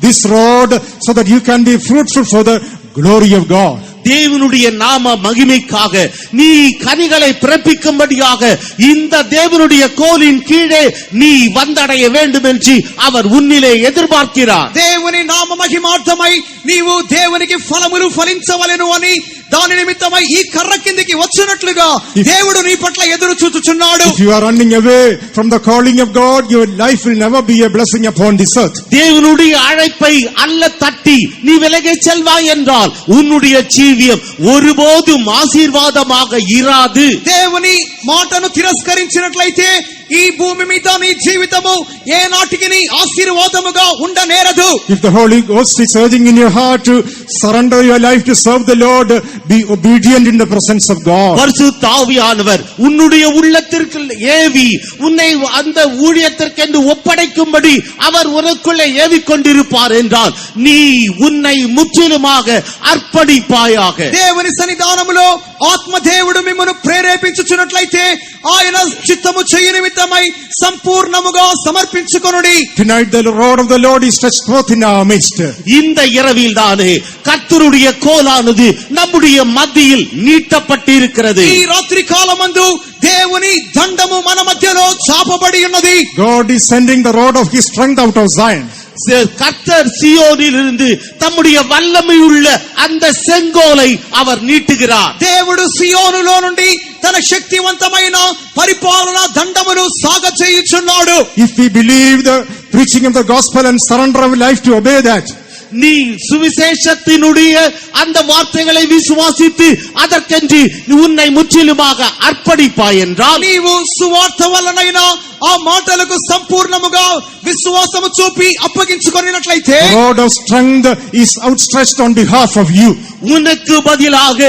A: this rod so that you can be fruitful for the glory of God.
B: தேவனுடைய நாம மகிமைக்காக நீ கனிகளை பிறப்பிக்கும்படியாக இந்த தேவனுடைய கோலின் கீழே நீ வந்தடைய வேண்டும் என்று அவர் உன்னிலே எதிர்பார்க்கிறார்.
C: దేవుని నామ మహిమార్థమై నీవు దేవునికి ఫలములు ఫలించవలెను అని దాని నిమిత్తమై ఈ కర్ర కిందికి వచ్చినట్లుగా దేవుడు నీ పట్ల ఎదురు చూచుచున్నాడు.
A: If you are running away from the calling of God, your life will never be a blessing upon this earth.
B: தேவனுடைய அழைப்பை அல்ல தட்டி நீ விலகிச் செல்வாய் என்றால் உன்னுடைய ஜீவியம் ஒருபோதும் ஆசீர்வாதமாக இராது.
C: దేవుని మాటను తిరస్కరించినట్లయితే ఈ భూమి మీద నీ జీవితము ఏ నాటికి నీ ఆశీర్వాదముగా ఉండనేరదు.
A: If the Holy Ghost is urging in your heart to surrender your life to serve the Lord, be obedient in the presence of God.
B: பரிசுத்த ஆவியானவர் உன்னுடைய உள்ளத்திற்கு ஏவி உன்னை அந்த ஊழியத்திற்கென்று ஒப்படைக்கும்படி அவர் உனக்குள்ளே ஏவிக் கொண்டிருப்பார் என்றால் நீ உன்னை முற்றிலுமாக அர்ப்பணிப்பாயாக.
C: దేవుని సన్నిధానములో ఆత్మ దేవుడు మిమ్మల్ని ప్రేరేపించుచున్నట్లయితే ఆయన చిత్తము చేయు నిమిత్తమై సంపూర్ణముగా సమర్పించుకొనుడి.
A: Tonight the rod of the Lord is stretched forth in our midst.
B: இந்த இரவில் தானே கர்த்தருடைய கோலானது நம்முடைய மத்தியில் நீட்டப்பட்டிருக்கிறது.
C: ఈ రాత్రి కాలమందు దేవుని దండము మన మధ్యలో చాపబడి ఉన్నది.
A: God is sending the rod of his strength out of Zion.
B: கர்த்தர் சீயோனிலிருந்து தம்முடைய வல்லமை உள்ள அந்த செங்கோலை அவர் நீட்டுகிறார்.
C: దేవుడు సియోనులో నుండి తన శక్తివంతమైన పరిపాలన దండమును సాగచేయుచున్నాడు.
A: If we believe the preaching of the gospel and surrender our life to obey that,
B: நீ சுவிசேஷத்தினுடைய அந்த வார்த்தைகளை விசுவாசித்து அதற்கென்று உன்னை முற்றிலுமாக அர்ப்பணிப்பாய் என்றால்
C: నీవు సువార్త వలనైనా ఆ మాటలకు సంపూర్ణముగా విశ్వాసము చూపి అప్పగించుకొనినట్లయితే
A: the rod of strength is outstretched on behalf of you.
B: உனக்கு பதிலாக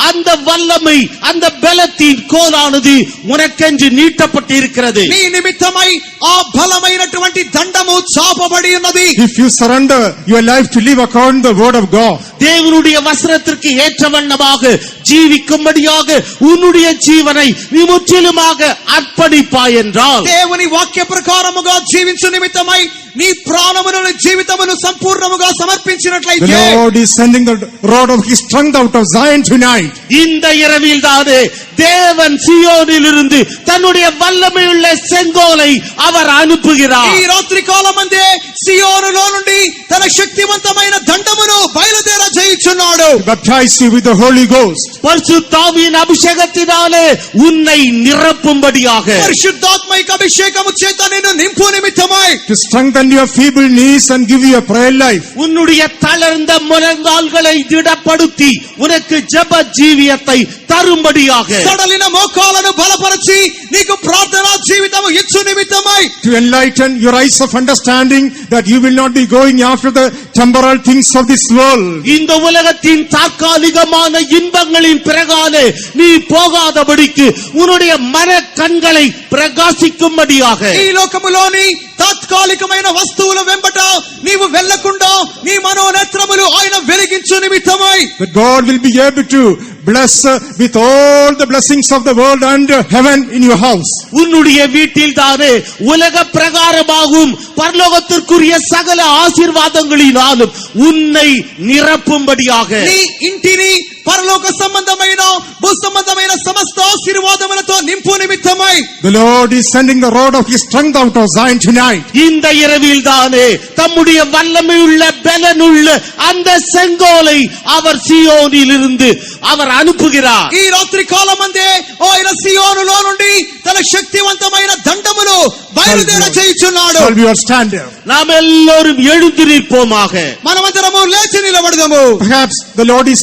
B: அந்த வல்லமை, அந்த பலத்தின் கோலானது உனக்கென்று நீட்டப்பட்டிருக்கிறது.
C: నీ నిమిత్తమై ఆ బలమైనటువంటి దండము చాపబడి ఉన్నది.
A: If you surrender your life to live according to the word of God,
B: தேவனுடைய வசனத்திற்கு ஏற்ற வண்ணமாக ஜீவிக்கும்படியாக உன்னுடைய ஜீவனை நீ முற்றிலுமாக அர்ப்பணிப்பாய் என்றால்
C: దేవుని వాక్య ప్రకారముగా జీవించు నిమిత్తమై నీ ప్రాణమును జీవితమును సంపూర్ణముగా
A: the
C: సమర్పించినట్లయితే
A: Lord is sending the rod of his strength out of Zion tonight.
B: இந்த இரவில் தானே தேவன் சீயோனிலிருந்து தன்னுடைய வல்லமையுள்ள செங்கோலை அவர் அனுப்புகிறார்.
C: ఈ రాత్రి కాలమందే సియోనులో నుండి తన శక్తివంతమైన దండమును బయలుదేర చేయుచున్నాడు.
A: To baptize you with the Holy Ghost.
B: பரிசுத்த ஆவியின் அபிஷேகத்தினாலே உன்னை நிரப்பும்படியாக
C: పరిశుద్ధాత్మైక అభిషేకము చేత నిన్ను నింపు నిమిత్తమై
A: To strengthen your feeble knees and give you a prayer life.
B: உன்னுடைய தளர்ந்த முழங்கால்களை திடப்படுத்தி உனக்கு ஜெப ஜீவியத்தை தரும்படியாக
C: సడలిన మోకాలను బలపరచి నీకు ప్రార్థనా జీవితము ఇచ్చు నిమిత్తమై
A: To enlighten your eyes of understanding that you will not be going after the temporal things of this world.
B: இந்த உலகத்தின் தற்காலிகமான இன்பங்களின் பிறகாலே நீ போகாதபடிக்கு உன்னுடைய மன கண்களை பிரகாசிக்கும்படியாக
C: ఈ లోకములోని తాత్కాలికమైన వస్తువుల వెంబట నీవు వెళ్ళకుండా నీ మనోనేత్రములు ఆయన వెలిగించు నిమిత్తమై
A: That God will be able to bless with all the blessings of the world and heaven in your house.
B: உன்னுடைய வீட்டில் தானே உலக பிரகாரமாகும் பரலோகத்திற்குரிய சகல ஆசீர்வாதங்களினாலும் உன்னை நிரப்பும்படியாக
C: నీ ఇంటిని పరలోక సంబంధమైన భూ సంబంధమైన సమస్త ఆశీర్వాదములతో నింపు నిమిత్తమై
A: The Lord is sending the rod of his strength out of Zion tonight.
B: இந்த இரவில் தானே தம்முடைய வல்லமையுள்ள பலனுள்ள அந்த செங்கோலை அவர் சீயோனிலிருந்து அவர் அனுப்புகிறார்.
C: ఈ రాత్రి కాలమందే ఆయన సియోనులో నుండి తన శక్తివంతమైన దండమును బయలుదేర చేయుచున్నాడు.
A: Shall we all stand there?
B: நாம் எல்லோரும் எழுந்து நிற்போமாக.
C: మనమందరము లేచి నిలబడదాము.
A: Perhaps the Lord is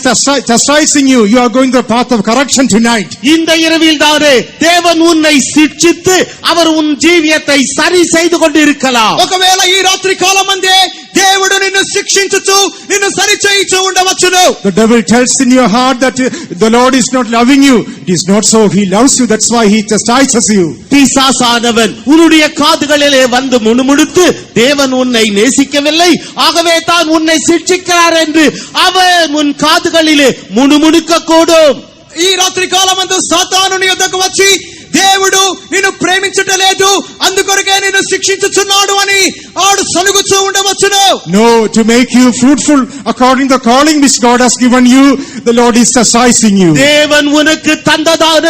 A: chastising you. You are going the path of correction tonight.
B: இந்த இரவில் தானே தேவன் உன்னை சிட்சித்து அவர் உன் ஜீவியத்தை சரி செய்து கொண்டிருக்கலாம்.
C: ఒకవేళ ఈ రాత్రి కాలమందే దేవుడు నిన్ను శిక్షించుచు నిన్ను సరిచేయుచు ఉండవచ్చును.
A: The devil tells in your heart that the Lord is not loving you. It is not so. He loves you. That's why he chastises you.
B: பிசாசானவன் உன்னுடைய காதுகளிலே வந்து முணுமுணுத்து தேவன் உன்னை நேசிக்கவில்லை, ஆகவே தான் உன்னை சிட்சிக்கிறார் என்று அவன் உன் காதுகளிலே முணுமுணுக்க கூடும்.
C: ఈ రాత్రి కాలమందు సాతాను నీ యొద్దకు వచ్చి దేవుడు నిన్ను ప్రేమించటలేదు, అందుకొరకే నిన్ను శిక్షించుచున్నాడు అని ఆడు సలుగుచూ ఉండవచ్చును.
A: No, to make you fruitful according to the calling which God has given you, the Lord is chastising you.
B: தேவன் உனக்கு தந்ததான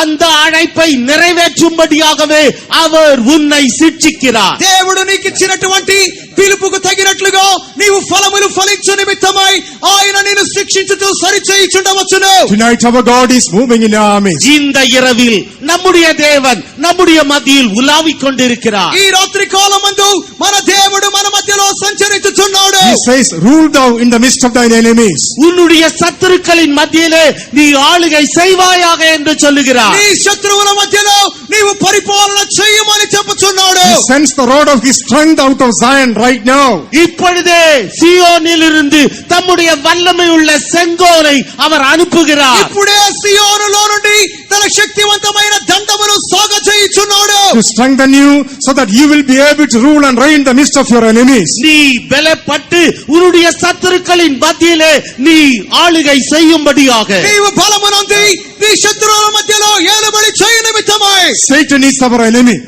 B: அந்த அழைப்பை நிறைவேற்றும்படியாகவே அவர் உன்னை சிட்சிக்கிறார்.
C: దేవుడు నీకు ఇచ్చినటువంటి పిలుపుకు తగినట్లుగా నీవు ఫలములు ఫలించు నిమిత్తమై ఆయన నిన్ను శిక్షించుతూ సరిచేయుచుండవచ్చును.
A: Tonight our God is moving in our midst.
B: இந்த இரவில் நம்முடைய தேவன் நம்முடைய மத்தியில் உலாவிக் கொண்டிருக்கிறார்.
C: ఈ రాత్రి కాలమందు మన దేవుడు మన మధ్యలో సంచరించుచున్నాడు.
A: He says, rule thou in the midst of thine enemies.
B: உன்னுடைய சத்துருக்களின் மத்தியிலே நீ ஆளுகை செய்வாயாக என்று சொல்லுகிறார்.
C: నీ శత్రువుల మధ్యలో నీవు పరిపాలన చేయమని చెప్పుచున్నాడు.
A: He sends the rod of his strength out of Zion right now.
B: இப்பொழுதே சீயோனிலிருந்து தம்முடைய வல்லமை உள்ள செங்கோலை அவர் அனுப்புகிறார்.
C: ఇప్పుడే సియోనులో నుండి తన శక్తివంతమైన దండమును సాగచేయుచున్నాడు.
A: To strengthen you so that you will be able to rule and reign in the midst of your enemies.
B: நீ பலப்பட்டு உன்னுடைய சத்துருக்களின் மத்தியிலே நீ ஆளுகை செய்யும்படியாக.
C: నీవు బలమునంది నీ శత్రువుల మధ్యలో ఏలుబడి చేయు నిమిత్తమై.
A: Satan is our enemy.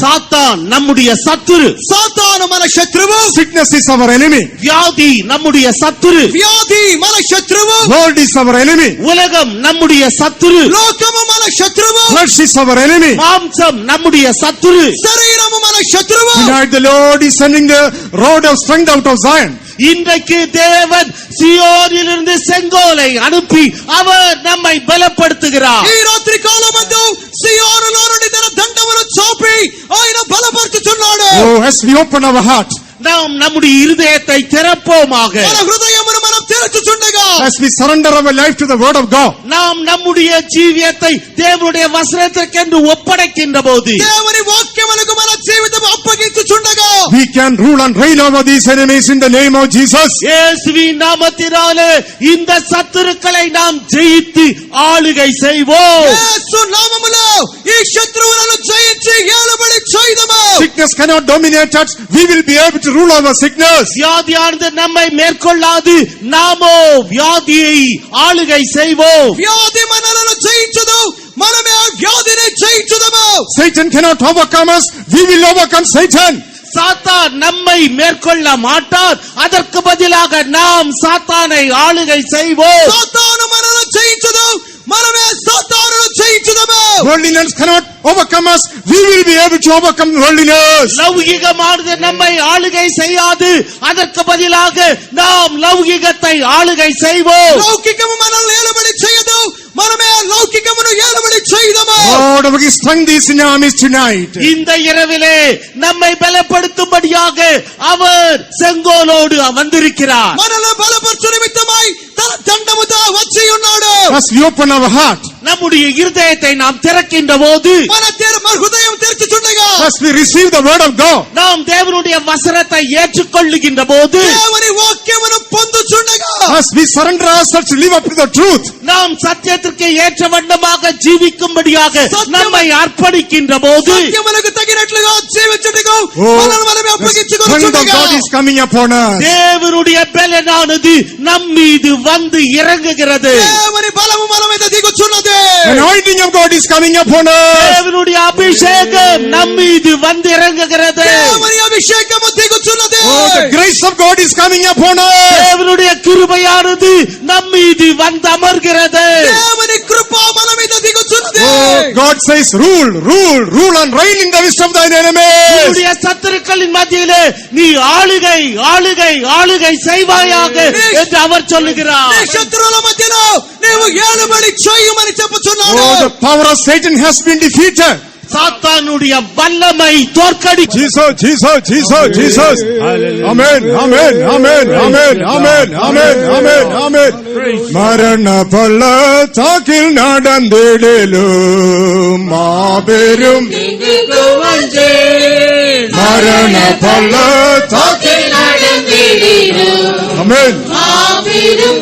B: சாத்தான் நம்முடைய சத்துரு.
C: సాతాను మన శత్రువు.
A: Sickness is our enemy.
B: வியாதி நம்முடைய சத்துரு.
C: వ్యాధి మన శత్రువు.
A: World is our enemy.
B: உலகம் நம்முடைய சத்துரு.
C: లోకము మన శత్రువు.
A: Flesh is our enemy.
B: மாம்சம் நம்முடைய சத்துரு.
C: శరీరము మన శత్రువు.
A: Tonight the Lord is sending the rod of strength out of Zion.
B: இன்றைக்கு தேவன் சியோனிலிருந்து செங்கோலை அனுப்பி அவர் நம்மை பலப்படுத்துகிறார்.
C: ఈ రాత్రి కాలమందు సియోనులో నుండి తన దండమును చాపి ఆయన బలపరుచుచున్నాడు.
A: Oh, as we open our heart,
B: நாம் நம்முடைய இருதயத்தை திறப்போமாக.
C: మన హృదయమును మనం తెరచుచుండగా,
A: as we surrender our life to the word of God,
B: நாம் நம்முடைய ஜீவியத்தை தேவனுடைய வசனத்திற்கென்று ஒப்படைக்கின்ற போது
C: దేవుని వాక్యములకు మన జీవితం అప్పగించుచుండగా,
A: we can rule and reign over these enemies in the name of Jesus.
B: இயேசுவின் நாமத்தினாலே இந்த சத்துருக்களை நாம் ஜெயித்து ஆளுகை செய்வோம்.
C: యేసు నామములో ఈ శత్రువులను జయించి ఏలుబడి చేయుదము.
A: Sickness cannot dominate us. We will be able to rule over sickness.
B: வியாதியானது நம்மை மேற்கொள்ளாது, நாமோ வியாதியை ஆளுகை செய்வோம்.
C: వ్యాధి మనలను జయించదు, మనమే ఆ వ్యాధిని జయించుదము.
A: Satan cannot overcome us. We will overcome Satan.
B: சாத்தான் நம்மை மேற்கொள்ள மாட்டார், அதற்கு பதிலாக நாம் சாத்தானை ஆளுகை செய்வோம்.
C: సాతాను మనలను జయించదు, మనమే సాతానును జయించుదము.
A: Worldliness cannot overcome us. We will be able to overcome worldliness.
B: லௌகிகமானது நம்மை ஆளுகை செய்யாது, அதற்கு பதிலாக நாம் லௌகிகத்தை ஆளுகை செய்வோம்.
C: లౌకికము మనల్ని ఏలుబడి చేయదు, మనమే లౌకికమును ఏలుబడి చేయుదము.
A: Lord, our strength is in our midst tonight.
B: இந்த இரவிலே நம்மை பலப்படுத்தும்படியாக அவர் செங்கோலோடு வந்திருக்கிறார்.
C: మనల్ని బలపరచు నిమిత్తమై తన దండముతో వచ్చి ఉన్నాడు.
A: As we open our heart,
B: நம்முடைய இருதயத்தை நாம் திறக்கின்ற போது,
C: మన హృదయం తెరచుచుండగా,
A: as we receive the word of God,
B: நாம் தேவனுடைய வசனத்தை ஏற்றுக்கொள்ளுகின்ற போது,
C: దేవుని వాక్యమును పొందుచుండగా,
A: as we surrender ourselves to live up to the truth,
B: நாம் சத்தியத்திற்கு ஏற்ற வண்ணமாக ஜீவிக்கும்படியாக நம்மை அர்ப்பணிக்கின்ற போது,
C: సత్యమునకు తగినట్లుగా జీవించుటకు
A: oh,
C: మనల్ని మనమే
A: the strength of
C: అప్పగించుకొనుచుండగా,
A: God is coming upon us.
B: தேவனுடைய பலனானது நம் மீது வந்து இறங்குகிறது.
C: దేవుని బలము మన మీద దిగుచున్నది.
A: Anointing of God is coming upon us.
B: தேவனுடைய அபிஷேகம் நம் மீது வந்து இறங்குகிறது.
C: దేవుని అభిషేకము దిగుచున్నది.
A: Oh, the grace of God is coming upon us.
B: தேவனுடைய கிருபையானது நம் மீது வந்து அமர்கிறது.
C: దేవుని కృప మన మీద దిగుచున్నది.
A: Oh, God says, rule, rule, rule and reign in the midst of thine enemies.
B: உன்னுடைய சத்துருக்களின் மத்தியிலே நீ ஆளுகை ஆளுகை ஆளுகை செய்வாயாக என்று அவர் சொல்லுகிறார்.
C: నీ శత్రువుల మధ్యలో నీవు ఏలుబడి చేయమని చెప్పుచున్నాడు.
A: Oh, the power of Satan has been defeated.
B: சாத்தானுடைய வல்லமை தோற்கடி.
A: Jesus, Jesus, Jesus, Jesus. Amen, amen, amen, amen, amen, amen, amen, amen. மரண பள்ளத்தாக்கில் நடந்திடிலும் மாபெரும் மரண பள்ளத்தாக்கில்
G: நடந்திடிலும்
A: Amen.
G: மாபெரும்